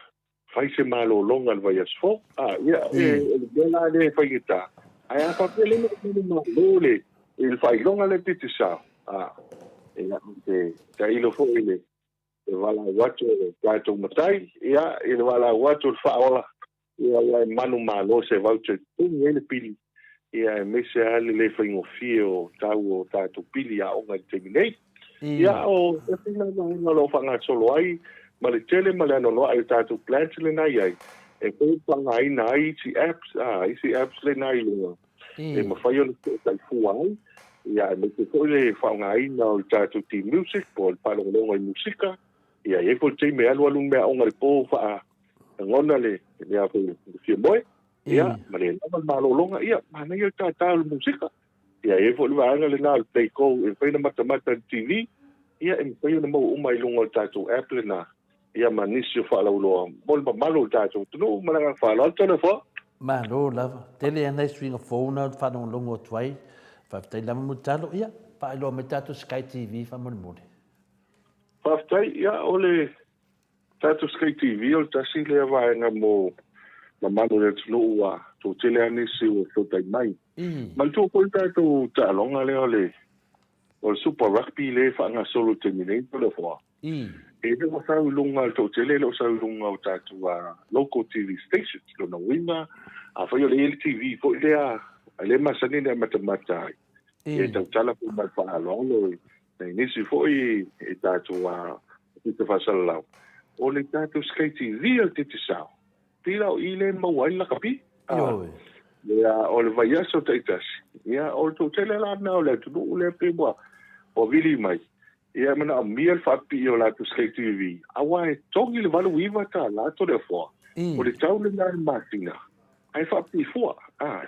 fai se malo longa al vai as fo ia e la le fai ita ai fa pe le no le il fai longa le titi sa ia te ilo fo ile e wala watu kato matai ia e wala watu faola ia ia manu malo se voucher tu ele pili ia me se ale le faingo fio tau o tatu pili a onga terminate ia o e no lo fanga solo ai ma le tele ma le no ai tatu plans le nai ai e ko panga ai nai si apps le nai lo e ma fai on tai fuai ia me te ko le fanga ai no tatu ti music por palo lo ai musika ia e ko te me alu me onga le po fa ngona le ia ko si boy ia ma le malo longa ia ma nei ta musika ia e fo le anga le na play ko e fai na mata TV ia e fai na mo uma i longa tatu apple na ia ma nisi fa la ulo bol ba malo tatu no ma la fa la tona fo ma lo lava tele ana swing of phone fa no longo twai fa tai la mo talo ia pa lo metatu Sky TV fa mo mo Paftai ia ole tatu Sky TV o tasi le vai nga mo na manu le tlo to tele ani si o to tai mai mal to ko tatu ta longa le ole o super rugby le fa nga solo terminate le fo e de mo sa lunga to tele lo sa lunga o tatu local TV stations lo na winga a fa yo le TV fo le ale masani le matamata e tala ko ma fa lo nei nisi foi e tatu te fasala o le tatu Sky TV al te sao tira o ile mo ai la kapi ia o le vai aso taitas ia o to tele la na o le tu le pe bo o vili mai ia mana miel fa pi o la tu Sky TV awa e tongi le valu iva ta la to le fo o le tau le na martina ai fa pi fo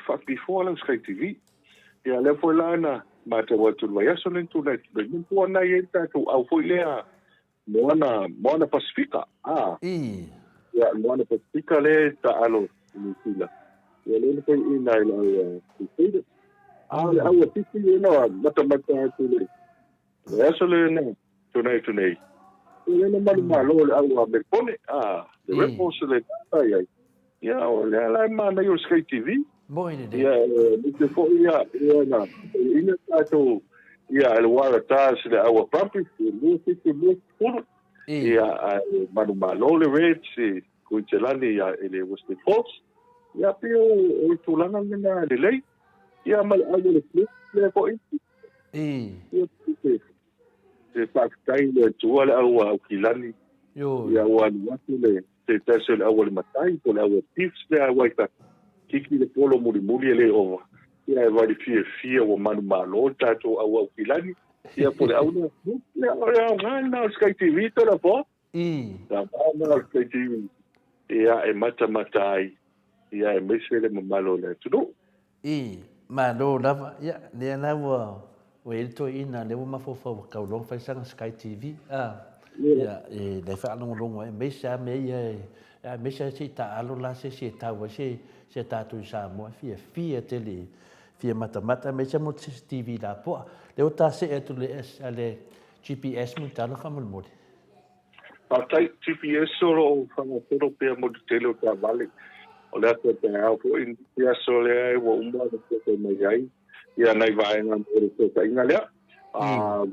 fa pi fo la Sky TV ia le fo la na ma te watu vai aso len tu net ben po na ye ta tu au foi le moana Pacifica ya moana patika le ta'alo ni sila ya le ko ina ila sila le awa tiki ina mata tu le ya so le na tunai le na malo le awa me pone le repo se le ai ya o le la mana yo Sky TV Boy de. ya ni fo ya na ina tato ya le wara ta se le awa papi le tiki le ia malo le red se kuitelani ia ele Western Falls ia pio o tulanga na le lei ia mal alu le flip le ko ia se paktai le tuala au kilani ia wali watu le se tasel awal matai ko le awal tips le awai ta kiki le polo muri le o ia vai fia o manu malo tato au kilani ia por aula na Sky TV toda po na Sky TV ia mata ai ia mesele malo le tudo malo lava ia le na wa we to ina le ma fo ka long fa sang Sky TV ia le fa long me sa me ia me sa si ta alo la se ta wa se ta tu sa mo fia tele fia mata me sa mo TV la po le o ta se etu le GPS mo ta no fa mo mo patai GPS solo fa mo todo pe mo tele o ta vale o le ata te au po in ia sole wo umba de me ai ia nai vai na mo te ta inga le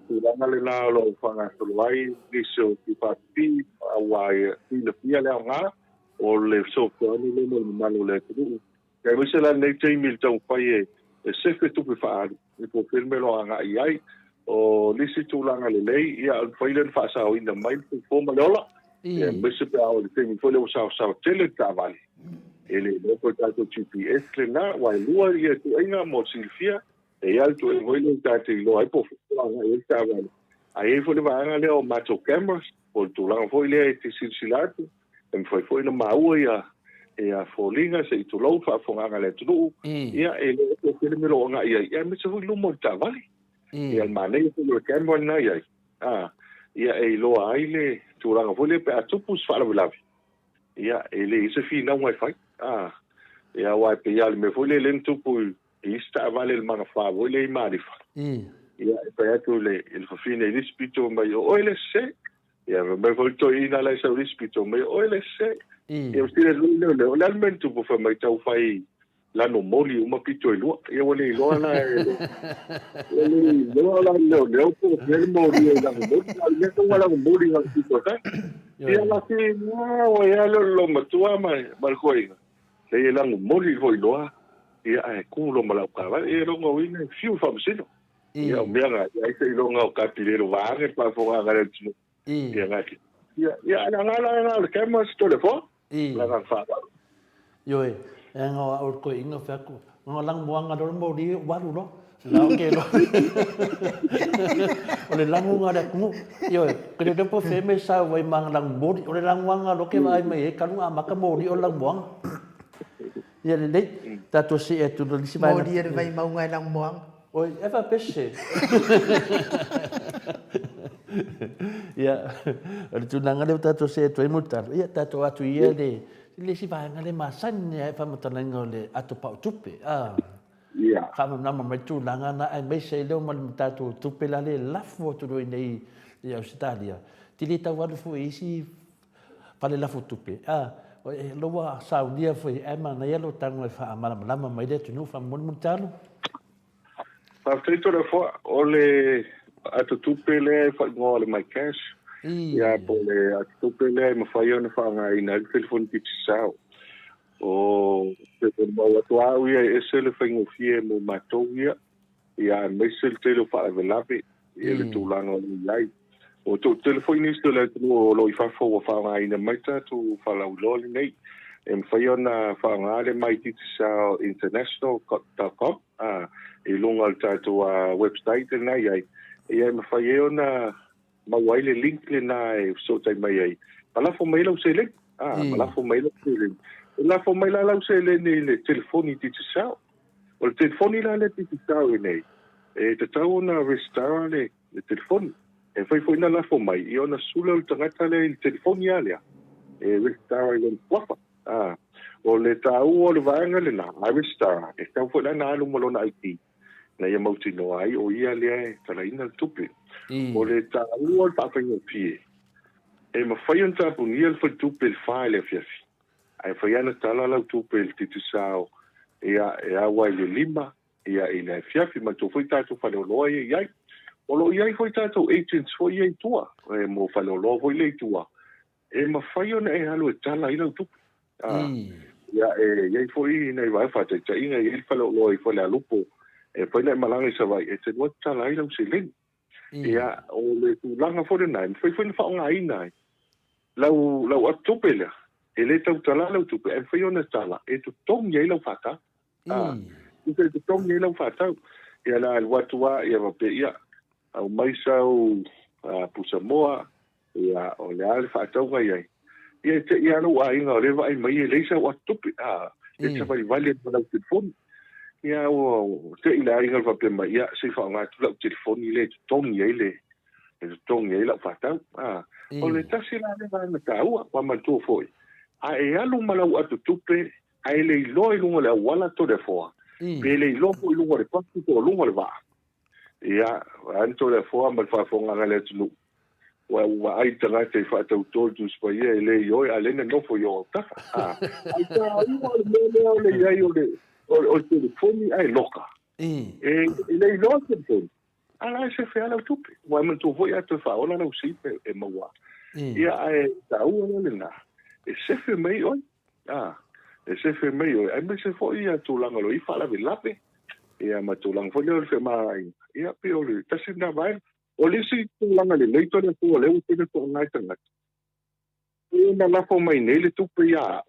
tu langa le na lo fa na solo vai diso ti pati awai le pia le nga o le so ko ni le mo malo le tu ke mo se la nei te mil tau pai e se fe tu pe fa e po firme lo anga ai o lisi tūlanga le lei ia whailen whaasao ina mai fo maleola e mese pe ao le temi fo leo sao tele tāwali e le loko tātou GPS le nā wai lua ia tu inga mo silfia e ial tu e moile tātou ilo ai po whaanga e tāwali a e fo le waanga leo mato cameras o le tūlanga fo ilea e te silsilatu e mwhai ina maua ia e a fōlinga se i tu lau whaafonganga le tunu ia e le o tele melo anga ia mese fo ilo mo tāwali ia manei le camera na ia ia e loa ai le tūranga fole pe atupus whaalawilawi ia e le isa fina ngai fai ia wai pe ia le me fole le tupu i sta vale le manga fa vole i marifa ia e pe atu le il fafine i lispito mai o ele se ia me volto ina la sa lispito mai o ele se ia stile le almento po fa mai tau fai lano moli uma pito i lua ia wale i loa na loa la leo po le moli la moli le to wala moli la pito ta ia la ki na o ia lo matua mai marcoina le la moli foi loa ia e kulo mala ka va e lo ngo ina fiu famsino ia o mea ia se lo ngo ka pilero va e pa fo ga le tino ia ngaki ia la le kema sto le fo la ga fa yo ngo au ko inga fa ko ngo lang buang ngado mo di waru no la ke lo ole lang nga da ku yo ke de po fe me sa wai mang lang bo di ole lang wanga lo ke vai me ka nga ma ka mo di ole lang buang ya de ta to si e tu do si vai mo di vai mau ngai lang buang oi e fa pesce ya tu nanga de ta to se to e mutar ya ta to atu ia de le si vai ngale masan ya fa motana ngole atu pa tupe ia kama na mai tu langa na ai mai se le mal tatu tupe la le la foto do nei ya Australia ti le ta wadu fu isi pa le la foto tupe lo wa sa dia fu e ma na yelo tango fa ma la mai de tu no fa mon mutalo fa trito le fo ole atu tupe le fa ngole mai cash ia po le atu tupe le ma fa yo na fa ngai na telefon ti sao o te mo tua ia ese le fengo fie mo matovia ia mesel tele fa velape ele tu langa ai o to telefonista le no lo fa fo fa ngai na meta tu fa la lo nei em fa yo na fa ngai mai ti sao international.com e longa tu website na ai ia me fa yo na ma wai le link le na so tai mai ai pala fo mai lo se le pala fo mai lo se le la fo mai la se le le telefoni ti sao o le telefoni la le ti sao nei e te tau na restaurant le telefoni e fai foi na la fo mai i ona sula o tangata le telefoni alea Restara i le kuafa. O le tau o le vaenga le na, a restara. E tau fo lana alu malona aiti. Na ia mautino ai, o ia lea e talaina tupe. O le tau o le papainga pie. E mawhai on tapuni ia le whaitupe le whae le fiafi. Ai whai ana tala lau tupe le titusao. E awa i le lima. Ia i le fiafi, ma tō whai tātou whaleoloa iai. O lo iai whai tātou agents fo iai tua. E mo whaleoloa fo iai tua. E mawhai ona e halu e tala i lau tupe. Ia iai fo i nei vai whātai ta inga i whaleoloa i whale alupo. E whai nei malanga i sa vai. E te nuat tala i lau se leni. Ia o le tūlanga fo le nai. Whai whai whaonga i nai. Lau atupe lea. E le tau tala lau tupe. E whai ona tala. E tu tong iai lau whaka. Ike tu tong iai lau whakau. Ia la alwatua ia wape ia. Au maisau pusamoa. Ia o le ale whakau ngai ai. Ia te ia no a inga o rewa ai mai e leisa o atupe. E te whai vale lau telefoni. Ia o te ila inga wape mai. Ia se whaonga tu lau telefoni le tu tong iai le. E tu tong iai lau whakau. O le tasi la le vana tāua. Wa mantua foi. A e alu malau atu tupe. A e le ilo i lunga le awala to le foa. Pe le ilo po i lunga le pasu to lunga le waa. Ia, anto le foa ma le whafonga ngale tunu. Wa ai tanga te whaatau tōru tu spa ia e le ioi, a lena nofo i o taka. Ai tā ua le mea o le iai o telefoni ai loka. E le ilo o telefoni. Ala e se whea lau tupe. Wa man tō voi atu whaola lau sipe e maua. Ia e tā ua le nga. E sefe mei oi. E sefe mei oi. Ai me se fo ia tūlanga lo i whala vi lape. Ia ma tūlanga fo leo le whe mai. Ia pe o le tasi nga vai. O le si tūlanga le leito le fua leo te le fo ngai tangata. E na lafo mai nei le tupe ia.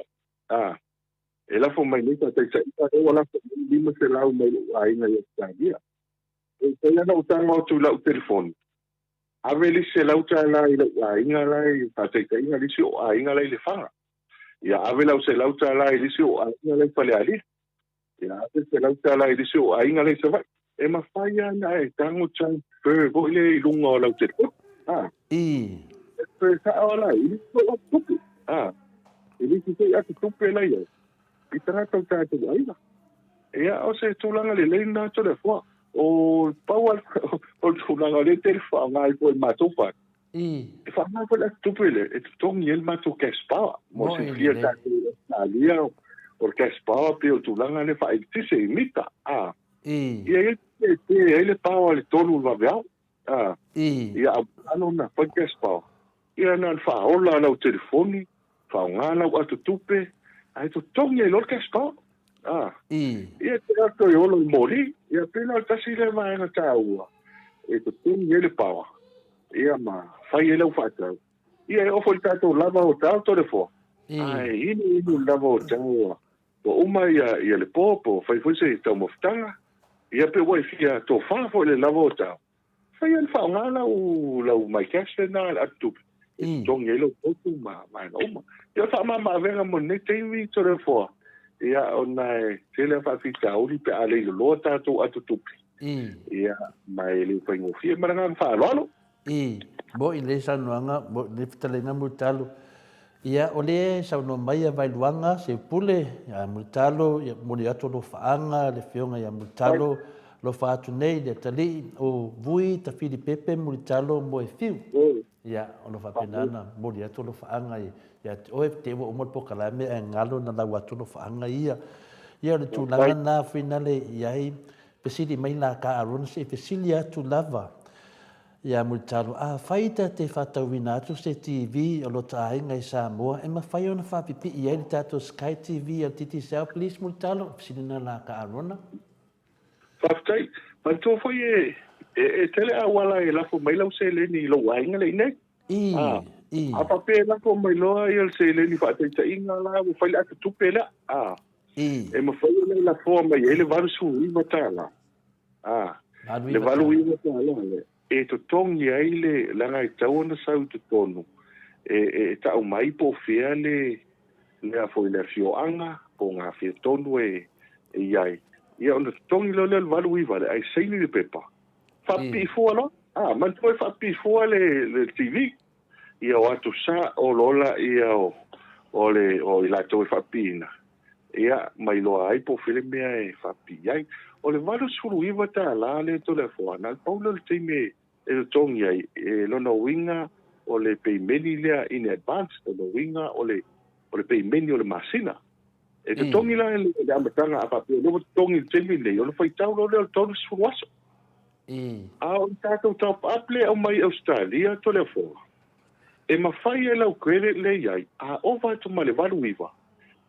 E lafo mai nei ta teisa ita e o lafo lima se lau mai a inga ia tāgia. E te ia na utanga o tū lau telefoni. Ave li se lau tā lai a inga lai, ta teika inga li si o a inga lai le whanga. Ia ave lau se lau tā lai li si o a inga lai whale ali. Ia ave se lau tā lai li si o a inga lai sa vai. E ma whai ana e tango chan pē, voi le i lunga o lau te tupu. E pē sa o lai, i li si o tupu. I li si te atu tupu e lai au. I tanga tau tātou aina. Ia o se tūlanga le leina to le fua. O pawal o tūlanga le te wha ngai po e matupa. E wha ngai po le tupele, e tongi el matu kespawa. Mo se fia tātou alia o kespawa pe o tūlanga le wha tise i mita. Ia e le pawa le tonu wa veau. Ia ano na pa kespawa. Ia na wha ola lau telefoni, wha ngana atu tupe, ai tu tongi e lor kespawa. Ia te ato i olo i mori, ia pena tasi le maenga tāua. E te tūni e le pawa. Ia ma, whai e lau whātau. Ia e ofo i tātou lava o tāu tore fo. Ai, inu lava o tāua. Po uma ia le pōpo, whai fwese i tau moftanga. Ia pe wai fia tō whāfo i le lava o tāu. Whai an whaonga lau mai kese nā atupe. E tongi e lau pōtu ma nga uma. Ia wha ma venga mo ne teiwi tore fo. Ia ona tele whawhita ori pe ale i loa tātou atu tupi. Ia mai le whaingofia maranga whaalolo. Mo i le sanuanga, mo le whitalenga mutalo. Ia o le sauno mai a vailuanga se pule a mutalo, mo le ato lo whaanga, le whionga ia mutalo, lo whaatu nei le tali o vui ta whiri pepe mutalo mo e whiu. Ia o lo whapenana, mo le ato lo whaanga ia oe te wo umor po kalame e ngalo na lau atu no whaanga ia. Ia le tūlanga nā whinale iai pesiri mai nā ka arona se pesiri atu lava. Ia multalo, whaita te whatauina atu se TV o lo tāinga i Samoa. E ma whai ona whapipi iai le tātou Sky TV o Titi Sao, please multalo, pesiri nā ka arona. Whaftai, mai tō whai e tele a wala e lafo mai lau se leni i lo wainga le nei. Apa pe la ko mai loa i el se le ni fa te inga la o fa la tu pe la e mo fa la forma e le valu su i matala le valu i matala e to tong ye ile la ngai tauna sa tu tonu e ta o mai po fia le a fo le fio anga po nga fio tonu e yai ia on tong lo le valu i vale ai sei ni pepa fa pi fo lo man to fa pi fo le TV ia o atu sa o lola ia o o i latou e whapina. Ia, mai loa ai po while mea e whapi ai. O le wadu suru iwa ta la le telefona. Al paula le teime e le tongi ai. E lona winga o le peimeni lea in advance. Lona winga o le peimeni o le masina. E te tongi la e le amatanga a papi. O le tongi le teime le. O le whaitau lo le o tonu suru aso. A o tātou tau paple au mai Australia telefona. E mawhai e lau credit le iai. A o vai tu male waru iwa.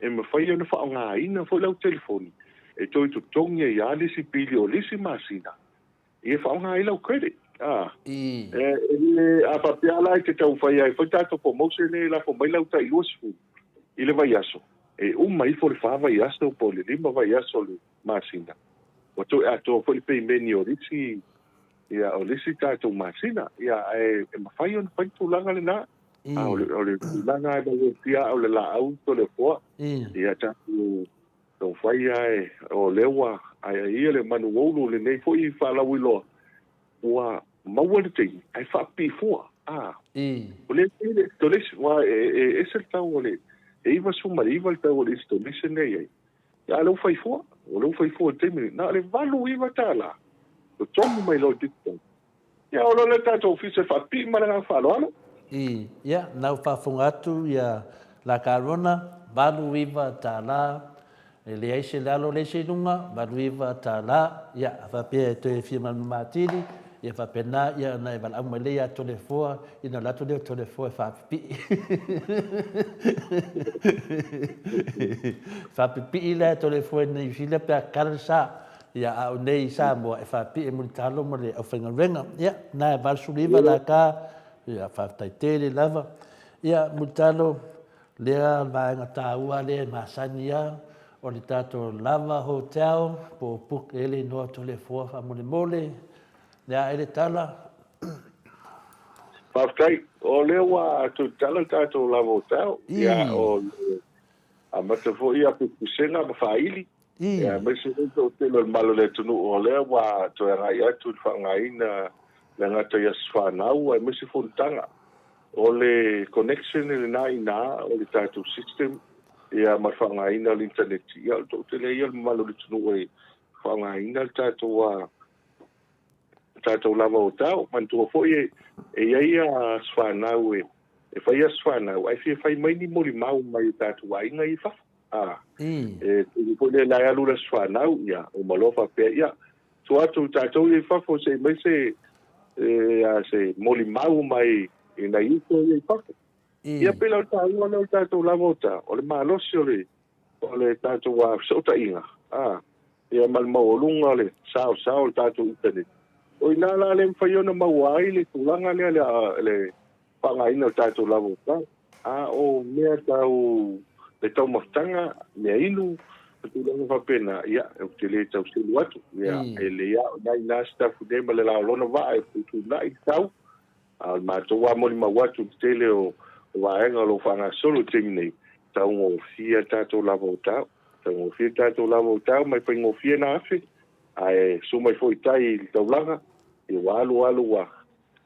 E mawhai e na wha o ngā ina fo lau telefoni. E toi tu tongi e ia lisi pili o lisi masina. E wha o ngā i lau credit. E a papiala e te tau whai ai. Whai tātou po mose ne la fo mai lau tai luasifu. I le vai aso. E mai fo le wha vai aso po le lima vai aso le masina. O toi a tō fo le pei meni o lisi. Ia o lisi tātou masina. Ia e mawhai o na whai tūlanga le nā. O le tūlanga e mau tia o le la au to le fua. Ia tātou tau whai ai o lewa. Ai ia le manu oulu le nei fo i whalau i loa. Ua maua le tei. Ai whapi fua. O le tei to lesi. Wa e se tau o le. E iwa sumari iwa le tau o le to lesi nei ai. Ia lau whai fua. O lau whai fua te mini. Nā le walu iwa tāla. O tongu mai lo dikta. Ia o le tātou fisa whapi maranga whaloalo. Ia, nau whafunga atu ia la karona, balu iwa tā la, e le aise lalo le se lunga, balu iwa tā la, ia, whapea e toe whima matiri, ia whapena, ia na e walau mai lea tole fua, ina lato leo tole fua e whapipi. Whapipi i lea tole fua nei whila pia karasa, ia au nei sa mua e whapi e muli talo mo le au whengarenga, ia, na e valsuri iwa la ka, ia whaftai tere lava. Ia mutalo lea vaenga tāua lea masani ia o le tātou lava hotel po puk ele noa tole fua whamole mole. Lea ele tala. Whaftai, o lea wa tu tala tātou lava hotel. Ia o a matafo ia kukusenga ma whaili. Ia mese o telo malo le tunu o lea wa to e ngai atu whangaina le ngata ia whanau ai mese fontanga. O le connection le nai nā, o le tātou system, ia ma whangaina le internet. Ia o tō tele ia malo le tunu e whangaina le tātou lava o tau. Mantua fo e ia whanau e whai a whanau. Ai fia whai mai ni mori mau mai tātou ainga i whafu. E po le lai alu la whanau, ia, o malofa pia, ia. So atu tātou i whafu se mai se moli mau mai i na ito i whafu. Ia pela o tāua o tātou lavota, o le malosi o le tātou wa sota inga. Ia malmau o lunga o le sao o tātou internet. O i nāla le mwhaiona mau ai le tūlanga le whangaina o tātou lavota. O mea tau le tau maftanga, mea inu, tūlanga whapena, ia, e te le tau silu atu. Ia, e le ia, nai nā stafu nema le lao lona waa, e putu na i tau. Mātou wā moni mawatu te le o waenga lo whanga solo temi nei. Tau ngō fia tātou lava o tau. Tau ngō fia tātou lava o tau, mai whai ngō fia na afe. Ai, so mai fo i tai i tau langa, e walu wa.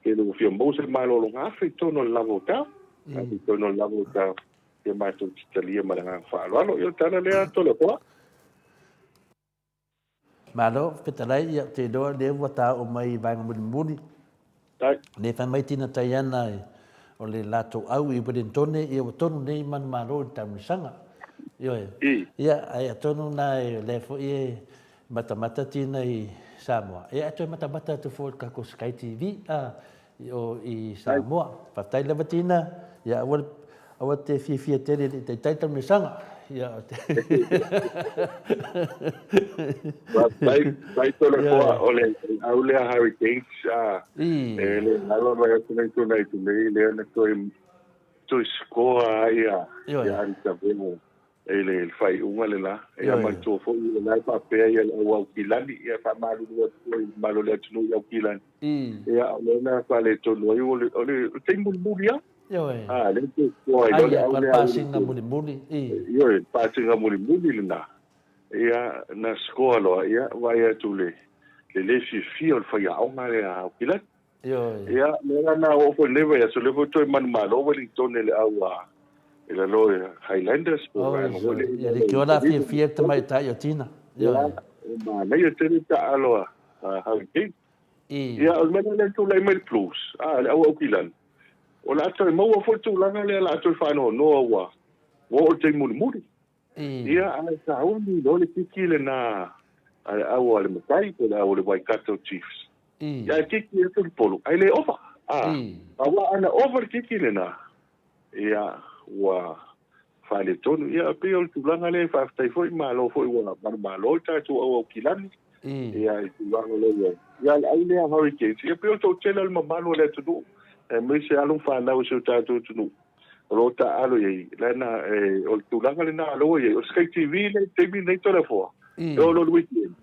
E le ngō fia mose malo lo ngāwhi, tono lava o tau. Tono lava o tau. E mātou titalia maranga whaaloalo, i o tana lea tole koa. Malo, petalai, ia te doa le wata o mai vanga muni. Tai. Le whai mai tina tai ana o le lato au i Wellingtone, i o tonu nei man maro i taunisanga. Ia, ai a tonu nai le fo i matamata tina i Samoa. Ia ato e matamata tu fo kako Sky TV i Samoa. Whaftai lewa tina, ia awa te fia tere te taitam ni sanga. Ia te. Tai tole koa o le aulea Hurricanes. E le nalo mai atu nei tunai tu mei lea na toi skoa ia. Ia anita vemo. E le whai unga le la. Ia mai tō fo i le nai whapea ia le au kilani. Ia wha maru lua tui malo le atunu i au kilani. Ia o le na wha le tonu ai o le teimuri muri a. Le te skoa i le aulea. Pasinga muri. Pasinga muri le na. Ia na skoa loa. Ia vai atu le fia o le whai aonga le au kilani. Ia, le na ofo lewe, so lewe toi manu malo, Wellington le au e la loe Highlanders Oh, po anga wole ia le kia la fia te mai tai o tina. ia ma nei te ta aloa Hurricane I. ia o mena le tu lai mai plus le au kilan o la toi mo fo tu langa le la toi fa no wa o te muri ia ai sa o ni lo le kiki le na au ale mai ko la o le Waikato Chiefs ia kiki e tu polo ai le ofa wa ana over kiki le na ia wa fale tonu ia pe o tu langa le fa stai foi malo foi wa malo ta tu o kilani ia tu langa le ia ai le Hurricane ia pe o to tela le malo le tu e me se alu fa na o se ta tu tu rota alo ye lana o tu langa le na alo ye o Sky TV le te mi nei tole fo o lo weekend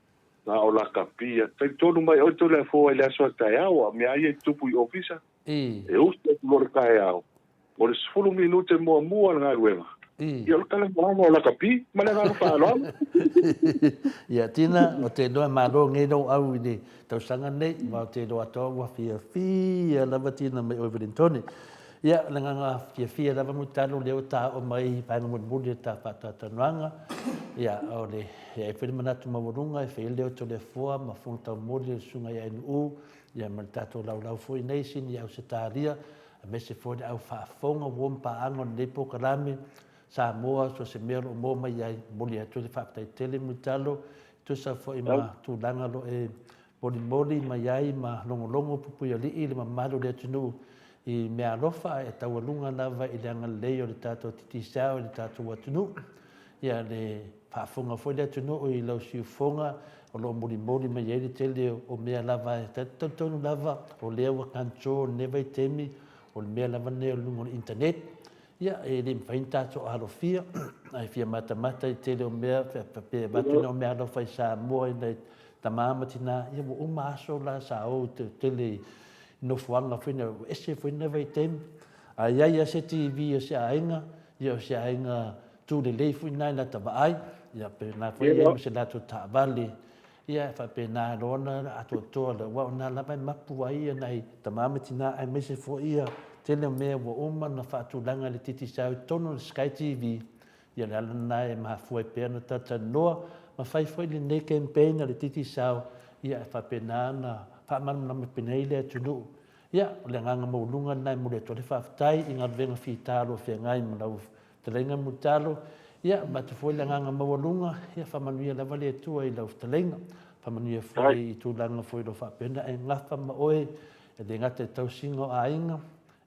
na o la kapia te tonu mai o tole fo ele aso ta ya o me ai tu pu ofisa e o se lo ka ya o le 10 minute mo nga ruema ia o kala mo la kapi ma le ga fa lo ia tina o te doa malo ngai no au ni tau sanga nei ma te doa to wa fia lava tina mai o Wellington ia langa fia lava mu talo le o ta o mai pa no mu le ta pa ta nanga ia o le e fe mana tu mawurunga e fe le o to le foa ma fonta mo le sunga ia nu ia ma tato lau foi nei sin ia o se taria a me se foi au fa fonga wompa angon le po kalame Samoa so se mero mo mai ai boli atu le fa tele mu talo tu sa foi ma tu langa lo e boli mai ai ma longo pupu ia li le mamalo le tunu I me alofa e taualunga lava I le anga leo le tato titi sao le tato watunu ia le whaafonga foi le tunu o I lau siufonga o lo mori mai ai le tele o mea lava e tatonu lava o lea wa kancho neva I temi o le mea lava neo lungo le internet ia e le mwhain tato alofia ai fia mata I tele o mea pe batuna o mea alofa I Samoa I nei tamama tina ia mo aso la sa o te tele no fuanga fina ese fina vai tem ai ai se TV se ainga ia se ainga tu le le fina na tabai ia pe na foi ia se la tu tabali ia fa pe na rona a to le wa na la mai mapu ai nai tamama tina ai me se foi ia tele me wo uma na fa tu langa le titi sa tono Sky TV ia la na e ma foi pe na tata no ma fai foi le campaign le titi sa ia fa pe na fa man na me penei le tunu ia le nganga mo lunga nai mo le tole fa tai inga venga fitalo fe ngai mo lau telenga mutalo ia ma te foi le nganga mo lunga ia fa manuia la vale tu ai lau telenga fa manuia foi tu langa foi do fa pena e ngafa ma oe e de ngate tau singo ainga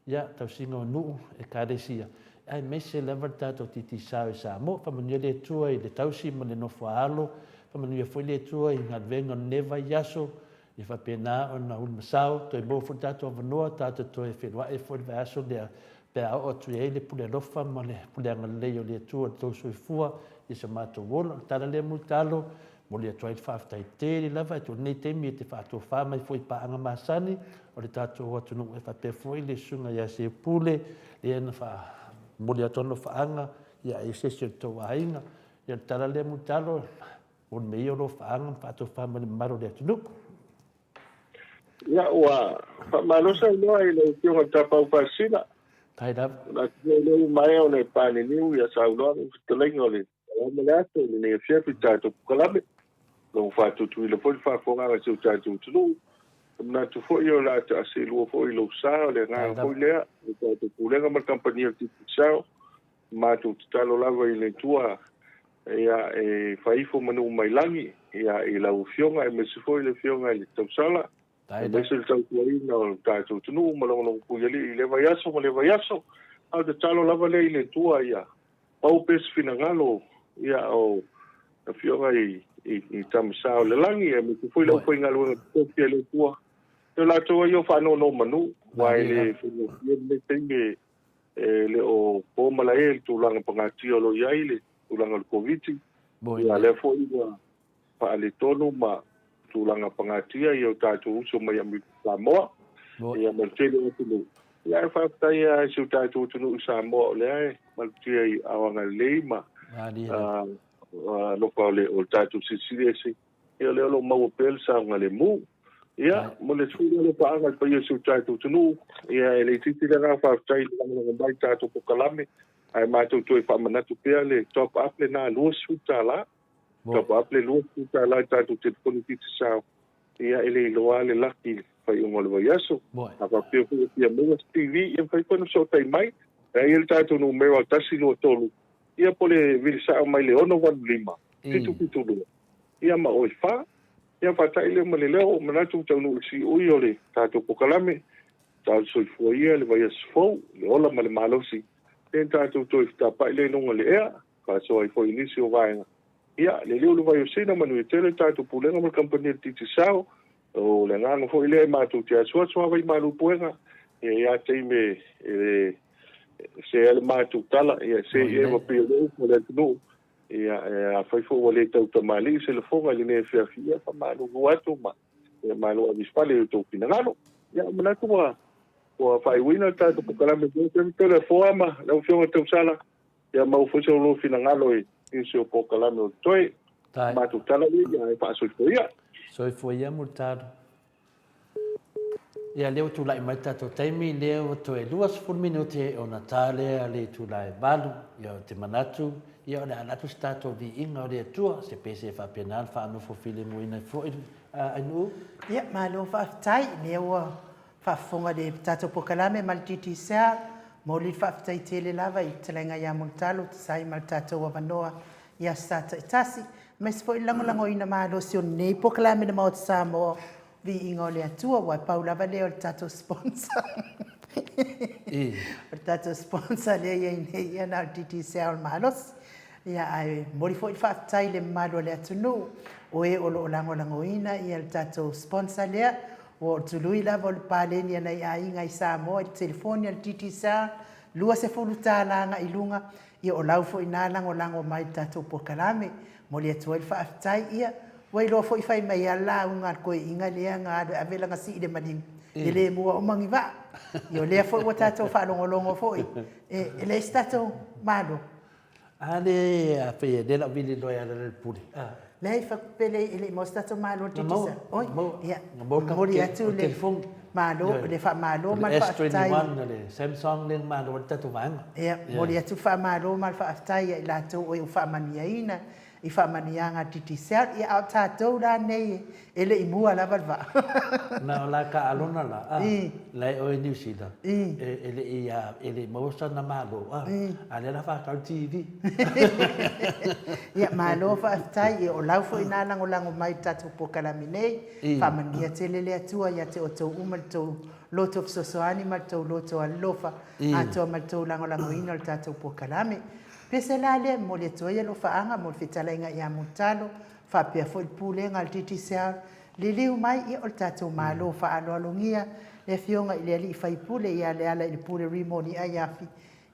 ia tau singo nu e karesia ai mese le vertato titi sa mo fa manuia le tu ai le tau si mo le no faalo fa manuia foi le tu ai inga venga neva yaso I fa pena ona un masao to bo fu tato vanua tato to e felwa e fo va so de pe o tu e le pule lofa ma le pule ngale yo le tu to so fua I se mato wol tala le mutalo mo le to fa fa te le va to ne te mi te fa to fa mai foi pa anga masani o le tato o tu no e fa pe foi le sunga ya se pule e na fa mo le to no fa anga ya e se se to ainga ya tala le mutalo on me yo lo fa anga fa to fa ma le maro le tu ia ua faamalosa iloa I le tioga tapau fasila taida na le mai o le paniniu ia sauloa fetolaiga o le alama le ato le negafia tatou pukalame lou faatutu I le foi faafogaga seu tatou tunuu manatu foʻi o la taasilua foʻi lou sa o le agaga foʻi lea le tatou pulega ma le kampania o titisao matou tatalo lava I le tua ia e faifo manuu mai lagi ia I lau fioga e mesi foʻi le fioga I le tausala me se tau tuaina o tātou tunu ma longo puia li I le vaiaso ma le vaiaso au te talo lava le I le tua ia pau pesi finagalo ia o na fionga I tamasa o le langi e me kufui lau fai ngalo tokia le tua te la toa I o whanau no manu wai le finagalo le tenge le o pōmala e le tūlanga pangatia lo iai le tūlanga le COVID ia le fo I wa pa le tonu ma tūlanga pangatia I o tātou uso mai ami Samoa ia martele o tunu ia e whaktai a siu tātou tunu Samoa o lea e martia I awanga leima loka o tātou sisirese ia leo lo mau pel sa ngale mu ia mo le tūlanga le paanga pa ia siu tātou tunu ia e le titi le ngā whaktai ngā mai tātou pokalame ai mātou toi whamanatu pia le top up le nā lua suta la. Top up le lua suta la tātou telefoni titi sao. Ia ele iloa le laki whai ungole vai aso. Hapa pia pia pia mua TV ia whai kono so tai mai. Ia ele tātou no mewa tasi lua tolu. Ia pole vili sao mai le ono 1.5. Titu pitu lua. Ia ma oi wha. Ia whatai le ma le leo manatu tau nu si ui o le tātou pokalame. Tātou soifua ia le vai aso fau. Le ola ma le malosi. Ten tātou toi whitapai le nonga le ea. Ka so ai fo inisi o vaenga. Ia, le leo le vai o sina manu e tele tātou pulenga ma kampania titi sao. O le nganga fo ile mātou te asua soa vai malu puenga. Ia tei me se ele mātou tala. Ia se e wa pia leo mo le tunu. Ia fai fo wale tau tamali se le fonga li ne fia fia fa malu guatu ma. Ia malu avispale o tau pinangalo. Ia manatu wa fai wina tātou pukalame tele foama. Lau fionga tau sala. Ia mau fuso lo finangalo e. Isi o pokalame o toi. Mātou tala li, ia e wha soifoia. Soifoia murtado. Ia leo tu lai mai tato taimi, leo to e 2 minuti o Natale, le tu lai balu, ia o te manatu, ia o le anatu stato vi inga o le atua, se pese e whapenal, wha anu fo file muina fo anu. Ia, malo whaftai, leo whafonga de tato pokalame, maltiti sea, Moli whaftai tele lava I talenga ia multalo, sai mal tato wa vanoa ia stata itasi. Mes fo ilango ina malo si o nei pokalame na maot Samoa vi ingo le atua wa pau lava leo le tato sponsor. O tato sponsor le ia na titi seal malos. Ia ai moli fo whaftai le malo le atunu o e olo lango ina ia le tato sponsor lea. O tului la vol palenia na ia inga I Samoa I telefoni al titi sa lua se fulu talanga I lunga ia o lau fo ina lango mai tatou pokalame mo le tua fa aftai ia wai lo fo I fai mai ala unga ko inga le nga avela nga si de mading ele mua o mangiva io le fo o tatou fa longo fo e le stato mado Ale a fe de la vili lo ya le puri. Lei fa pele ele mostato malo titisa. Oi, ia. Mori atu le telefon malo le fa malo mal fa tai. S21 le Samsung le malo tatu vang. Ia, mori atu fa malo mal fa tai la tu o fa mania ina. I fa mania nga titisa ia au tatou la nei ele I mua la valva. Na la ka alona la. Lai o New Zealand. Ele ia ele mosa na malo. Ale la fa ka TV. Ia malo fa tai o lau fo ina lango mai tatu pokalame nei fa mania tele le atua ia te o tau umal tau lot of sosoani mal tau loto alofa ato mal tau lango ina o tatu pokalame pese la le mo le toia lo faanga mo fitalenga ia mutalo fa pia fo pulenga al titisa le liu mai I o tatu malo fa alo alongia le fionga ile ali fa pule ia le ala ile pule remoni ayafi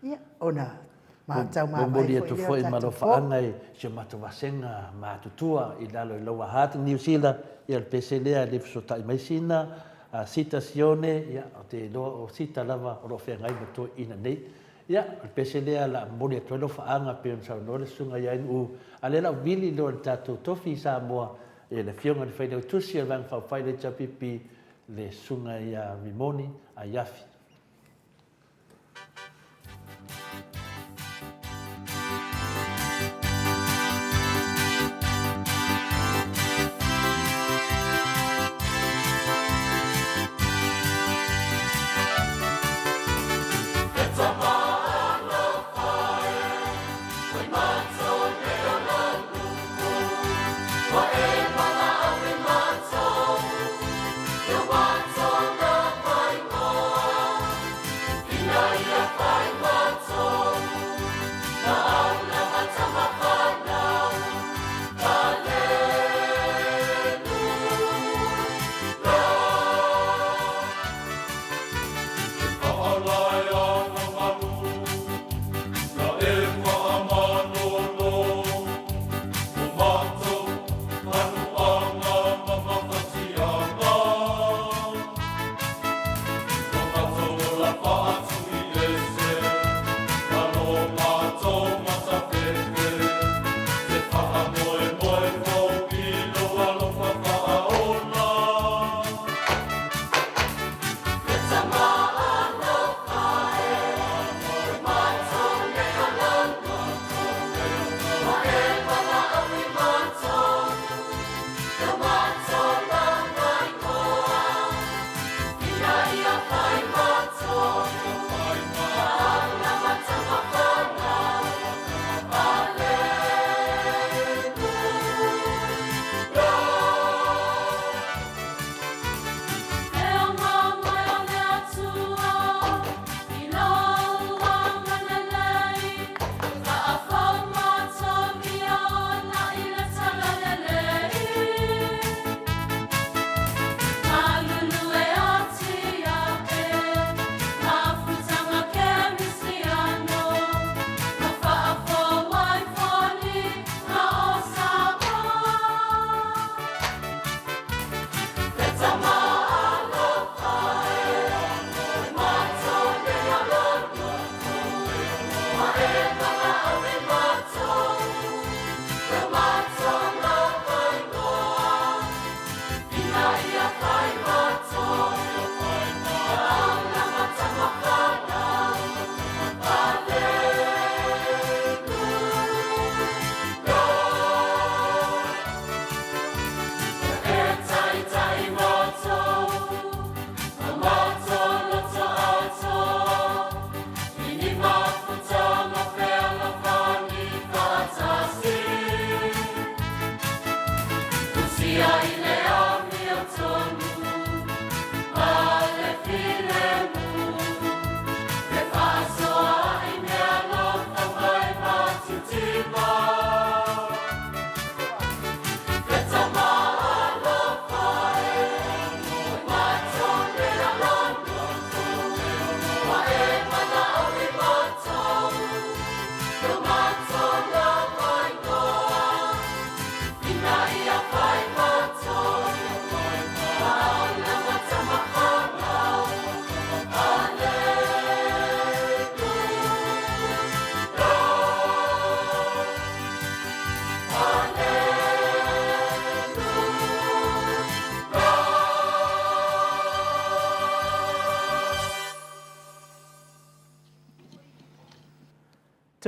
ia ona Matau Momolia tu foi malo faanga I se matu vasenga matutua I lalo I loa hat New Zealand ia il peselea le fsota I maisina a citazione ia o te lo o cita lava o lo fengai matu ina nei ia il peselea la molia tu lo faanga pe un sau no sunga ia u alela vili lo tatu tofi Samoa e le fionga le faile tusi al van fa faile chapipi le sunga ia rimoni a yafi Your one's on the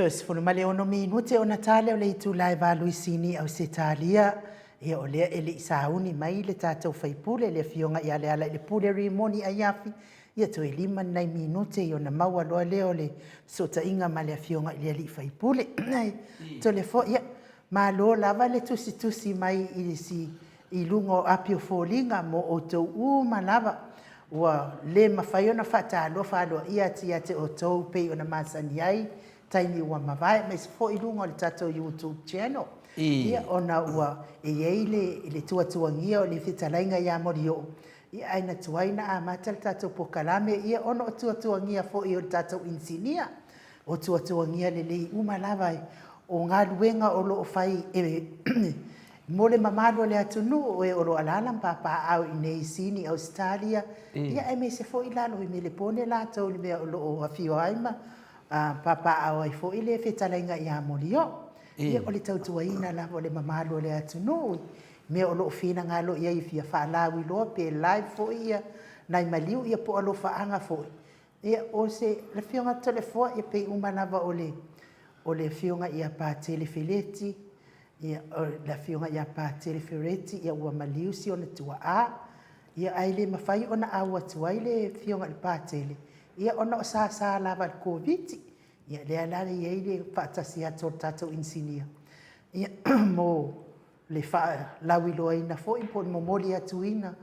First fulu male ono minute ona tale o le itu lai valuisini au se talia e o lea ele isauni mai le tātou whaipule le fionga i ale ala le pule rimoni a iafi ia to e 5 minute i ona maua loa leo le sota inga ma le fionga i le ali whaipule to le fo ia ma lo lava le tusi mai i lungo apio fōlinga mo o tau ma lava ua le mawhai ona whātalofa ia te o tau pei ona masani ai taini ua mawai mai se fo i lungo le tātou YouTube channel ia ona ua e le tuatuangia o le whitalainga ia mori o ia aina tuaina a mata le tātou pokalame ia ona o tuatuangia fo i o le tātou insinia o tuatuangia le lei umalawai o ngā luenga o lo whai mo le mamalo le atunu o e oro alala papa au i nei sini Australia ia e me se fo i lalo i me le pone lātou le mea o lo o hawhio haima papa au ai fo i le whitalainga ia mori o ia o le tautuaina lava o le mamalo le atunu me o lo fina ngalo ia i fia whaalawi loa pe live fo ia nai maliu ia po alo whaanga fo ia o se le fionga telefoa ia pe umalava o le fionga ia pa telefileti ia la fionga ia pa telefileti ia ua maliu si ona tua a ia ai le mawhai ona aua tuai le fionga le pa tele ia ona o sa lava le COVID ia le alare ia le whaatasi ato tātou insinia ia mo le wha lawi loa ina fo i po momoli atuina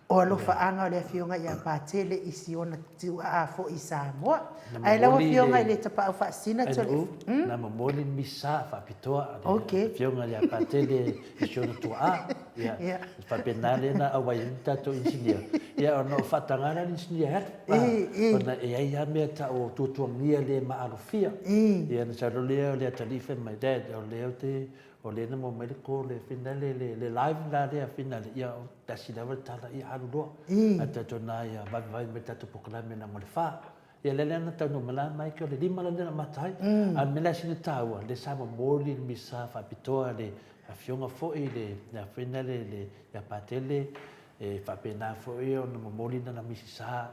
o alo whaanga o le fionga ia pātele i si ona tiu a fo i Samoa ai lawa fionga i le tapa au whaasina tole na momoli misa whapitoa fionga ia pātele i si ona tua a ia whapenale na awai tātou insinia ia ona o whatangana ni insinia ona e ai ha mea ta o tuatuangia le maarofia ia na sa rolea o le atalife my dad o leo te o le na mo mai ko le finale le live la le finale ia o tasi lava tala ia alu do ata tona ia vai me tatu poklame na mo le fa ia le na tanu mala mai ko le lima na matai a mela sina taua le sa mo moli misa fa pitoa le a fionga fo i le na finale le ia patele e fa pena fo io no moli na misisa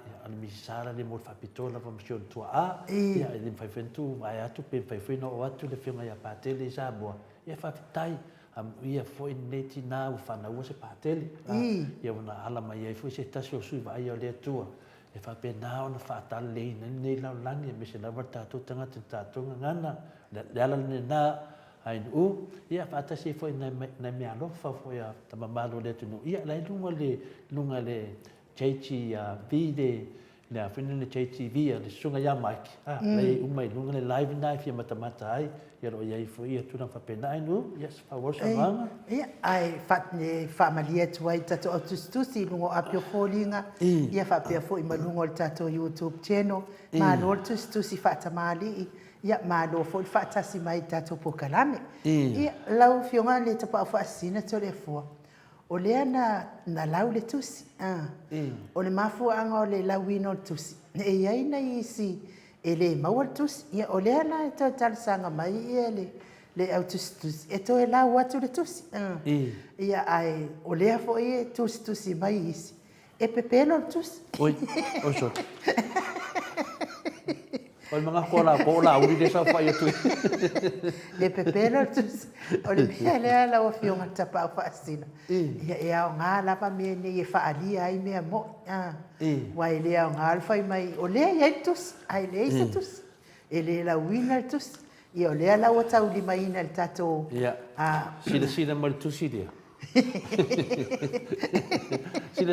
le mo fa pitoa la famio tua a ia le fa fentu vai atu pe fa fino o atu le fionga ia patele sa boa ia whawhitai ia foi neti nā u whanau se pātele ia wana ala mai ai foi se tasi o sui vai o lea tua e whape nā ona whaatale leina nei lau lani e me se lawa tātou tangata tātou ngana le ala ne nā hain u ia whaatasi foi na mea alofa foi a tamamalo lea tunu ia lai lunga le cheichi vide le a whina le JTV le sunga ia maiki lei umai lunga le live nai fia matamata ai ia ro iai fo ia tuna whapena ai nu yes whawosa manga ia ai whatne whamalia tuai tato o tustusi lungo apio fōlinga ia whapea fo i malungo le tato YouTube channel ma lor tustusi whatamali ia ma lo fo i whatasi mai tato pokalame ia lau fionga le tapa a whaasina to le fua o lea na lau le tusi o le mafuanga o le lauina o le tusi e iai na isi e le maua le tusi ia o lea na e to talasanga mai ia le au tusi e to e lau atu le tusi ia ai o lea fo i tusi mai isi e pepelo le tusi oi o sot o mga kola uri de sa fai tu le pepelo tusi o le mea lea la o fionga tapa o whaasina ia o ngā lapa mea ne e whaalia ai mea mo wai lea o ngā alwhai mai o lea iai tusi ai lea isa tusi e lea la wina le tusi ia o lea la o tau lima ina le tato sila ma le tusi dia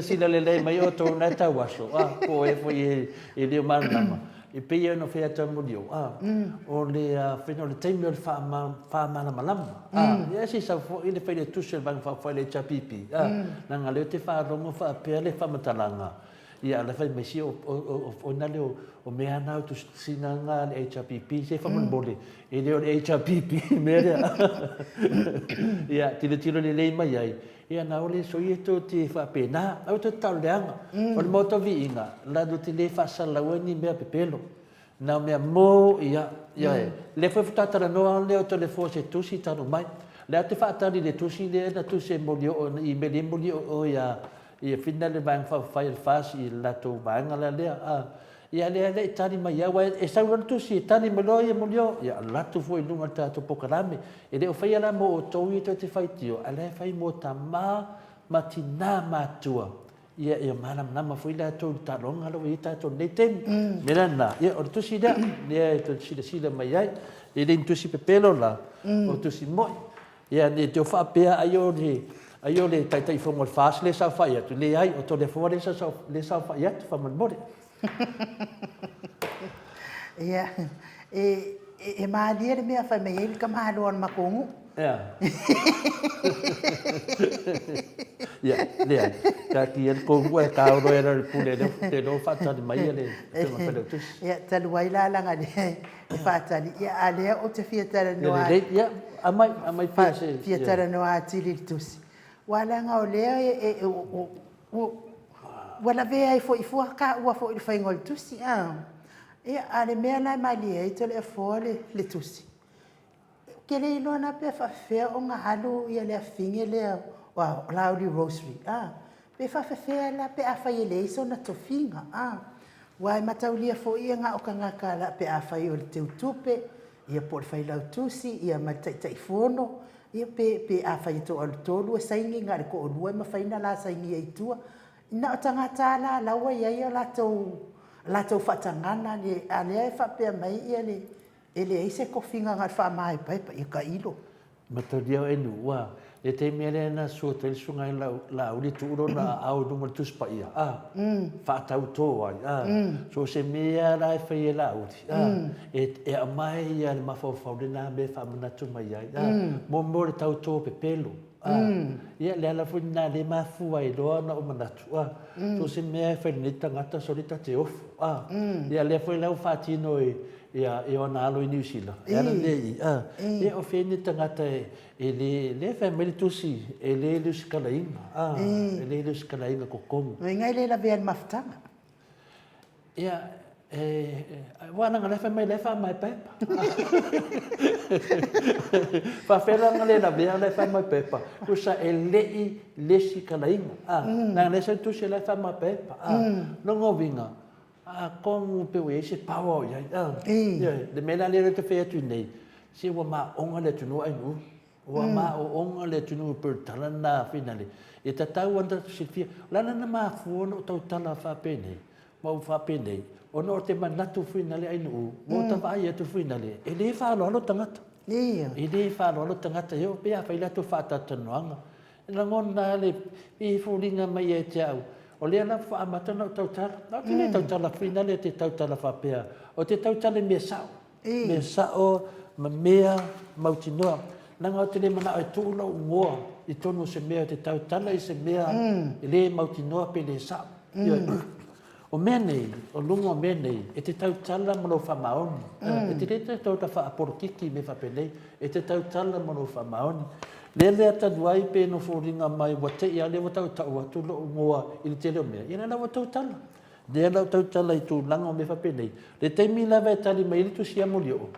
sila le mai o tō nai tau aso ko e fo e leo maranama e pei no fea tamu dio o le feno le taimi o le whaamana malama ia si sa fo i le whaile tusi le vang whaile chapipi na ngā leo te whaarongo whaapea le whamatalanga ia le whai mesi o na leo o mea nau tu sinanga le HRPP se whamanbole e leo le HRPP mea rea ia tilo le lei mai ai ia na ole so i to te whapena au te tau leanga o le moto vi inga la do te le whasalaua ni mea pepelo na mea mo ia le whai whatatara noa leo to le fo se tusi tano mai le te whaatari le tusi le na tu se molio i me le molio o ia ia fina le vang fa fai fasi la to vanga la lea ia le tani mai awa e saura tusi e tani malo ia mulio ia latu foi lunga tato pokalame e le o fai ala mo o tou i te faitio ale fai mo tama matina matua ia ia mana nama foi la tou talonga lo i tato nei tem merana ia o tusi da ia to sila mai ai e le tusi pepelo la o tusi moi ia ne te fa pea aio le tai fongo fas le sa fai tu le ai o to le fo le sa fai tu fa man mori Ia, e maalia le mea whai mei ele ka mahaloan makongu. Ia. Ia, lea. Ka ki el kongu e ka oro era le pule te no whatani mai ele te mawhele tus. Ia, talu ai la langa le whatani. Ia, a lea o te fiatara noa. Ia, amai pia se. Fiatara noa atili tusi. Walanga o lea wala vea i fo i fuaka ua fo i whaingol tusi. Ia, ale mea lai mali e te le fōle le tusi. Ke le ilo na pe whawhea o ngā halu ia le awhinge le o Lauri Rosary. Pe whawhea la pe awhai e le iso na tofinga. Wai mataulia fo ia ngā o ka ngaka la pe awhai o le te utupe. Ia po le whai lau tusi, ia mataitai whono. Ia pe awhai to alu tolu e saingi ngā re ko o lua ma whaina la saingi e itua. Ina o tangata la laua ia la tau whatangana le alea e whapea mai ia le ele eise kofinga ngai whamai paipa i ka ilo. Mataulia e nua, e te mele na sua te sunga i la uri tuuro na au numar tuspa ia. Whatau tō ai. So se mea rai whai e la uri. E amai ia le mawhawhau le nā me whamanatu mai ai. Mō mōre tau tō pe pelo. Ia le ala fui nā le mafua i loa na o manatu. So se mea whai ni tangata sorita te ofu. Ia le fui lau whatino ia e ona alo i New Zealand. Ia le ia o whai ni tangata e le whai mele tusi e le lusi kalainga. E le lusi kalainga ko kongu. Ngai le la vea le mafutanga. Ia wana ngale fa mai lefa mai pepa. Fa fela ngale la vea le fa mai pepa. Kusa e lei lesi kalainga. Na lesa tu se le fa mai pepa. No ngovinga. Kongu pe we se pawa ia. Ia de mela le te fe tu nei. Se wa ma onga le tu no ai nu. Wa ma onga le tu no per talana finale. E tatau anda se fia. Lana na ma fu no tau tala fa pe nei. Mau fa pe nei. O no te manatu finale ai nu. Mo ta vai atu finale. E le fa lo tangata. Ia. E le fa lo tangata yo pe a fa ila tu fa ta tanoanga. Na ngona le i fulinga mai e tau. O le ana fa amata no tau tala. Na te le tau tala finale te tau tala fa pe. O te tau tala me sao. Me sao ma mea mautinoa. Nanga o te le mana ai tu lo ngoa. I tonu se mea te tau tala i se mea. I le mautinoa pe le sao. O mea nei, o lunga o mea nei, e te tau tala mano whamaoni. E te reta tau ta wha aporokiki me whapenei, e te tau tala mano whamaoni. Lele ata duai pe no fōringa mai wa te ia lewa tau tau atu lo ngoa i te leo mea. Ia lawa tau tala. Lea lau tau tala i tū langa o me whapenei. Le te mi lawa e tali mai ritu si amoli o.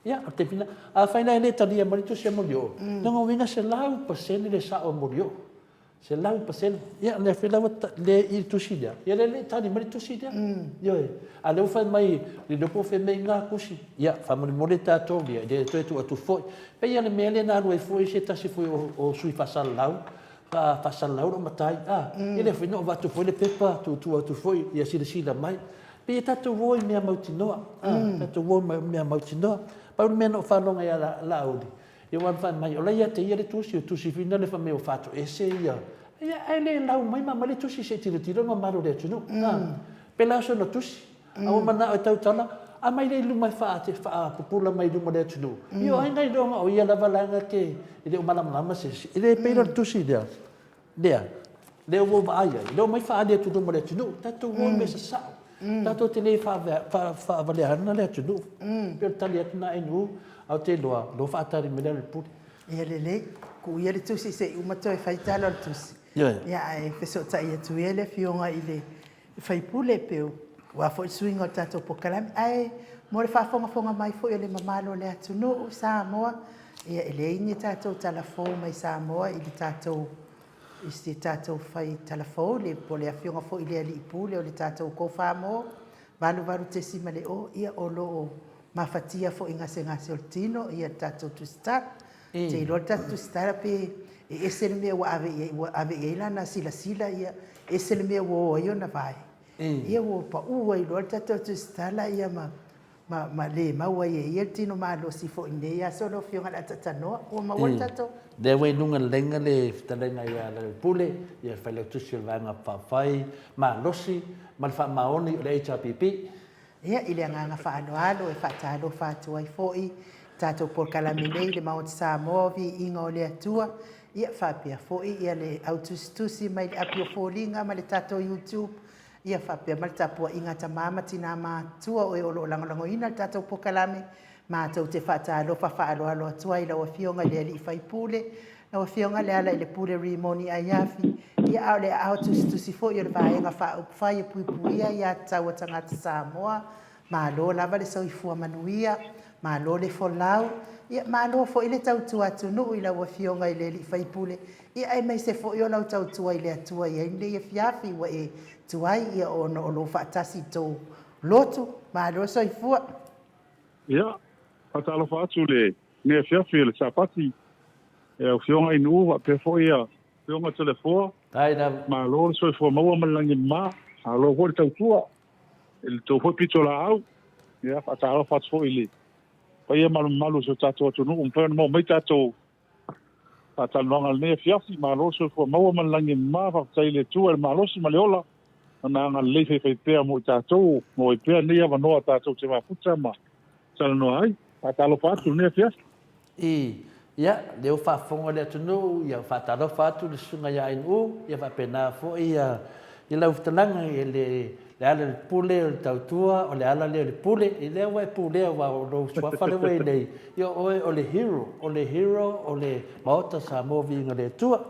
Ia, o te pina. A whaina e le tali amoli tu si amoli o. Nongo winga se lau pasene le sa o amoli o. Se lau pasene. Ia, le whilawa le i tusidia. Ia le tani mari tusidia. Ia e. A leo whai mai, li lopo whi mei ngā kusi. Ia, whamori mole tātou lia. Ia, tu e tu atu foi. Pe ia le mele nā rua e foi se tasi foi o sui whasal lau. Whasal lau ro matai. Ia le whino o watu foi le pepa. Tu atu foi. Ia sila mai. Pe ia tātou woi mea mautinoa. Tātou woi mea mautinoa. Pauru mea no whanonga ia la auri. Ia wan whan mai, o leia te ia le tusi, o tusi whina le whameo whato, e se ia. Ia, e le lau mai ma le tusi se tira ma maro le tunu. Pe lau so no tusi. Awa mana o tau tala, a mai le lumai wha te wha pupula mai luma le tunu. Io, ai ngai ronga o ia lava langa ke, i le umalam lama se, i le peira tusi lea. Lea, lea uo aia, leo mai wha le tunu ma le tunu, tatu uo me sa sao. Tatu te le wha avaleana le tunu. Pero tali atuna e nu, au te loa, lo whaatari me le puri. Ia le, ku ia le tusi se umato e whaitala le tusi. Ia e wheso tai atu ia le fionga i le whaipule peo. Wa fo suinga o tatou pokalami. Ai, mo le whafonga mai fo i le mamalo le atunu o Samoa. Ia e le ini tatou talafo mai Samoa i le tatou i se tatou whai talafo le po le fionga fo i le ali ipule o le tatou ko whamo. valu te sima le o ia o loo mafatia fo inga se ngase o tino ia tatou tusitala te ilo tatou tusitala pe e ese le mea ua ave ia ilana sila ia ese le mea ua oa iona vai ia ua paua i loa tatou tusitala ia ma le maua ia tino malosi fo i nei aso lo fionga la tatanoa ua maua tatou le wai nunga lenga le fitalenga ia le pule ia whaile tusi o vanga whawhai malosi ma le whamaoni o le HRPP ia i le anganga whaanoalo e whaatalo whaatua i fo'i tatou polkalami nei le Mount Samoa vi inga o le atua ia whapea fo'i ia le autusitusi mai le apio fōlinga ma le tatou YouTube ia whapea ma le tapua inga ta mama tina mātua o e olo langolangoina le tatou polkalami mātou te whaatalo whaaloalo atua i laua fionga le ali i whaipule laua fionga le ala i le pule rimoni ai afi ia au le autusitusi fo'i o le vaenga whai puipuia ia taua tangata Samoa malo lava le soifua manuia malo le folau ia malo fo ile tautua atunu i laua fionga i le ali i whaipule ia ai mai se fo i o lau tautua i le atua ia i le ia fiafi wa e tuai ia o lo whaatasi tō lotu malo soifua ia patalo fatu le ne fiafi le sapati e o fionga inu a pe fo ia fionga telefona tai na ma lo soifua maua malangi ma a lo ho tautua il to ho pitola au ia patalo fatu fo ile pa ia malu so tato tu no pa mo mai tato patalo ngal ne fiafi ma lo soifua maua malangi ma fa taile tu el malo si maleola na ngal le fe pe mo tato mo pe ne ia no tato te va puta ma sal no ai patalo fatu ne fiafi ia leo whaafonga le atunu ia whaataro whaatu le sunga ia inu ia whapena fo ia lau whtananga i le ala le pule o le tautua o le ala leo le pule i lea wai pule wa o lo suafale wei nei ia oe o le hero o le maota sa movi inga le tua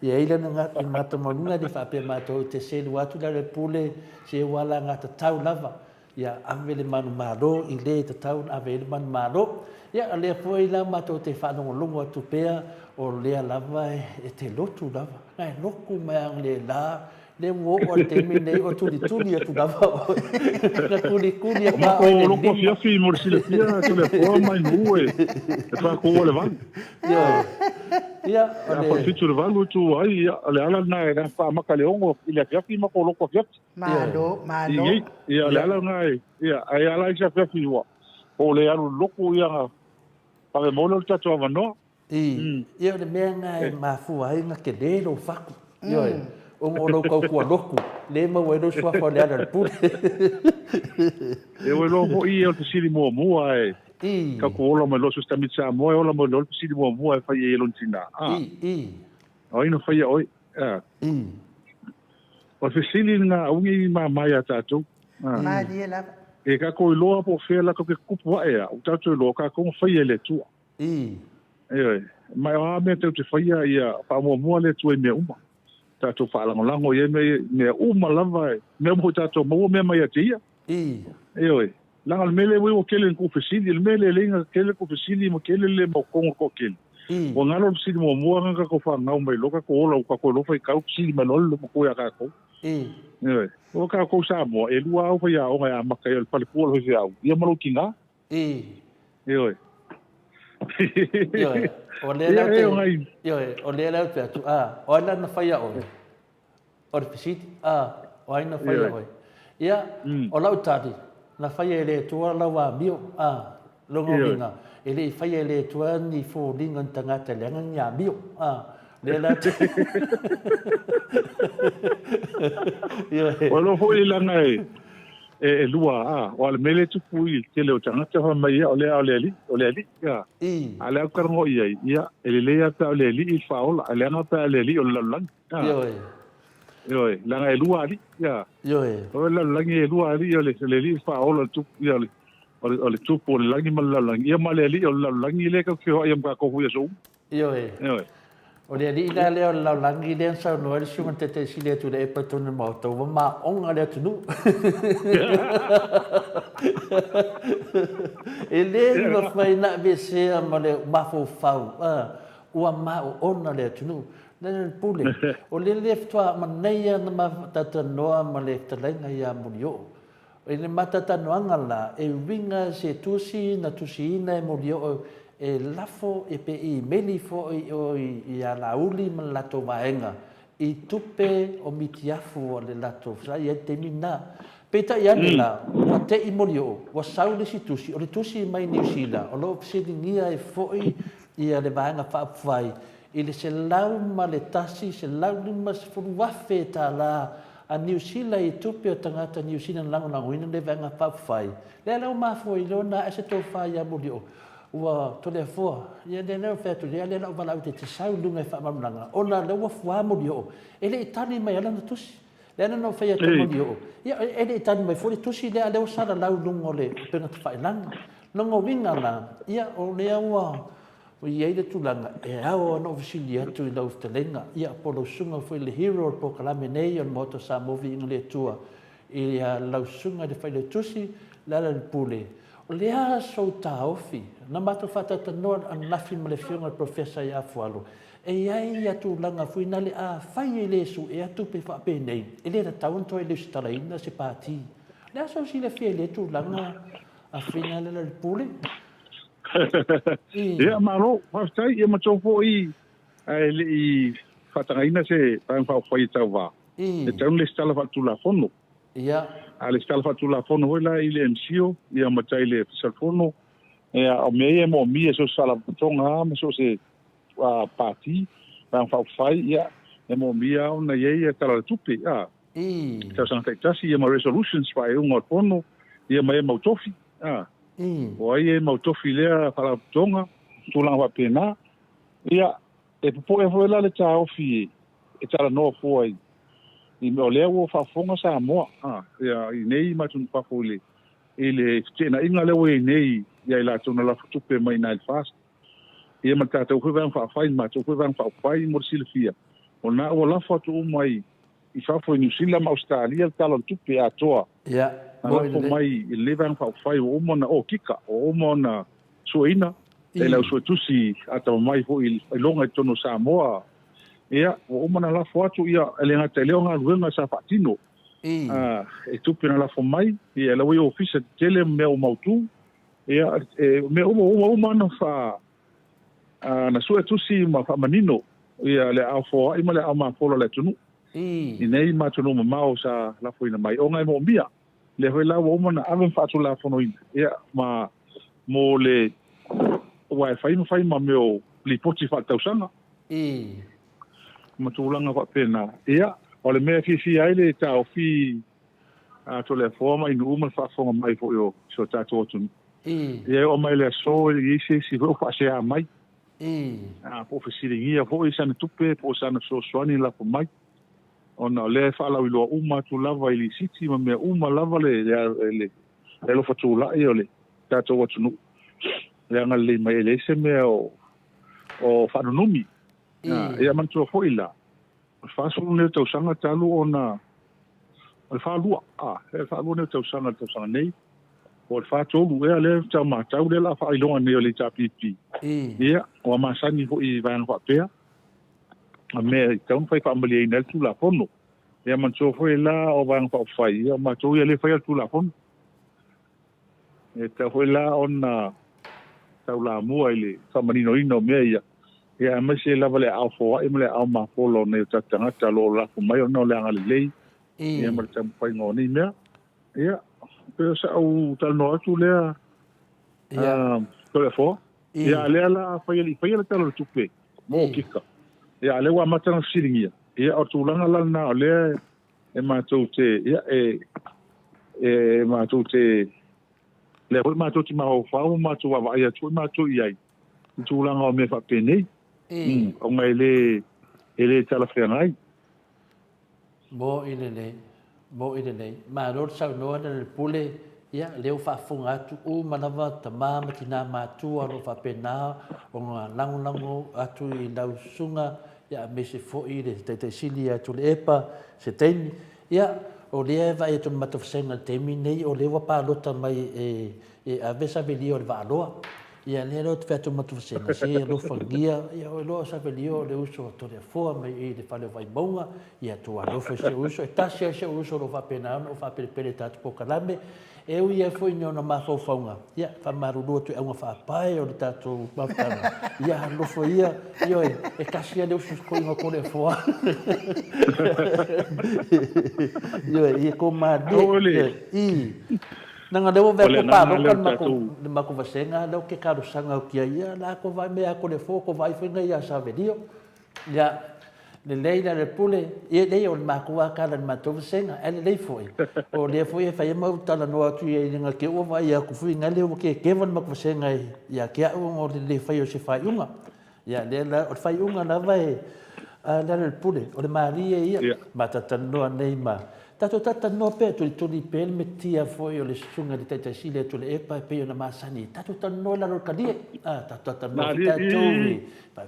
ia ila na ngata monunga di whapea mātou te selu atu le pule se wala ngata tau lava ia avele manu malo i le te tau avele manu malo ia le foi la mato te whanongolongo atu pea o lea lava e te lotu lava ngai loku mai ang le la le wo o te mine o tuli atu lava na kuni a ma o loko fiafi mo sile pia to le po mai nue e fa ko le van ia o fitu le van tu ai le ala na e fa maka le ongo ile fiafi ma ko loko fiafi malo ia le ala ngai ia ai ala ia fiafi wa o le alu loko ia pa mo lo tato vano ia le mea ngai mafu ai na ke le lo faku ia o lo ko ko loku le ma we lo swa fo le ala pule e we lo mo ia o sili mo ai ka ko lo mo lo su sta mitsa mo o lo mo lo sili mo ai fa ye lo ntina oi no fa ye oi o se sili na ungi ma mai tato ma dia la e ka ko loa po fela ko ke kupu e o tato lo ka ko fa ye le tu mai o me te faia ia pa mo le tu me uma tato fa lango ye me uma lava me mo tato mo me mai atia langa mele we o kele ku fesili mele lenga kele ku fesili mo kele le mo ko kele o ngalo fesili mo nga ko fa ngau mai loka ko lo ko lo fa ka fesili ma lo ko ya ka ko o ka ko sa mo e lua o fa ya o ya maka el pal ko lo ya ia mo kinga o le la pe tu o la na fa ya o fesili o ai na fa ya o ia o la utati na faia le tua la wa bio longo vinga ele faia le tua ni fo linga tangata le nga bio le la o lo ho ile nga e lua o le mele tu pui ke le tangata fa mai o le ali ya ala ka ngo ia ele le ya ta le li il faola ala nga ta le li o la lang la nga lua ali ya o la langi lua ali o le li fa o le tu ya o le tu po langi mal la langi ma le li o la langi le ka ko ya ka ko hu so o le ali la le o la langi le sa no le su te te sile tu le pa tu no mo to ma on ale tu nu ele no fai na be se ma le ma fo fa o ma o on ale tu nu nel pule o le leftua maneia na matata noa ma le talenga ia munio E le matatanoanga la, e winga se tusi na tusi ina e molio e lafo e pe I meli fo I a lauli ma lato vaenga. I tupe o mitiafu o le lato, sa I te mina. Peta I ane la, wa te I molio, wa saule si tusi, o le tusi mai New Zealand, o lo psilingia e fo I a le vaenga whaapwhai. I le se lau ma le tasi, se lau lima se furu wafe ta la, a New Zealand I tupe o tangata New Zealand lango ina le vaenga whaapwhai. Le lau mafo I lona, e se tau whai a molio. Ua tole fo ia le leo fetu le le lau vala te sau lunga fa mamlanga ona le wa fua mo dio ele tani mai ala na tusi le na no fe to mo dio ia ele tani mai fo le tusi le le sala lau lunga le pena te fa langa no ngo winga la ia o le wa o ia le tulanga e ao no visilia tu i lau telenga ia polo sunga fo le hero po kala menei on moto sa movi le tua ia lau sunga de fa le tusi la le pule lea so taofi na mata fata tanoa an lafi ma le fionga professor ia fualo e ai ia tu langa fuina le a fai le su e atu pe fa pe nei e le ta taunto e le stalaina se pati lea so si le fie le tu langa a fina le pule ia maro fastai ia matofo I le I fatagaina se tan fa foi tava e tan le stala fa tu la fono ia ale stala fa tu la fono hola I le MCO ia matai le fono e o me mo mi so sala tonga me so se parti tan fa fai ia e mo mi ona ia tala tupi so san tasi ia ma resolutions fa un fono ia mai mo tofi o ai mo tofi le para tonga tu la va pena ia e po e vola le tao fi e tala no foi I me o lea ua whaafonga sa moa. Ia I nei matun whafole. I le tēna inga leo e nei ia I la tona la tupe mai nai fast. Ia ma tātou koe vang whaafai, mātou koe vang whaafai mor silafia. O nā ua lafa tu mai I whafo New Zealand ma Australia talon tupe atoa. ia Lafo mai I le vang whaafai o omona o kika, o omona suaina. E lau suatusi ata mai ho I longa I tono sa moa. Ia, o mana la foatu ia elenga te leonga luenga sa fatino. E tupina la fo mai, ia la wei ofisa tele me o mautu. Ia, me o mana fa na sua tusi ma fa manino. Ia le au fo ai ma le au ma folo le tunu. I nei ma tunu ma mau sa la fo ina mai. O ngai mo mia. Le hoi la o mana ave fatu la fo no ina. Ia, ma mo le wifi no fai ma me o li poti fa tausanga. Matulanga fa pena ia o le me fi ai le ta o fi a to le forma I no uma fa fonga mai fo yo so ta to tun ia o mai le so I si vo fa se a mai po fa si ia fo I sana tupe po sana so swani la fo mai ona le fa la lo uma tu lava I siti ma me uma lava le lo fa tu la io le ta to tun le ngal le mai le se me o fa no numi ia man tu foi la fa so ne tau sanga talu ona o fa lua e fa lua ne tau sanga nei o fa tolu e le tau ma tau le la fa I longa ne o le tapipi ia o ma sani ho I van fa pe a me tau fa pa mali nei tu la fono ia man tu foi la o van fa fa ia ma tu ia le fa tu la fono e tau foi la ona tau la mua ile fa manino ino me ia ia ma se lava le au fo ai le au ma polo ne tatanga talo la ko mai no le anga le ia ma tam pai ngoni me ia pe sa au tal no tu le to le fo ia le la fai le talo tupe mo kika ia le wa matanga siringia ia o tu langa la na le e ma tu te ia e ma tu te le ho ma tu ti ma o fa ma tu wa ia tu ma tu ia tu langa o me fa penei o mai ele tala frenai mo ile ma ro sa no le pule ia leo fa funga tu o manava tama matina ma tu ro fa pena o lango atu I lau sunga ia me se fo I le te silia tu le epa se teni ia o le va e tu matofsenga temi nei o le wa pa lota mai e avesa veli o le va loa ia le lo te fetu matu fasenga se lo fangia ia o lo sa velio le uso to le fo me i le fale vai bonga ia tu a lo fa se uso e tasia se uso lo fa pena no fa pele tatu po kalame e u ia foi no na ma fo fonga ia fa maru lo tu e unha fa pai o le tatu mafana ia lo fo ia io e kasia le uso ko ingo ko le fo io e ko ma i nanga lewo ve ko pa lo kan mako vasenga lo ke karu sanga o kia ia la ko vai me ko le fo ko vai finga ia sa vedio ya le leila le pule e le o mako wa kala mato vasenga ele le foi o le foi fa ia mau tala no atu e nga ke o vai ia ku finga le o ke van mako vasenga ia ke o le fai o se fai unga ya le la o fai unga na vai la le pule o le maria ia matata no nei ma tato tata no pe tu li pel metia foi o le sunga di tata sile tu le epa pe na masani tato tata no la rokadia tato tata no tato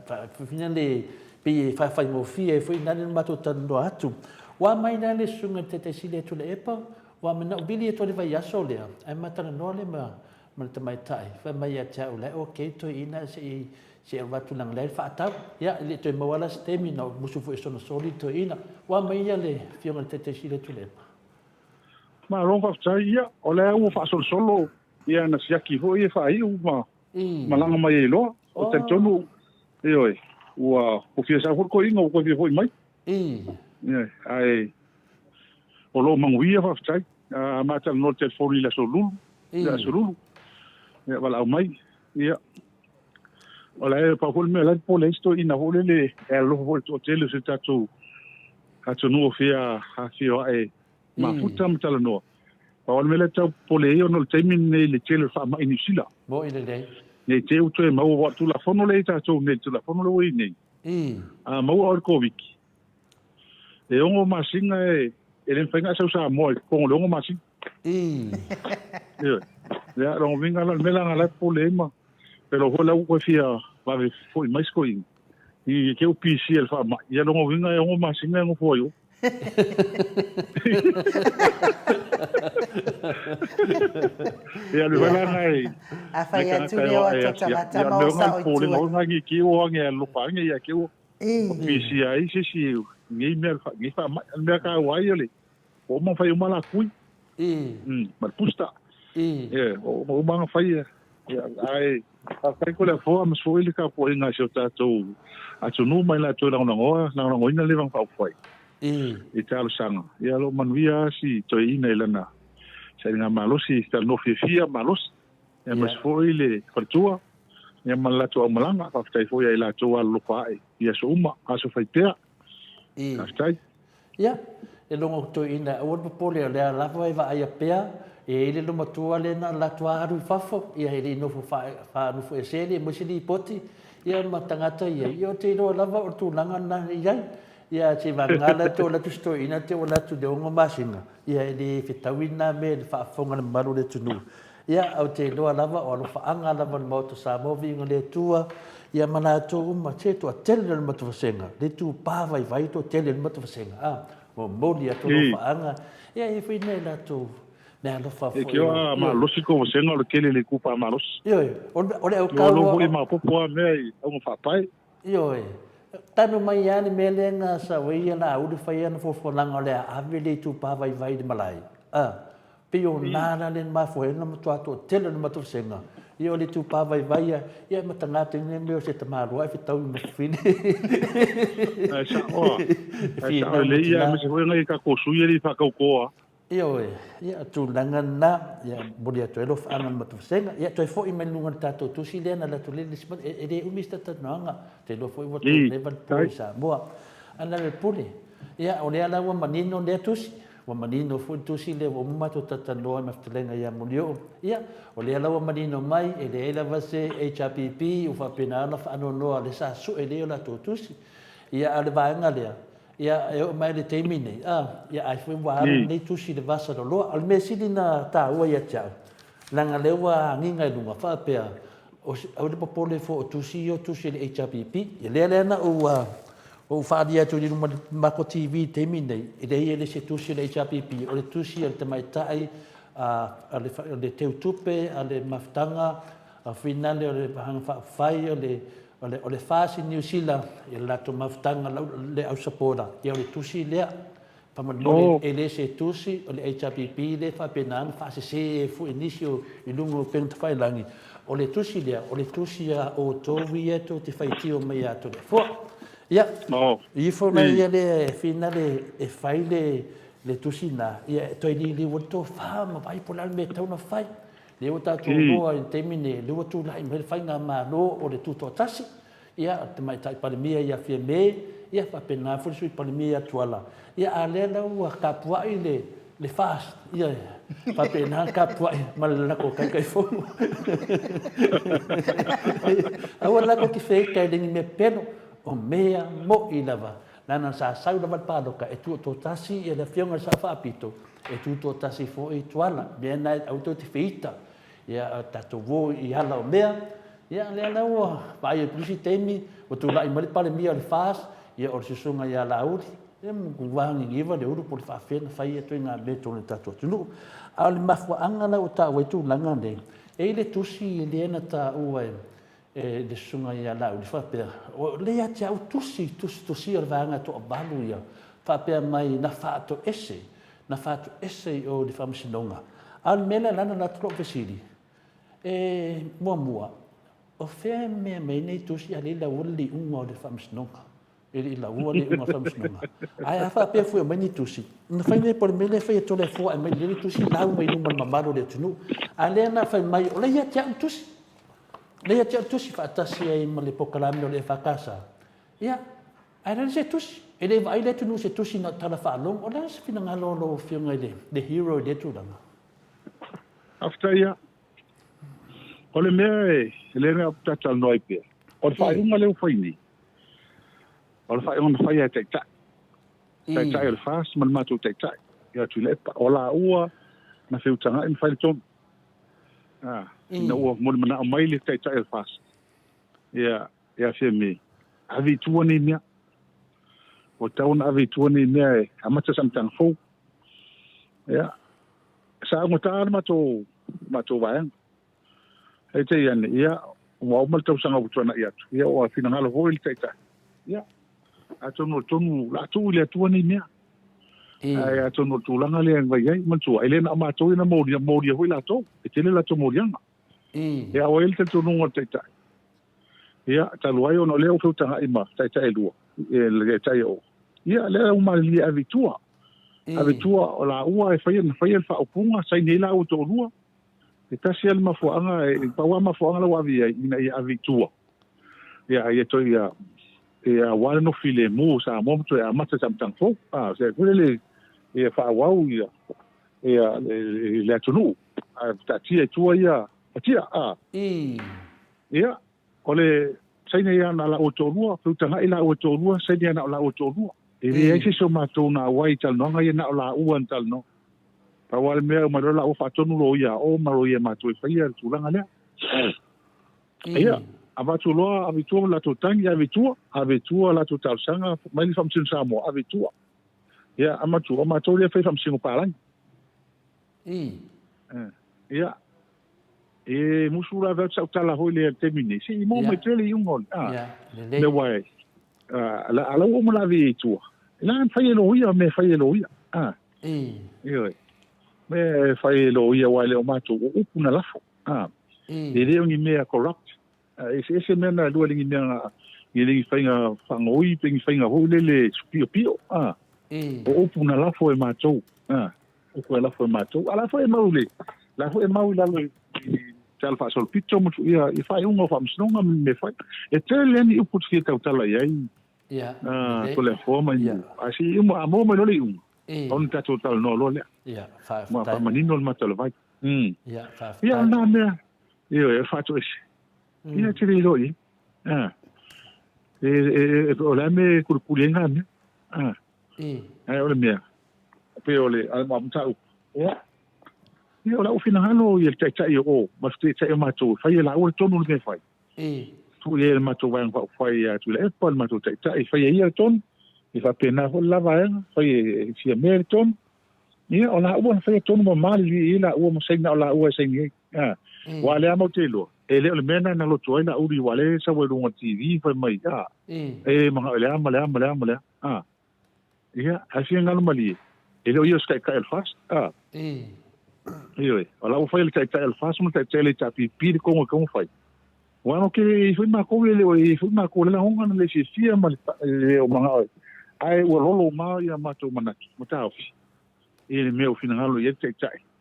pa finale pe fa mo fie foi na le mato tata no atu wa mai na le sunga di tata sile tu le epa wa mena bili to le vai aso le ai mata no le ma te mai tai fa mai ya cha le okay to ina se watu lang le fa tau ya le to mo wala stemi no musu fu sono solito ina wa mai ya le fiona tete sile tu le ma ron fa tsai ia o le u fa solo ia na siaki ho ia fa i u ma malanga mai lo o te tonu oi ua o fia sa ko inga ko vi ho mai ia ai o lo manguia fa tsai a mata no te fori la solulu ia solulu ia wala o mai ia ola pa hol me la pole sto ina hole le lo vol hotel se tatu hatu no fia ha fio e ma futa mtala no pa hol me la tau pole io no temin le tele fa ma inisila bo ile dei ne te u te ma o tu la fono le tatu ne tu la fono le ni a ma o covid e ongo masinga e ele fenga sa mo con lo ongo masinga ya lo vinga la mela la pole ma pero hola u fia va foi mais coi e que o PC ele fa ia longo vinga e o masinga ngo foi e ale vai nai a fa ia tu leo a tata ma sa o tu o ngi ki o ngi lo pa ngi ia que o PC ai se ngi me fa ngi fa me ka wai ele o mo fai uma la kui ma pusta o bang fai ai ai ko le fo am so ile ka po inga so tato atu no mai la to na ngo ina le vang fa foi e talo sanga ia lo manuia si to ina lana sai nga malosi sta no fia malos e mas foi le fortua ia mala to malanga fa tai foi ai la to lo pai ia so uma aso fai pea stai ia e longo to ina o po le la va ai pea e ile lo matua le na la tua aru fafo ia ile no fa no fo eseli mo sili poti ia matangata ia te no lava o tu langa na ia te vangala to la tu sto ina te o la tu de ngo masinga ia ile fitawina me fa fonga na maru le tunu ia au te no lava o lo fa anga lava mo to sa mo vinga le tua ia mana to uma te to tele le matu senga le tu pa vai to tele le matu senga mo dia to fa anga ia e foi nela to na lo fa e que o ma lo si ko se no ke le ku pa malos ole o ka lo voi ma po me o fa pai tanu mai ani melenga sa wei na u de fai na fo langa le a vele tu pa vai de malai pio nana len ma fo na mo to tele na to senga io le tu pa vai ia matanga te ne me se tamaru ai fitau mo fini sa le ia me se ho ngai ka ko su ia fa ka ko ia tu langa na ia bodia to elof ana matu senga ia to fo i menunga tato tu silena la tu le lispa e de umista tananga te lo foi voto levan poisa boa ana le puli ia ole ala wa manino le tusi wa manino fu tusi le wa mato tatano ma ftelenga ia mulio ia ole ala wa manino mai e le ela vase HPP u fa penana fa no no le sa su e le la to tusi ia ale vaanga le ia e mai le temine ia ai foi wa nei tusi le vasa do lo al mesili na ta ua ia cha langa le wa nginga lunga fa pe o le popole fo tusi o tusi le HPP le na o fa dia tu ni mako TV temine e le se tusi le HPP o le tusi le mai tai le teutupe ale maftanga a finale o le hanga whai o le fasi New Zealand i la to maftanga le au sapora i o le tusi lea pamanole e le se tusi o le HPP le whapenanga fasi se fu inisio i lungo penta whailangi o le tusi lea o le tusi a o towi eto te whaitio mai ato le fua ia i fona ia le finale e whai le tusi na ia toi li wato wha ma vai pola me tauna whai le o tātou loa i temine le o tū lai me whainga mā lo o le tūto tasi ia te mai tai palemia ia fia me ia whapena furisui palemia tuala ia a lea lau a kapuai le fast ia whapena kapuai malalako kai fongo awa lako ki wheka i lengi me peno o mea mo i lava nana sa sau lava pādoka e tūto tasi ia le fionga sa whaapito e tūto tasi fo i tuala mea nai auto te whiita ia tato wo i hala o mea ia lea lau vai e pusi temi o tu lai mari pale mia le fas ia o sisunga ia lauri ia mu wangi ngiva le uru por fa fena fai e to nga me to le tato tunu a le mafwa anga la o ta we tu langa le e le tusi le na ta o e le sunga ia lauri fa pe o le ia tia o tusi o vanga to balu ia fa pe mai na fa to ese o le famsinonga al mena lana na tro vesili e mua o fea mea mei nei tusi a leila ua li unga o le whamsinonga. E la ua li unga o whamsinonga. Ai a wha pia fua mai ni tusi. Na whai nei pole mele whai e tole fua e mai li tusi lau mai luman mamaro le tunu. A lea na whai mai o leia tia tusi. Leia tia tusi whaatasi ai ma le pokalame o le whakasa. Ia, ai rana se tusi. E le vai le tunu se tusi na tala whaalong. O lea se fina ngalo lo whiunga i le hero le tulanga. After ia. O le mea e le mea tatal noi pia. O le whainga leo whaini. O le whainga whai e teitai. Teitai o le whaas, man mātou teitai. Ia tui lepa. O la ua, na whiutanga in whaile tonu. Na ua mone mana o maile teitai o le whaas. Ia whia me. Avi tua ni mea. O tauna avi tua ni mea e amata samtang fau. Ia. Sa ngota mātou vaianga. E te iane, ia, o mal tau sanga utwana ia tu. Ia o a fina ngalo hoi le teita. Ia, a tonu la tu le atua ni mea. A tonu langa le ang vai ai, mantua. E lena ama atua ina mauria hoi la tau. E tele la tau maurianga. Ia o ele te tonu ngā teita. Ia, taluai o no leo whiutanga ima, teita e lua. E le tai o. Ia, lea umari li avitua. Avitua o la ua e whaia le whaupunga, sai nei la o tō lua. E tasi ala mafuanga, e paua mafuanga la wavi ina i avitua. Ia, ia toi ia wale no file mu sa momto ia mata samtang fo. Se kule ia whaawau ia le atunu. Tatia tua ia, tatia, Ia, ole saina ia na la otorua, whiutanga i la otorua, saina ia na la otorua. E eisi so mātou na wai tal noanga ia na o la uan tal no. Pawale mea umarola o whatonu lo ia o maro ia mātou e whaia tūlanga lea. Ia, a mātou loa avitua la tō tangi avitua la tō tausanga, maili whamsin Samoa, avitua. Ia, a mātou lia whai whamsingo pārangi. Ia, e musura vau tsau tala hoi lea temine. Si i mō mai tele i ungon. Le wai. Ala o malavi e tua. La whai e lo ia, me whai e lo ia. Ia, me fai lo ia wale o mātou o upuna lafo. E reo ngi mea corrupt. Ese mea na lua lingi mea ngi lingi whainga whangoi, pengi whainga houlele supio pio. O upuna lafo e mātou. Uku e lafo e mātou. A lafo e maule. Lafo e maule lalo i talfa sol pito mutu ia i whai unga whamsinonga me whai. E te leni uput fia tautala iai. Tole forma i. Asi umu a mō mai lole i unga. On tatou tal no lo lea. Ma pa manino le matalo vai. Ia na mea. Ia e fato ese. Ia te rei loi. O le me kurupulenga mea. O le mea. Pe o le alma mtau. Ia o la ufina hano i el taitai o. Mas te tai o matou. Fai e la o le tonu le me fai. Tu le matou vai ngwa fai tu le epa le matou taitai. Fai e ia le tonu. I fa pena ho lava e fai fia meriton ia o la ua fai tonu ma mali i la ua mo saina o la ua saina wa le amo telo ele o le mena na lo tuai na uri wale sa we runga TV fa mai ya e manga le ia a fia ngalo mali ele o skai ka el fast io ala o fai le kai el fast mo tai tele tapi pi ko fai wano ke foi ma ko le o foi ma ko le honga le fia ma le o manga ai o lolo ma ia ma to manaki mo ta ofi ele me o fina ngalo ye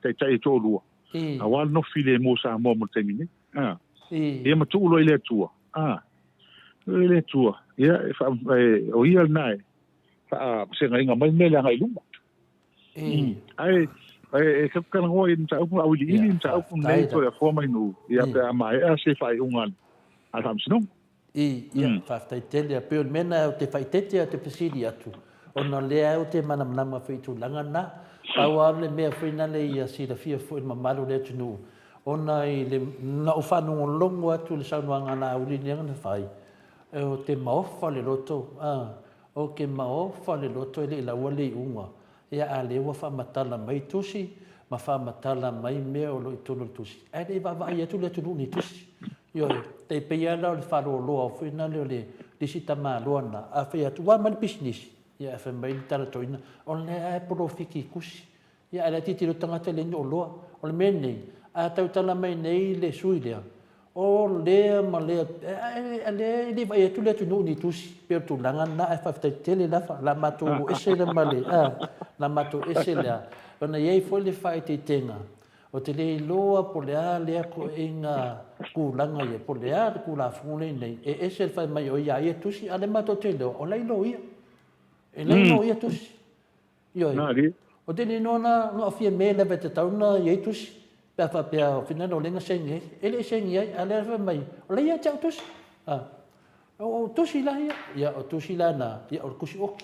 tai to lua a wal no file mo sa mo termine ia ma tu lo ile tua ia o ia nai se ngai nga mai mele ngai luma ai ke kan ho in ta ku au li in ta ku nei to ya forma inu ia pe mai se fai ungan a tam sino ia fa tai tele pe mena o te fai tete te pesidi atu ona le au te mana mana fa tu langa na tawa le me fina le ia si da fia fo ma malu le tunu ona i le na o fa no longo atu le sa no ngana u li nga fai o te maofa le loto o ke maofa le loto le la wale unga ia a le wa fa matala mai tusi ma fa matala mai me o lo tonu tusi ai le va ia tu le tunu ni tusi yo te pe ia la le fa lo fina le sita ma lona a fa tu wa mal business ia fa mai tala toina on le a profiki kusi ia ala titi lo tanga te le no lo o le mene a tau tala mai nei le suilea o le ma le vai tu le tu ni tusi per tu langa na fa tele la mato ese le male la mato ese la ona ye fo le fai te tenga o te le loa po le ko inga ku langa ye po le ku la fune nei e ese fa mai o ya ye tusi ale mato te lo o lai lo ia e lai lo ia tusi yo o te ni nona no afia me le vete tauna ye tusi pa fa pe fina no lenga sengi ele sengi ale fa mai o lai ya tusi o tusi la ya o tusi la na ya o kusi o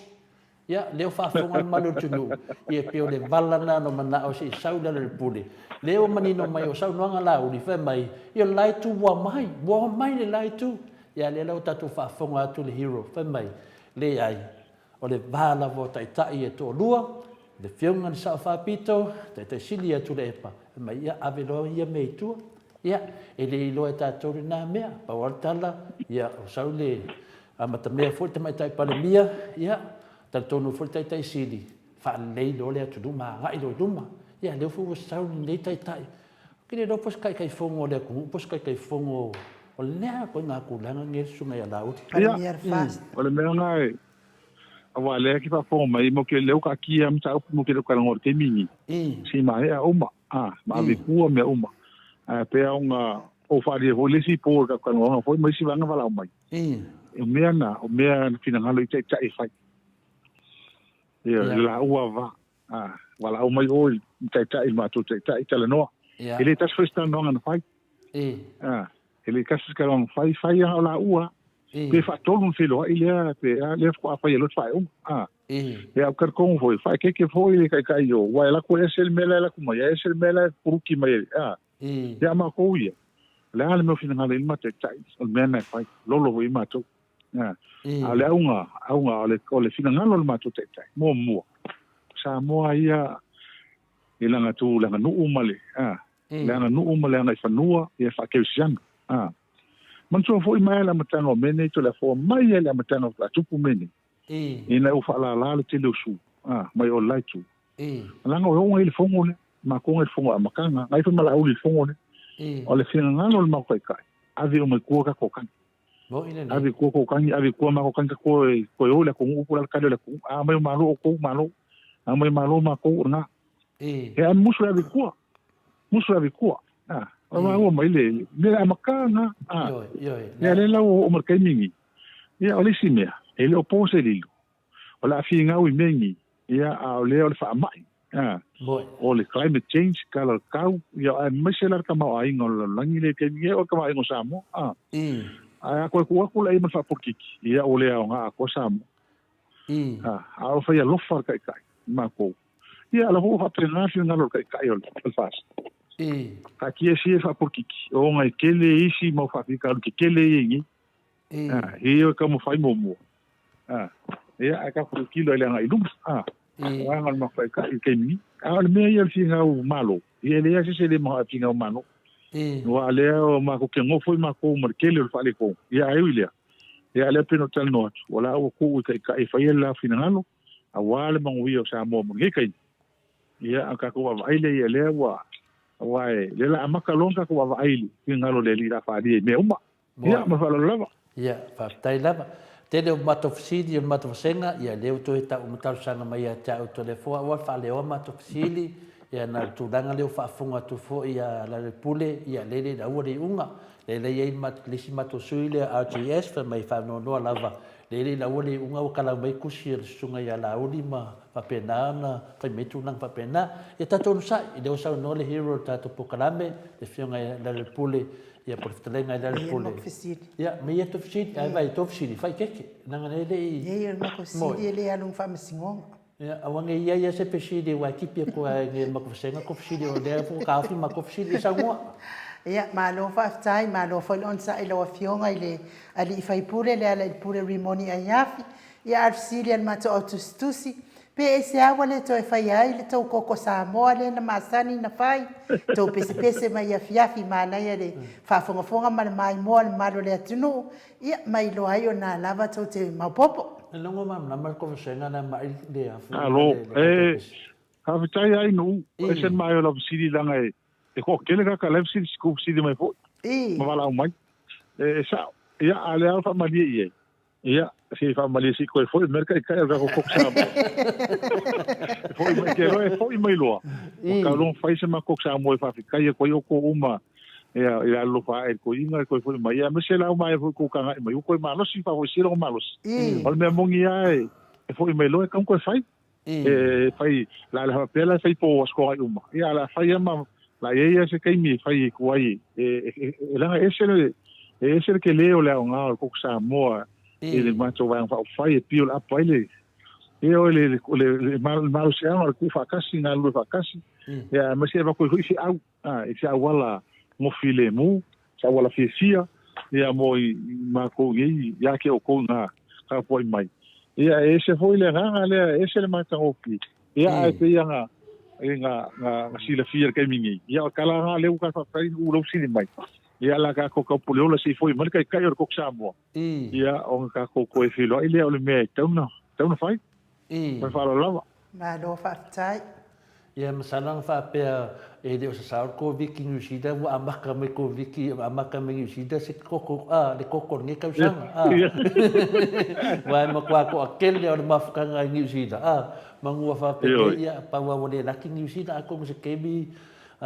ya leo fa fonga malu tunu ye pe o le valana no mana o si saula le pule leo manino mai o sau no la u ni fa mai ye lai tu wa mai le lai tu ya le lo tatu fa fonga tu le hero fa mai le ai o le vala vo tai tai e to lua le fionga sa fa pito te silia tu le pa mai ya avelo ye me tu ya ele lo eta to na mea pa waltala ya o sau le amata me fo te mai tai pa le mia ya tal tonu fo tai tai sili fa le lo le tu duma ga i lo duma ya le fo sau le tai tai kile do pos kai fongo le ku pos kai fongo o le ko na ku langa ngel sunga ya lau o le mea ngai awa le ki fa fongo mai mo ke le ka ki am sa mo ke ka ngor ke mingi si mai a uma ma vi ku me uma pe nga o fa di ho le si po ka ngor fo mai si vanga vala mai o mea fina ngalo i tai fai la ua va wala o mai o tai ma tu tai tele no ele tas festa no nga fai ele kas ka no fai la ua pe fa tolu filo ile pe le fa fa yelo fai ya kar ko fai ke foi le kai yo wa la ko esel mela la kuma ya esel mela puruki mai ya ma ko ia le ale mo fina ngalo ma tai o mena fai lolo wi ma tu ale aunga ole fina ngalo ma tu tai mo sa mo ia ilanga tu langa nu umale langa nu umale nga fanua ia fa ke sian man so foi mai la matanga mene to la fo mai la matanga la tupu mene ina u fa la le tele su mai o lai tu langa o ile fongo le ma ko ile fongo makanga ngai fa mala uli fongo le ole fina ngalo ma ko kai ave o me ko ka ko kan ave ko kan ave ko ma ko kan ko o le ko u la ka le ko mai malo ko malo mai malo ma ko na e musu ave ko o mai le makanga ya le la o mar kai mingi ya ole simea ele o pose lilu o la finga u mingi ya a le o fa mai o le climate change kala kau ya a mesela ka ma ai ngol langi le ke nge o ka mai ngo samo a ko la ima fa pokiki ya o le nga ko samo a o fa ya lo fa kai ma ko ya la ho fa prenacio ngalo kai o fas aqui é fa pokiki o ngai kele isi mo fa fika ke kele yengi e ka mo fai mo ya aka ko kilo ile ngai dum wa ngal ma fa ka ke ni al me ya fi nga malo e le ya se le ma fi nga malo Wa lea o ma ko ke ngofo ma ko mar kele o fale ko. Ia ai ile. Ia le peno tal no. Wala o ko ka e fa la finalo. A wale mangi o sa mo ngi kai. Ia aka ko wa ai le le wa. Wa le la amaka longa ko wa ai ki ngalo le li ra fa di me uma. Ia ma fa lava. Ia fa tai lava. Tele o matofisili o matofasenga ia leo to eta o matalosanga mai a tau to le foa wa fa leo matofisili ia na tulanga leo fa funga tu fo ia la le pule ia lele da uri unga lele ia mat lisi matosuile RGS fa mai fa no no lava lele la uri unga o kala mai kusi sunga ia la uri ma fa pena na fa metu nang fa pena ia tato sa i leo sa no le hero tato pokalame le fionga la le pule ia por telenga ia le pule ia me ia to fisili ai vai to fisili fa keke nanga lele ia no ko sidi le alung fa mesingonga. Ya, awange ia se pesidi wa kipi ko nge makofsenga kofsidi o le fu ka fi makofsidi sa ngwa. Ia malo fa tai malo fa on sa ilo fionga ile ali fai pure le ala pure rimoni ayafi ia arsilia mato autostusi pe ese agua le to fai ai le to koko sa mo le na masani na fai to pese mai afiafi mana ia le fa fonga mai mo malo le tunu ia mai lo ai ona lava to te mapopo. Longo mam na mar kofsenga na mai le afu. Alo, ha vitai ai no, ese mai o la visiri langa e ko kele ka la visiri ko visiri mai fo. Ma wala mai. Sa ia ale alfa mali ia. Ia, si fa mali si ko fo merka ka ga ko sa. Fo mai ke ro fo mai lo. O ka long fai se ma ko sa mo fa ka ia ko yo ko uma. Ia lo fa e ko inga ko fo mai ia me se la mai fo ko ka mai ko ma lo si fa fo si lo ma lo. O me mongi ai e fo mai lo e kam ko fai. Fai la pela fai po sko ai uma. Ia la fai ma la ia se kai mi fai ko ai la ese ke leo la nga ko sa mo ele macho vai fa fai pio la paile ele mal se ama ku fa kasi na lu fa kasi ya me se va ko isi au isi wala mo file mu sa wala fisia ya mo ma ko ngi ya ke o ko na ka foi mai ya ese foi le nga le ese le mata opi ya pe ya nga sila fia ke mingi ya kala nga le ka fa fai u lo sini mai ia la ka ko puleo la si foi mar kai kai ko samo ia on ka ko e filo ile o le me tauna fai ma fa lava ma do fa tai ia masalang fa pe e de sa ko viki nusida wa amaka me ko viki amaka me nusida se ko le ko ni ka sanga wa ma ko akele o ma fa nga nusida mangua fa pe ia pa wa le la ki nusida ko se kebi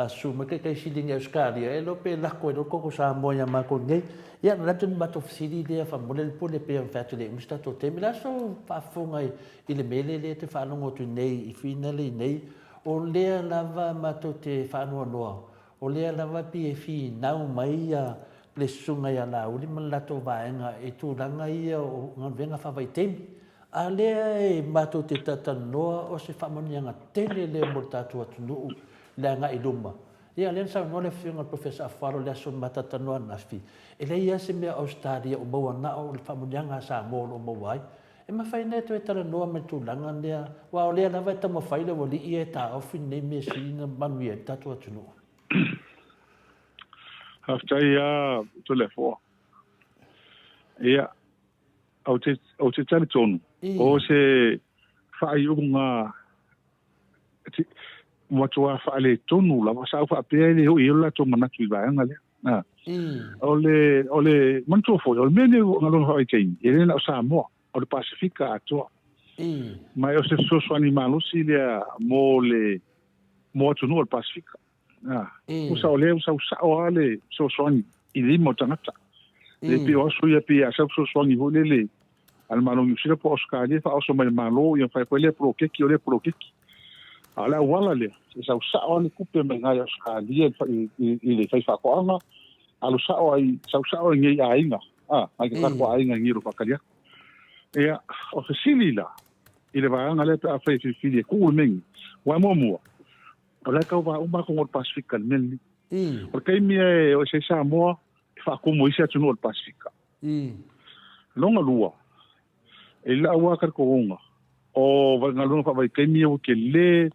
suma ke kai sidinga euskadi e lo pe la ko do ko sa moya ma ko ngai ya na tun bato fsidi de fa model po le pe fatu le musta to te mila so fa fonga ile mele le te fa no tu nei I finale nei o le lava ma to te fa no no o le lava pi e fi na mai ya le sunga ya la uli man la to vaenga e tu ranga ia o venga fa vai tem a le ma to te tata no o se fa monianga tele le morta tu atu la nga iduma ia len sa no le fiunga professor Afaro le so matata no na fi ele ia se me Australia o mo na o fa munyanga sa mo o mo wai e ma fai neto e tala no me tu langa nea wa o le na vai ta mo fai le woli e ta o fin ne me sina manuia tatu atu no hafta ia to le fo ia o te tali tonu o se fai unga mo tua fa le tonu la sa fa pe le ho iola to mana tu va ngale ole man to fo ole mene ngalo ho ai ele na sa mo o le Pasifika to ma o se so animalo si le mo tu no le Pasifika usa ole usa ole so ni ili mo tanata le pi o su ya pi a so ni ho le al malo ni sira po Australia fa o so malo ya fa le pro ke ki ole pro ke ala wala le sa ni kupe me ngai Australia I le fai fa ko ana alu sa ai ngai ainga ai ka ko ainga ngiro pa kalia e o fesili la ile va ngale pa fa fi ku mengi wa mo ola ka va uma ko Pasifika men porque mi o se sa mo fa ko mo isa no Pasifika longa lua e la wa ka ko unga o va ngalo fa vai ke mi o ke le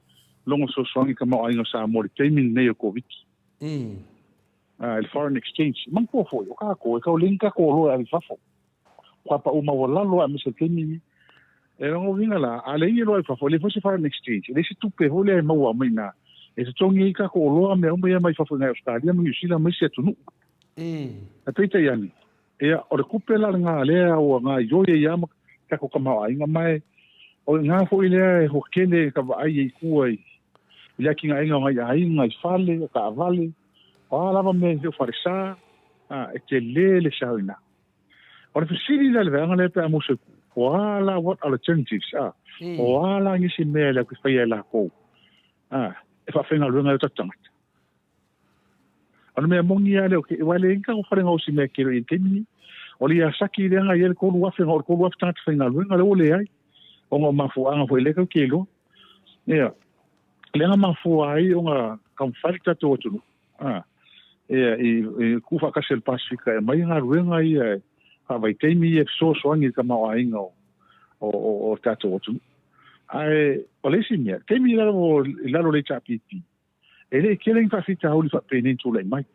longo so songi ka mo ainga sa mo ke mi nei ko viki il foreign exchange mangko fo yo ka ko linka ko lo al fafo kwa pa uma wala lo a misa kemi e ngo vinga la ale ni lo al fafo le fo foreign exchange le si tu pe ho le mo wa mina e se tongi ka ko lo me o me mai fafo ngai Australia mi usila mai se tunu a peita yani e o le kupela nga le o nga yo ye ya ka ko kama ai nga mai o nga fo ile ho kele ka ai ku ai ya ki nga nga ai nga fale ka vale ala va me se farsa e te le shauna o le fisili le va ngale pe mo se wala what alternatives wala ni si me la ku fa la ko e fa fenga lu nga tatanga o me mongi ale o ke wale ka o fare ngo si me ke ri ke ni o li asaki le nga yel ko lu wa fenga ko lu wa tanga fenga lu nga le ole ai o ngo mafu anga fo le ka kelo ya le nga mafu ai o nga kam falta to tu e kufa ka sel pasifika e mai nga ruenga i ha vai teimi e so ngi ka mau ainga o tato tu ai o le simia teimi la lo le chapipi e le keleng fa fita holi fa peninsula mai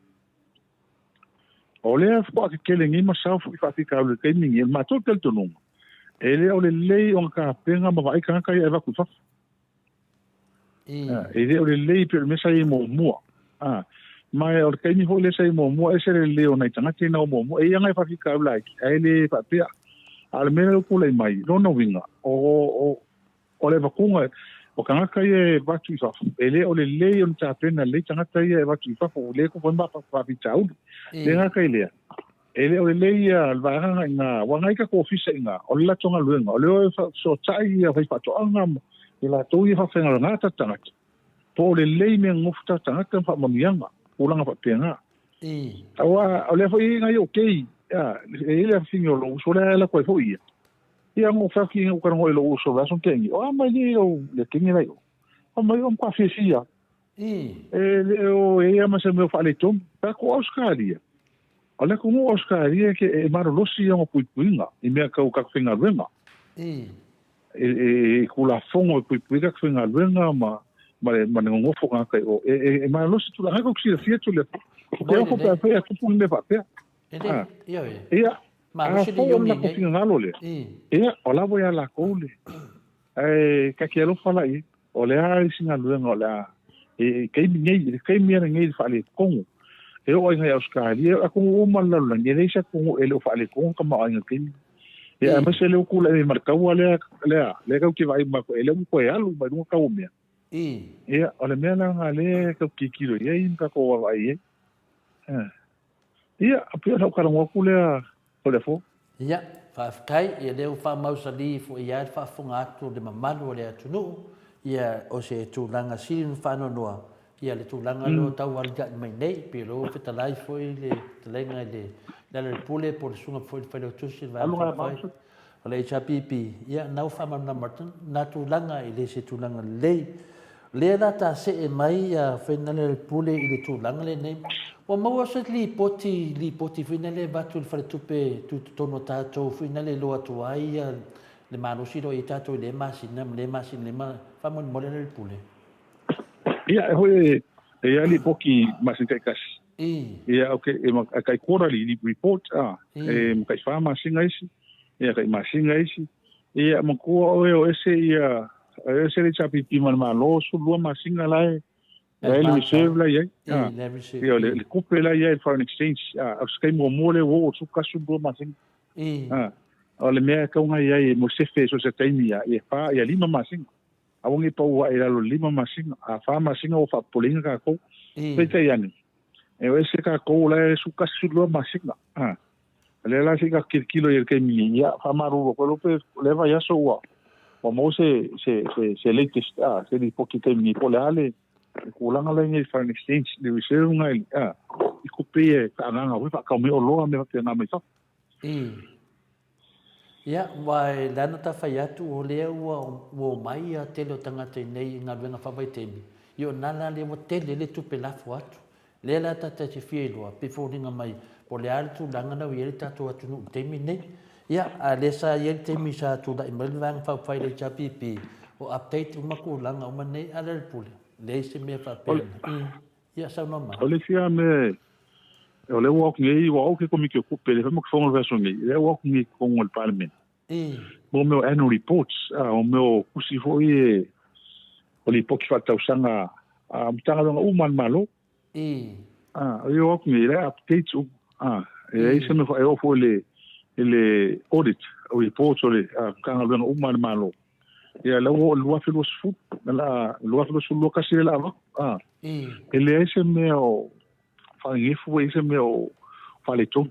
o le fa ka keleng i ma sa fa fita holi teimi e ma to tel tonu e le o le on ka penga ma vai ka e va ku fa e le o le per mesa i mo mai o kai ni hole sai mo e se le o nai tanga tina mo e nga fa fika like ai le fa pia al meno ko le mai no winga o le vakunga o kanga kai e va tu fa e le o le on ta pena le tanga tai e va tu fa o le ko va fa fita u le nga kai le e le o le al va nga wa ngai ka ko fisa nga o la tonga luenga o le so tai e fa to anga e la to i fa fenga nga ta tanga po le me ngufta tanga ka fa mamianga ulanga pa pena awa ole foi nga yo kei ya ele fingo lo so la ko foi ia ngo fa ki ngo ko lo so la son tengi o ma ni o le tengi la yo o ma yo kwa fisia o e ma se me fa le tom pa ko Australia ole ko Australia ke e maro lo si ngo puinga i me ka finga venga e kula fongo puinga finga venga ma ngo fo nga kai o e ma lo si tu la ko si fieto le ko ko pa pa ko pu me pa pa ma lo si yo ni ko finga lo le ola voy a la cole ka quiero fala i ole a singa lo nga la kai mi ngai fa le kongo e o nga Australia a ko o ma la ni le sa ko e lo fa le kongo ka ma nga kai ma se le ko le marka wala le ka ki vai ma ko ele ko ya lu ba no ka o me ole me na ngale ka kikilo ye ka ko wa ye apia no ka ngo ku le o le fo fa kai e le fa mausali fo ia fa fonga tu de mamalo le tunu ia o se tu langa sin fa no noa ia le tu langa lo tau al ja mai nei pero feta lai foi le lenga le pule por sunga foi fa le tu se va o le chapipi ia nau fa na martin na tu langa ile se tu langa le data se e mai finale pule ile tu langa le nei o mau se li poti finale batu il fare tupe tu tono tato finale lo atu ai le mano si do i tato le masina fa mon modelo il pule ia li poki masin kai kas ia okay e kai quarterly report e kai fa masinga isi ia kai masinga isi ia mo ko o ese ia ese le chapipi man lo su lo masinga lai le reserve la ia le coupe la ia foreign exchange a skai mo mole wo su kasu do masinga o le mea ka unga ia mo se fe so se taimi ia fa ia lima masinga awongi pa wa ila lo lima masinga a fa masinga o fa polinga ka ko pete yani e ese ka ko la su kasu lo masinga le la sika kilo ia ke mi ia fa maru ko lo pe le va ya so wa o mo se latest se di poki ke mi po le ale ko langa le ni foreign exchange le reserve ngai i ko pe ka nga wi fa ka me o lo me te na me sa ia vai lana ta faiatu o le o mai a tele o tangata nei nga venga fa vai temi io nana le mo tele le tu pe la fuatu le la ta te fielo pe fo ninga mai po le altu langa na wi ta to atu no temi nei ia a le sa ye temi sa tu da imel vang fa fai le chapipi o update uma ko langa uma nei ala le pule le se me fa pe ia sa no ma ole fia me o le walk ngai wa ke komi ke kupe le mo fonga verso ngai le walk ngai ko ngol parliament mo me annual reports o me kusi fo e o li poki fata usanga mtanga nga uman malo yo walk ngai le updates e se me fo le audit o report o le kanga nga uman malo ya la wo lo fa lo su la lo fa lo su lo kasi la ele ese me o fa ngifu ese me o fa le to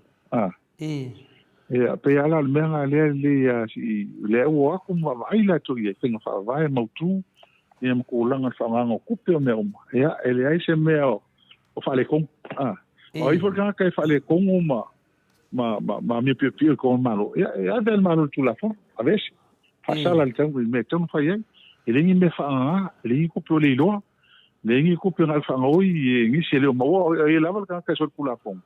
ya pe ala me nga le ya si le wo ku ma vai la to ye tenga fa vai mo tu ye mo ko langa fa nga ku pe me o ya ele ese me o fa le kon o i for ka fa le kon ma mi pe ko malo ya del malo tu la fo a veces fasala le tango me ton fa ye ele ngi me fa ele ko pe le lo lengi ko pe ngal fa ngoi ngi se le mo e la val ka so kula fon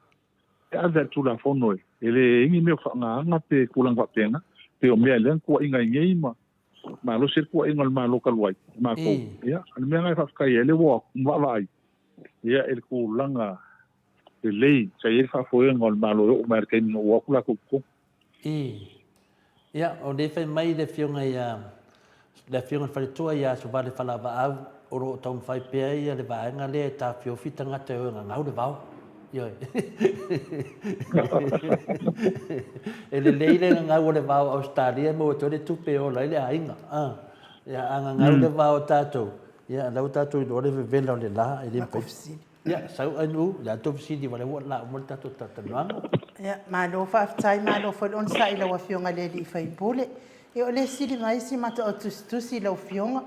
ya da tu la fon no ele ngi me fa nga pe kula nga pena pe o me len ko inga ngi ma lo ser ko inga ma lo kal wai ma ko ya al me nga fa ka ye le wo ma vai ya el ku langa de lei sa ye fa fo ngol ma lo o mer ken wo kula ko ya o de fe mai de fionga ya le fionga fa to ya so vale fa la va o ro tong fai pe ia le va nga le ta fio fitanga te nga ngau de vau yo ele leile nga ngau de vau Australia mo to de tu pe o le ainga ya nga ngau de vau tato ya la tato do le vela le la ele pe ya sau anu la to si di vale la mo tato tatananga ya ma lo fa tai ma lo fa on sa ila wa fionga le li fai pole e o le si di mai si ma to tu si lo fionga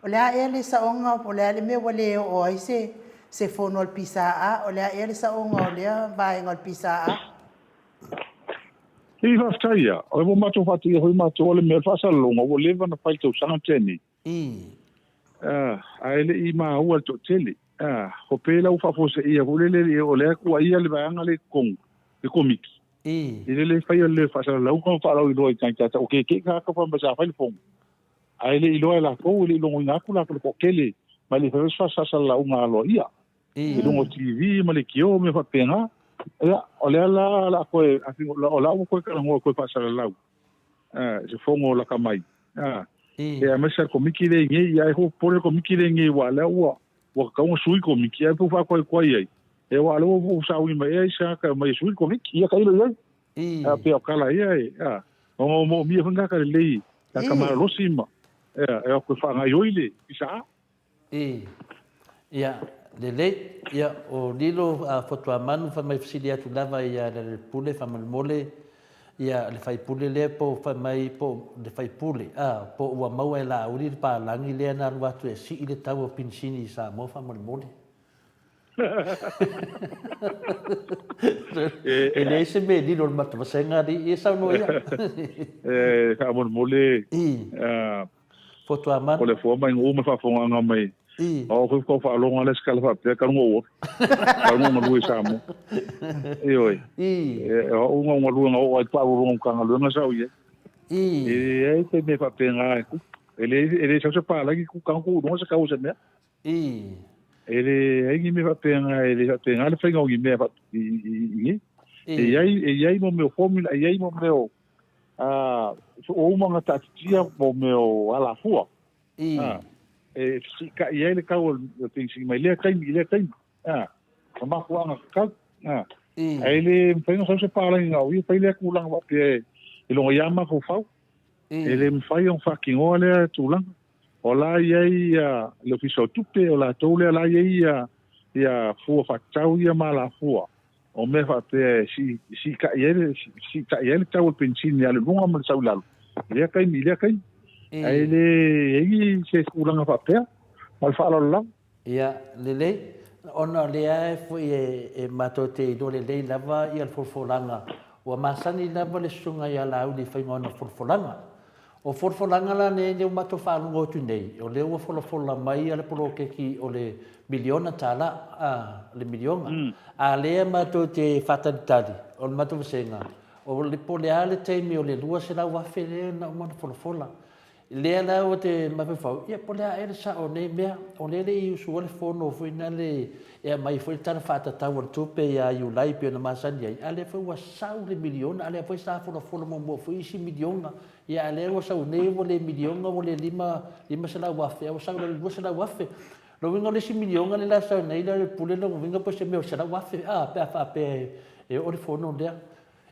o le a ele sa onga o le ale me wale o ai se fono al pisa o le a ele sa onga o le vai ngol pisa i fa taia o mo mato fatu i ho mato le me fa sa longa o le va na fai to sanga teni a ele i ma o to tele ho pela u fa fo se ia ho le o le ku ia le va ngale kong e komiki le fai le fa sa lo ko fa lo i do i tanta o ke ka fa ba sa fa le fong ai le ilo la ko le longo nga kula ko kele ma le fa sa la unga lo ia e longo TV ma le kio me fa pena ya o le la ko a fi o la ko ka ngo ko fa sa la se fongo la kamai e a mesa ko miki le ngi ya ho por ko miki le ngi wa la wa ka ngo sui ko miki ai pu fa ko ai e wa lo fu sa wi ma e sa ka mai sui ko miki ya ka ile ya pe o kala ia o mo mi fa ka le ka kamara losima e ko fa nga yoile isa ya le ya o lilo a foto a manu fa mai fisilia tu lava ya le pule fa mole ya le fai pule le po fa mai po le fai pule po wa mau e la uri pa langi le na wa tu e si ile tau pinsini sa mo fa mole ele se me di non mata senga di e sa no ya ka mole foto a manu o le fo mai ngoma fa fo nga mai o ko fa lo ngale skala fa pe ka ngo ka ngo lu sa mo oi o ngo lu ngo o pa lu ka ngo nga sa uye e te me fa pe nga ele sa pa la ki ku ka ku no sa ka u se me ele ai me fa pe nga ele fa pe nga le fa ngo me fa ai mo me formula ai mo me o uma ta tia mo me o ala fua si ka ia le ka o te si mai le kai ma fua nga ka ai le pengo so se pala nga o i le ku lang wa pe e lo ya ma ko fa ele me fai un fucking ole tu lang o la ia le fiso tupe o la tole la ia fua fa tau ia ma la fua o me fa te si ka ia le tau pensin ya le lunga ma sa ulalo le kai ai le ei se kulanga fa pe mal fa lo ya le ona le ai fu e matote do le lava ia forfolanga o masani lava le sunga ya la uli fa ngona forfolanga o forfolanga la ne le mato fa ngo tu nei o le o forfola mai ale polo ke ki o le miliona tala le miliona a le matote fatantali o mato senga o le pole ale te mi o le lua se la wa fele na mo forfola le la o te mafefau ia po le ele sa o nei mea o le i usu le fono foi na le e mai foi tana fata tau tupe ia iu lai pe na masani ai ale foi wa sau le miliona ale foi sa fono mo foi si miliona ia ale o sau nei o le miliona o le lima sala wa fe o sau le sala wa fe lo vinga le si miliona le la sau nei le pule lo vinga po se me o sala wa fe pe e o le fono le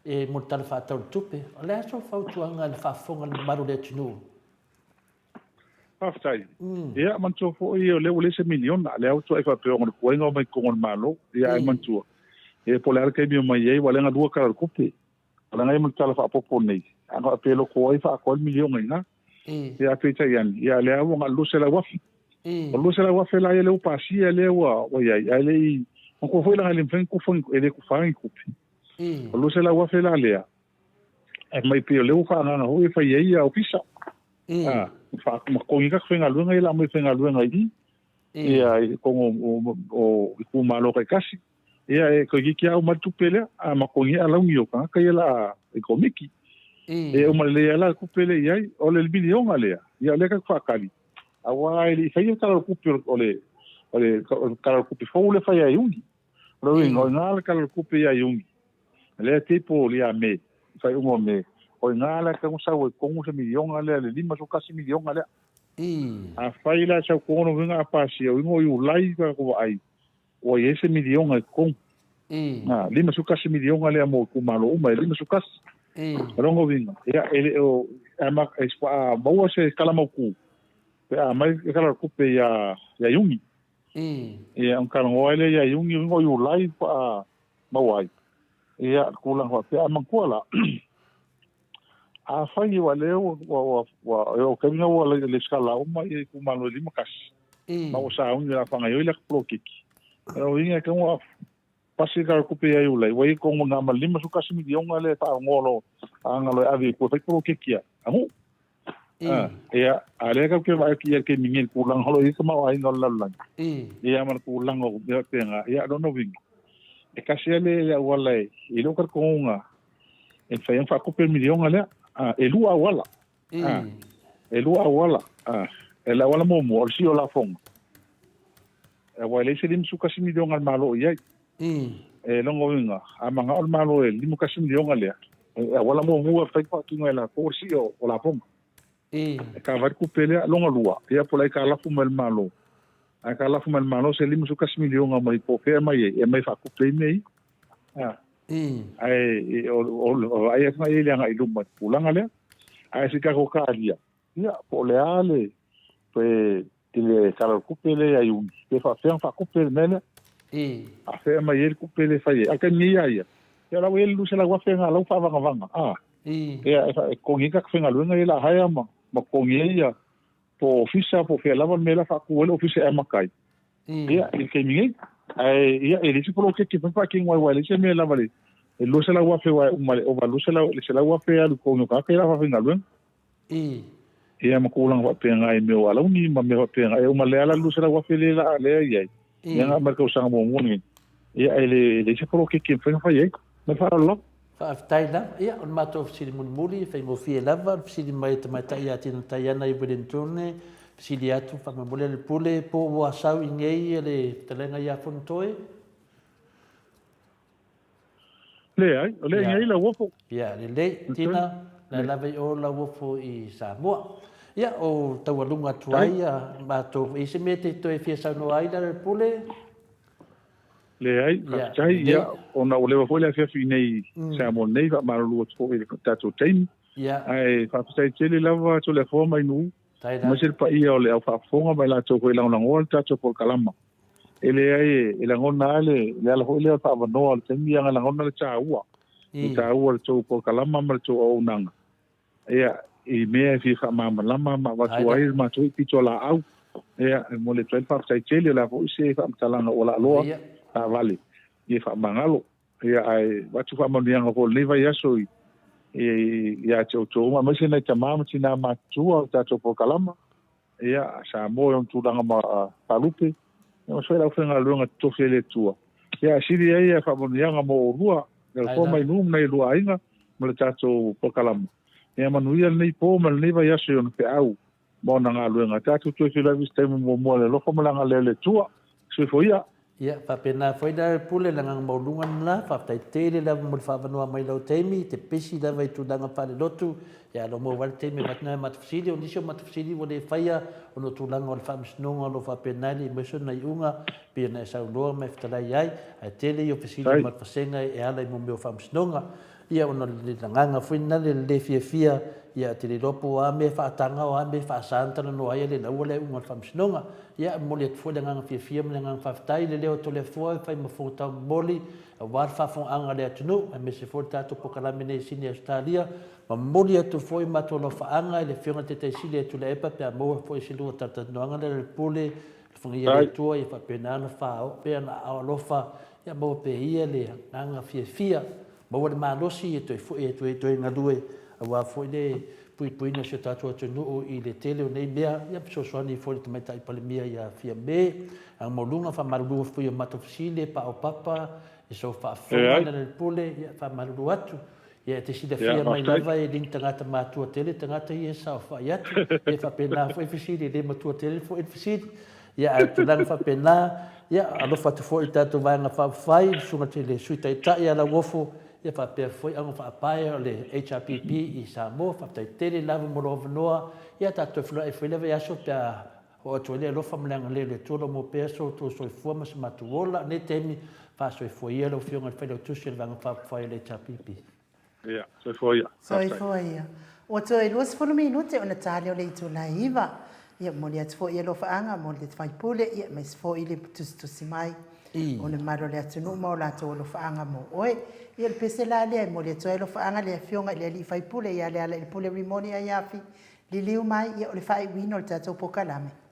e mo tana fata tupe ale so fau tuanga le fa fonga le maru le tunu Aftai. Ia mantua fo i o le se miliona le auto e fa pe on ko ngo mai ko on malo ia e mantua. E po le ke mi mai e wala nga dua ka ko pe. Wala nga mo tala fa popo nei. Anga pe lo ko e fa ko miliona ina. Ia pe ta yan ia le avo nga lu se la wafi. O lu se la wafi la le upa si le wa o ia le ko foi la le fen ko foi e le ko fa ko pe. O lu se la wafi la le. E mai pe le ufa nga ho e fa ia o pisa. Fa ko ngi ka fenga luenga ila mo fenga luenga i ia ko o ku malo ka kasi ia e ko gi kia o matupele a ma ko ngi ala ngio ka ila e ko miki e o male ala ku pele ia o le bilion ale ia le ka fa kali a wa ili fa ia ka ku pe o le ka ku pe fo le fa ia yungi ro ngo ngal ka ku pe ia yungi le tipo li a me fa un me o ngala ka usa o kongu se milion ale le lima so kasi milion ale a faila sa kono vinga pasi o ngo yu lai ka ko ai o ese milion ai kon lima so kasi milion ale mo ku malo uma lima so kasi rongo vinga ya ele o ama espa bawa se kala mo ku pe a mai kala ku pe ya yungi ya un kala ngo ele ya yungi ngo yu lai pa mawai ya kulang wa pe ama kuala a fai wa leo wa o kamina wa le skala o mai ku malo lima kas ma o sa un la fanga yo le prokiki o inga ka mo pasi ka ku pe yo le wa ko mo na lima su kas mi yo ngale ta ngolo angalo avi ko pe prokiki amu ya ale ka ke va ki ke mingel ku lang holo i ma wa ngol la ya mar ku lang o de tenga ya do no ving e kasele ya wala i lo ka ko nga e fa yan fa ku pe milion ale elua wala elua wala ela wala mo si o la fong e wala se lim su kasi milion al malo ia e longo vinga amanga al malo e lim kasi milion ale e wala mo fa pa ki ngela ko si o la fong e ka va ku pele longa lua ia pola ka la fum el malo a ka la fum el malo se lim su kasi milion mai po fe mai e mai fa ku pele nei ai ai fa ile nga iluma pulang ale ai se ka ko kalia ya po le ale pe ile kala kupele ai un pe fa kupele mena a fe mai el kupele fa ye aka ni ya la wel lu se la wa fe nga lo fa vanga ya ko ngi ka fe nga lu nga ila haya ma ko ngi ya po ofisa po fe la mela fa ku wel ofisa e makai ya il ke mi ai ya ele se polo ke fa ki ngwa wale se me la vale lo se la wa fe wa o va lo se la wa fe al ko no ka fa finga lu ia ma ko lang wa pe nga me wala ni ma me wa pe nga e o male ala lo se la wa fe le la le ya ya nga mar ko sang mo ni ia ele se polo ke fa ye me fa lo fa taila ia on mato si mun muli fe mo fi lava si mai ta ia tin ta ia na i buden turne si dia tu fa mo le pule po wa sau ingei le telenga ia fontoe le ai le ingei la wofo ia le tina la lave o la wofo i Samoa ia o tawalunga tuaia mato i se mete to e fia sa no ai le pule le ai tai ia ona o le wofo le fia fi nei Samoa nei va malu o e tato time ia ai fa sai tele lava to le forma inu ma se pa ia o le fa fonga mai la to ko la ngol tato por kalama ele ai ele ngona ale le ala ho le fa va no al temi nga ngona le chaua ta ua to por kalama ma to o nanga ia i me fi fa ma lama ma va to ai ma to pito la au ia mo le tren fa sai tele la vo se fa talanga o la lo ta vale i fa mangalo ia ai va tu fa ma nga ko le va ia so ia to ma me se na tama tina ma tu o tato por kalama ia sa mo on tu langa ma palupe no so la fenga lunga to fele tua ia siri ia fa mo nga mo rua le ko mai num nei lua inga mo le tato por kalama ia manuia nei po ma nei va ia so on pe au mo na nga luenga tatu tu tu la vista mo le lo como la le tua se foi ia ia fa pena foi da pule la ngang maulungan la fa tai tele la mo fa vanua mai lo temi te pesi la vai tu danga pa le lotu ia lo mo wal temi matna mat fsidi o nisio mat fsidi wo le faia o no tu langa o fa msnonga lo fa penali mo so na iunga pe na sa lo me ftala ai a tele yo fsidi mat fasenga e ala mo me fa msnonga ia o no le nganga foi na le fia ia te ropo a me fa tanga o a me fa santa no ai le no le un fa msnonga ia mo le fo le nganga fia me nganga fa tai le o to le fo fa mo fo ta boli a war fa fo anga le tunu a me se fo ta to pokala me ne sini Australia ma moli atu fo ma to lo fa anga le fionga te sile tu le epa pe mo fo si lu ta no anga le pole fo ia le to ia fa pena na fa o pe na a lo fa ia mo pe ia le nganga fia mo le ma lo si e to nga due wa foi le pui na se tatu atu no I le tele o nei mea ia so soani foi te mai tai palemia ia fia me ang molunga fa malu foi o matofsile pa o papa e so fa fona na le pole ia fa malu atu ia te sida fia mai lava e ding tangata matua tele tangata ia sa fa ia e fa pena foi fisile le matua tele foi fisile ia tu lang fa pena ia alo fa te foi tatu vai na fa fai sunga tele suita ita ia la wofo ia fa pe foi ang fa pai le HRPP I Samoa fa te tele lava mo lo noa ia ta to flo e foi leva ia so pe o to le lo fa mlang le to lo mo pe so to so fo ma ma to ola ne temi fa so foi ia lo fionga fa lo tu se vanga fa foi le HRPP ia so foi ia o to e los fo minute ona tale le to la iva ia mo le fo ia lo fa anga mo le fai pole ia mes fo ile tu simai o le maro le atunu mo la to lo fa anga mo oi ia le pese la le mo le to lo fa anga le fionga le li fai pule ia le pule rimoni ia fi li liu mai ia o le fai wino le tato pokalame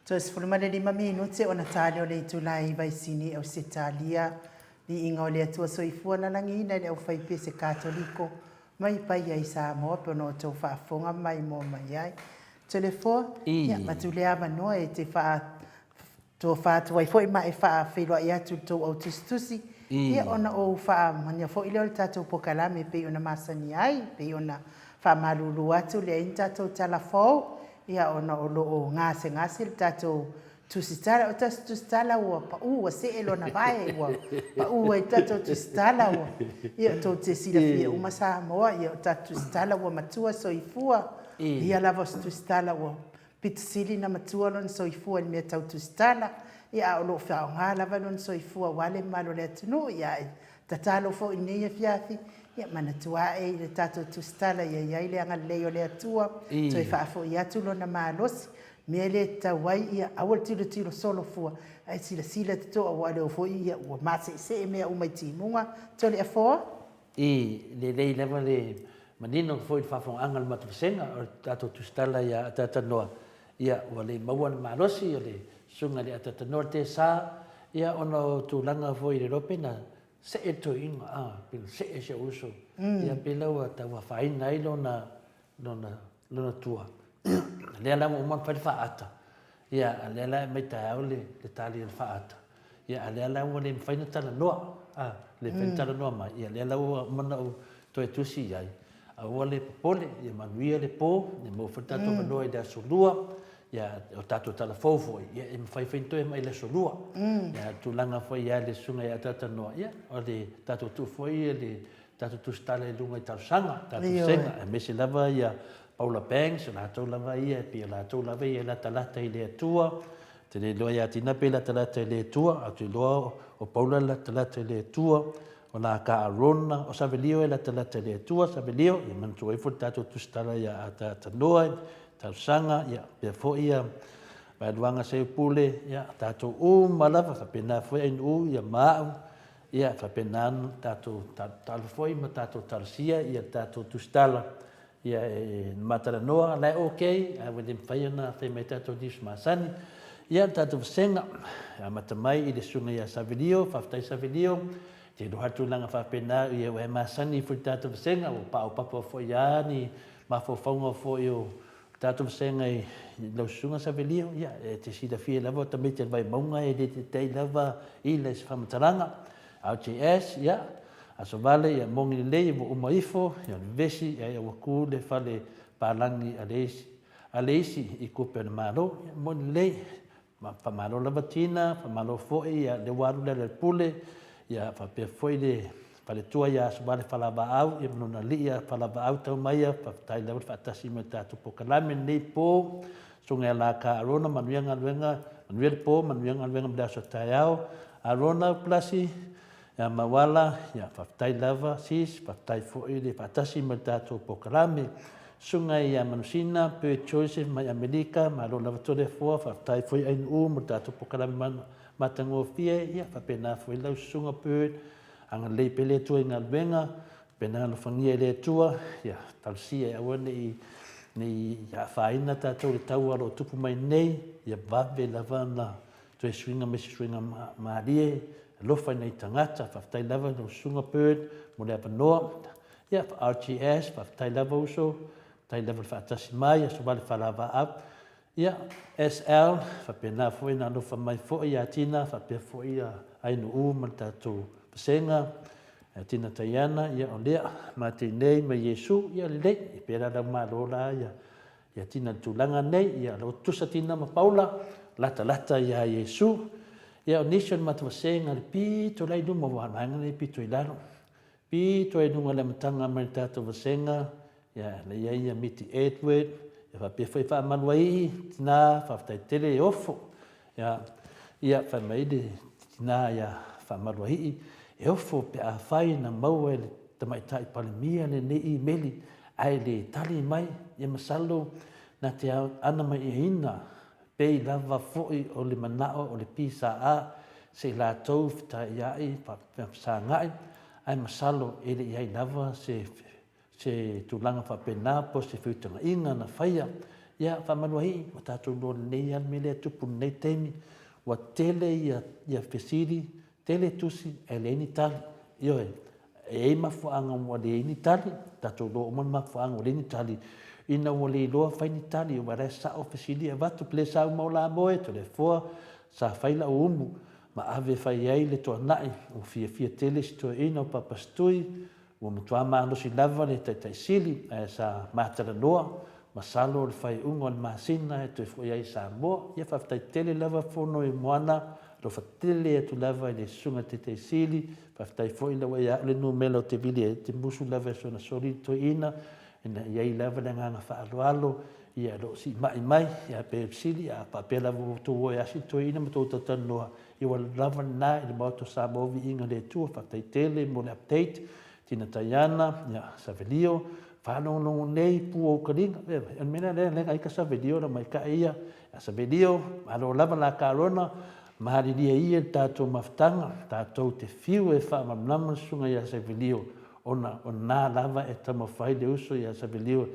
Tos fulmane 5 minuti ona tali o le tulai vai sini o Italia ni inga o le atua soifua na langina le au whaipe se katoliko mai pai ai Samoa pe no tau whaafonga mai mo mai ai. Telefon, ia matule ava noa e te wha tō whātua i fwoi mai wha whiloa i atu tō au tustusi. Ia ona o wha mania fwoi leo tātou pokalame pe ona masani ai, pe ona wha maruru atu le in tātou talafou. Ia ona o loo ngase le tātou tusitala, o tātou tusitala ua pa ua se elo na vai ua pa ua i tātou tusitala ua. Ia tō te sila fia umasa moa, ia o tātou tusitala ua matua soifua. Ia lava tusitala ua pitusili na matua lon soifua ni mea tau tusitala. Ia o loo whiao ngā lava lon soifua wale malo le atunu. Ia tatalo fo i neia fiafi. Ia mana tua e le tātou tusitala ia le anga leo le atua. So i whaafo i atu lona mālosi. Mea le tawai ia awal tiro solo fua. Ai sila te toa wale o fo ia ua masa i se e mea umai timunga. To le afoa? Le lewa le manino fo i whaafo angal matusenga o tātou tusitala ia tatanoa. Ia ua le maua na mālosi o le sunga le tatanoa te sā. Ia ono tūlanga fo i le rope na se e to inga pil se e se uso ia pila wa ta wa fai nai lona tua le la mo man fa ata ia le la mai ta ole le tali le fa ata ia le la mo le fai na tala no le fai tala no ma ia le la mana to e tusi ai a ole pole ia manuia le po ne mo fa ta to no e da solua ia o tato tala fofo ia e fai to e mai le solua ia tu langa foi ia le sunga ia tata no ia o le tato tu foi le tato tu stale lunga tal sanga tato senga e mesi lava ia Paula Banks na to lava ia pe la to lava ia la talata ile tua te le lo ia tina pe la talata ile tua a tu lo o Paula la talata ile tua o la ka rona o savelio la talata ile tua savelio e man tu e fu tato tu stala ia tata no sanga ia pe fo ia ba duanga se pule ia tato malava fa pena fo en ia ma ia fa pena tato tal foi ma tato tarsia ia tato tustala ia matara noa la okay I will fayana fe metato dis masani ia tato senga mata mai i de sunga ia savelio fa tai savelio te do hatu langa fa pena ia we masani fu tato senga o pa fo ia ni ma fo fongo fo io tato senga i lo sunga savelio ia te sida fie lava ta mete vai maunga e de te lava i les famataranga AGS ia aso vale ia mongi le mo umaifo ia vesi ia waku le fale palangi alesi i kupe na malo mon le ma pa malo lava tina pa malo fo ia le waru le pule ia fa pe foi le pale tua ia subale fala ba au ia no na lia fala ba au tau mai pa tai le fa tasi me tatu po kalame nei po sunga la ka arona manuanga luenga manuel po manuanga luenga da so taiao arona plasi ya mawala ya fa tai lava sis pa tai fo ile fa tasi me tatu po kalame sunga ia manusina pe choice mai amerika ma lo lava tole fo fa tai fo ai mo tatu po kalame matango fie ia fa pena fo lau sunga pe anga le pele tu inga benga pena no fangia le tua ya talsia awani ni ya faina ta to tau aro tupu mai nei ya vave lavana to swinga me swinga marie lo fa nei tangata fa tai lava no sunga pe mo le pano ya RGS fa tai lava uso tai lava fa tasimai so vale fa lava up ya SL fa pena fo ina no fa mai fo ya tina fa pe fo ia ai no mata to senga tina tayana ia olea mate nei me Yesu ia le pera da malola ia tina tulanga nei ia lo tusa tina ma Paula lata ia Yesu ia nation mate senga pi to lai do mo wa manga le pi to ilaro pi to e nunga le matanga me tato senga ia le ia miti Edward ia fa pe fa manuai tina fa tai tele ofo ia fa mai de tina ia fa manuai e ofo pe a fai na mau e te mai tai palemia ne nei meli ai le tali mai e masalo na te ana mai e ina pe lava foi o le manao o le pisa a se la tou ta iai pa sa ngai ai masalo e le iai lava se tulanga fa pena po se futanga inga na faia ia whamanuahi, o tātou lo nei an mele tupu nei teimi, wa tele ia fesiri, tele tusi e leini tali, ioe, e mafuanga mo leini tali, tātou lo oman mafuanga o leini tali, ina o le loa whaini tali, o ware sa o fesiri e watu, ple sa maula moe, to le fua, sa whaila o umu, ma ave whai ai le toa nai, o fia tele si toa ina o papastui, o mutua maanosi lava le tai sili, e sa matara noa, masalo le fai ungo le masina e toi fwoi ai sa moa, ia whaftai tele lava fono e moana, lo whatele e tu lava i le sunga te sili, whaftai fwoi lawa ia le numelo te vili e te musu lava e sona sori toi ina, ina iai lava le nganga whaaloalo, ia lo si mai, ia pe sili, a papea lava to wo e asi toi ina mato tatanu noa, ia wala lava na i le mauto sa movi inga le tua, whaftai tele mo le update, tina taiana, ia savelio, whanonongo nei pu o karinga, an mena lenga ika savelio na mai ka ia, a savelio, alo lava la karona, mahariria ia tātou maftanga, tātou te fiu e whaamamnama sunga ia savelio, ona lava e tamawhai le uso ia savelio,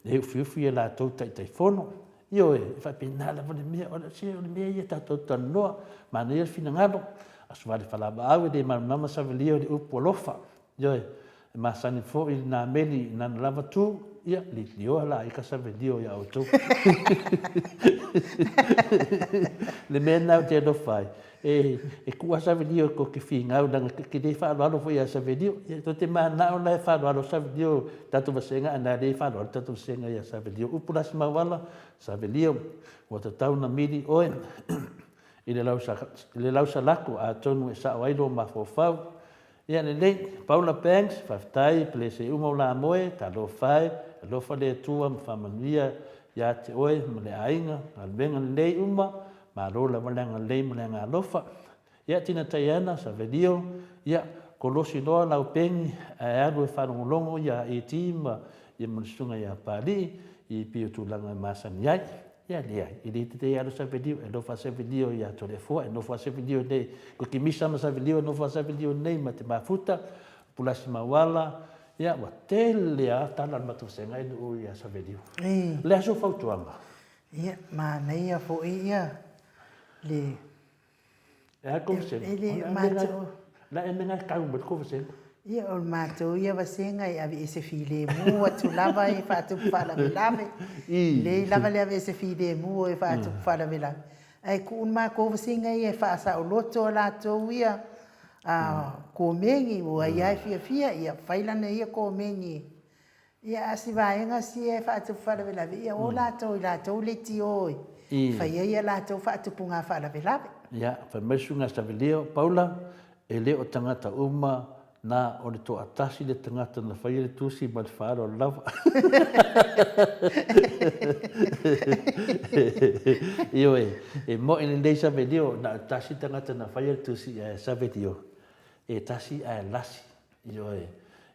e fiufi e la tau tai fono, io e whapena lava le mea, ona sia o le mea ia tātou tanoa, mana ia fina ngano, aswari whalaba au e de mamnama savelio le upo lofa, io e, masani fo il na meli na lava tu ia lio la i ka savelio ia auto le mena te do fai e ku savelio ko ke finga o danga ke de fa lo fo ia savelio ia to te mana o la fa lo savelio tatu vasenga ana de fa lo tatu vasenga ia savelio upulas mawala savelio o te tau na mili oe ile lausa lako a tonu e sa wailo ma fo fau ia lei Paula Banks faftai plese uma la moe ta lo fai lo fa le tua famania ia te oe mele ainga al venga lei uma ma lo la malanga lei malanga lofa ia tina taiana sa video ia kolosi loa la pengi a alu fa longo ia e tima ia msunga ia pali i piu tu langa masan ia ia lea ili te alu sa video e lo fa sa video ia to le fo e no fa sa video de ko ki misa ma sa video no fa sa video nei ma te mafuta pulasi mawala ia wa tele a tala ma to senga no ia sa video le aso fa tuanga ia ma nei a fo ia le e ko se la e menga ka un ko se ia o matou ia vasenga e ave ese file mu atu lava e fatu fala velave le lava le ave ese file mu e fatu fala velave ai ku ma ko vasenga e fa sa o loto la to ia a ko mengi o ia fia ia faila ne ia ko mengi ia asi vaenga si e fatu fala velave ia o la to le ti oi fa ia la to fatu punga fala velave ia fa mesunga sta velio Paula e le o tangata uma na o le to atasi le tangata na whai le tusi ma le whaaro lava. Io e mo in lei sa vedio na atasi tangata na whai le tusi sa vedio. E tasi a lasi. Io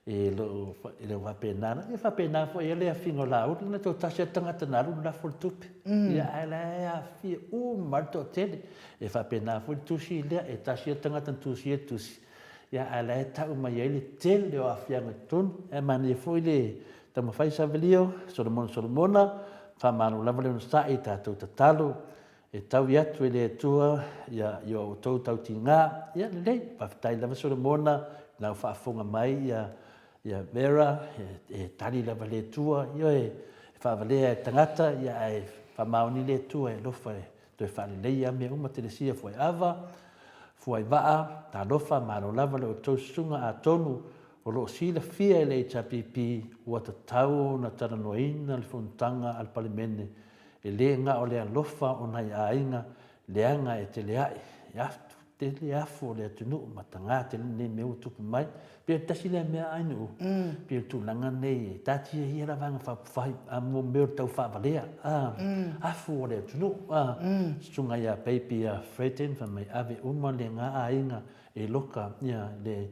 e lo wapenana. E wapenana fo e le a fingo la ut na to tasi tangata na lu la fo tupi. Ia a le a fi marto tele. E wapenana fo tusi le e tasi tangata tusi e tusi. Ia ala e tau mai ele tele o afianga tonu e mani foi le tama fai savelio solomona fa manu lava le sa e tatu tatalo e tau iatu ele tua ia yo tau tinga ia le pa tai lava solomona na fa fonga mai ia vera e tali lava le tua io e fa vale tangata ia e fa mauni le tua e lo fa to fa le ia me uma telesia foi ava fuai vaa, ta lofa maro lava le o tau sunga a tonu o lo sila fia e le HPP ua ta tau na taranoina le funtanga al palimene e le nga o le alofa o nai a inga le anga e te le ai e aftu te le afu o le atunu matanga te le meu tupu mai pia tasi le mea ainu pia tu langa nei tati e hira vanga whapufai a mo meo tau whavalea afu o le atunu sunga ia peipi a Freiten fa mai ave uma le nga a inga e loka ia le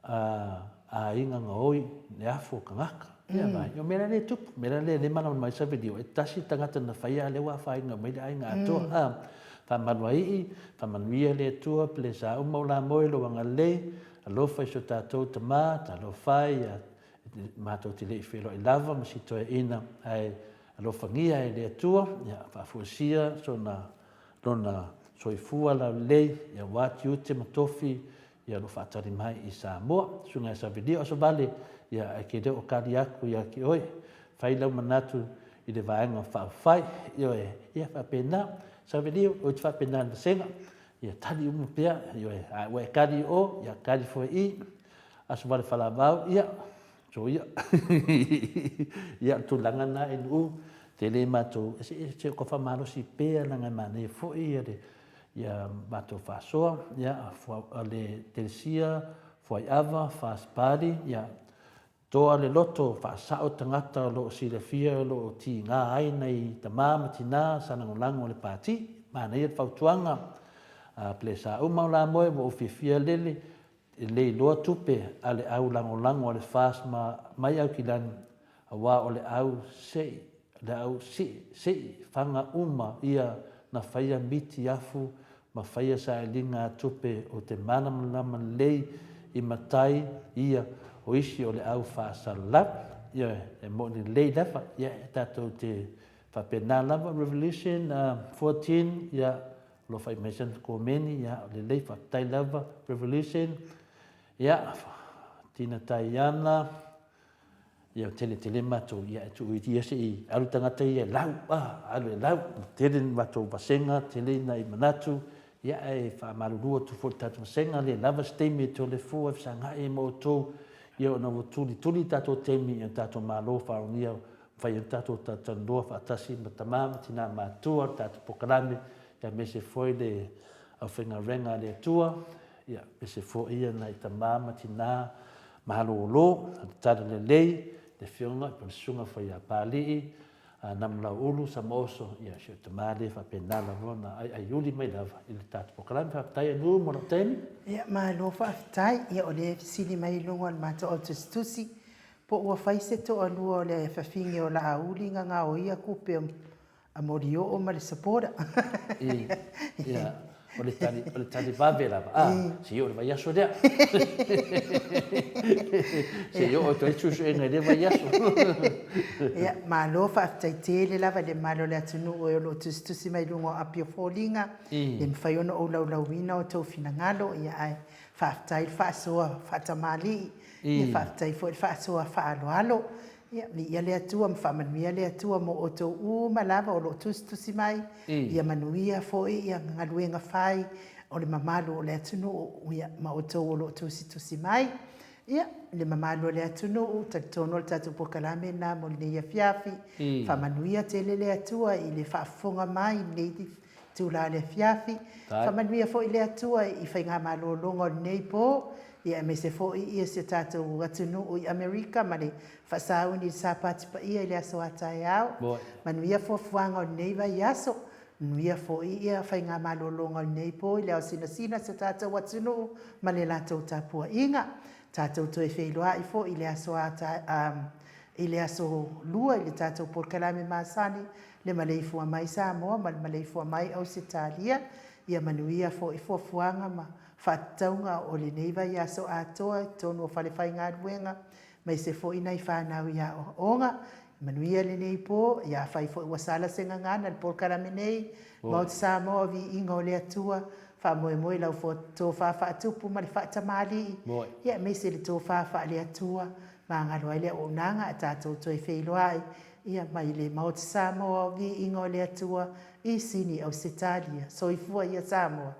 a inga nga oi le afu o kangaka ia vai yo mera le tupu mera le mana mai sa video e tasi tangata na whaia le wa whainga mai le ainga atoa whamanuai, whamanuia le tua, ple sa umaula moe lo wanga le, alo fai so tātou tamā, alo fai, mātou te lei whiro i lava, ma si toe ina, ai alofangia e le atua ia faafuasia lona soifua laulei ia wati ute matofi ia lo faatali mai i Samoa suga e savelia o savale ia e ke leo o kali aku ia ki oe fai lau manatu i le vaega faaufai ia faapena savelia o te faapena na senga ia tali uma pea ia ua e kali o ia kali foʻi aso vale falavau ia so ia ia tulaga na e nuu tele matou se ko faamalosi pea laga manei foʻi ia le ia matou faasoa ia le telesia fuaiava faasipali ia toa le loto faasaʻo tagata o loo silafia o loo tigā ai nei tamā ma tinā sanagolago o le pati manaia le fautuaga pele saʻuma o la moe ua ufiafia lele le iloa tupe a le au lagolago o le fas mai au kilani auā o le au seʻi faga uma ia na faia miti afu ma faia saʻiliga tupe o te malamalama lelei i matai ia o isi o le au faasalalaga ia e moʻi lelei lava ia e tatou te faapena lava Revelation 14 ia lo fai mesan komeni ia lelei faaptai lava Revelation ia tina taiana ia tele matou ia e tuuitia seʻi alu tagata ia lau alu e lau tele matou vasenga tele ina i manatu ia e faamalulua tufo tatou vasenga le lava setemi e tolefua e fesagaʻi e mo outou ia ona ua tulituli tatou temi ia tatou malo faaonia fai ona tatou tatanua faatasi ma tamā ma tinā matua tatou pokalame ia mese foi le aufaigarega a le atua ia mese foʻi ia na i tamā ma tinā malōlō tala lelei le fioga i palesuga faia palii na malaulu sa mooso ia sio tamā le faapena lava na aiaiuli mai lava i le tatou pokalame faafetai anu mo loo temi ia malo faafetai ia o le fesili mai luga o le matou o tusitusi po ua fai se toʻalua o le fafigi o laauli gagaoia kupe a morioo ma le sapora ia o le tali vave lava se io le vaiaso lea se io o toi tusuʻega i le vaiaso ia malo faafetaitele lava le malo le atunuu e o loo tusitusi mai luga o apio foliga le mafai ona ou laulauina o tou finagalo ia ae faafetai le faasoa faatamālii ia faafetai foʻi le faasoa faaloalo ia le atua ma faamanuia le atua mo outou uma lava o loo tusitusi mai ia manuia foʻi ia galuega fai o le mamalu o le atunuu ia ma outou o loo tusitusi mai ia le mamalu o le atunuu talitono o le tatou pokalame na mo lenei afiafi faamanuia tele le atua i le faafofoga mai i lenei tula le afiafi faamanuia foʻi le atua i faigā malōloga o lenei po ia me se foʻi ia se tatou atunuu i Amerika ma le faasauni i le sapati paia i le aso ataeao manuia fuafuaga o lenei vaiaso manuia foʻi ia faigā malōloga o lenei po i le ao sinasina se tatou atunuu ma le latou tapuaʻiga tatou toe feiloaʻi foʻi i le aso lua i le tatou polokalame masani le maleifua mai Samoa ma le maleifua mai Ausitalia ia manuia foʻi fuafuaga ma faatauga o lenei vaiaso atoa tonu o falefaigaluega mai se foʻi nai fanau ia ooga manuia lenei po ia fai foʻi ua salasegagana le polokalame nei ma o te Samoa viiga o le atua faamoemoe lau tofā faatupu ma le faatamālii ia mai se le tofā faa le atua magalo ai le auaunaga e tatou toe feiloaʻi ia mai le ma o te Samoa viiga o le atua i sini Ausitalia soifua ia Samoa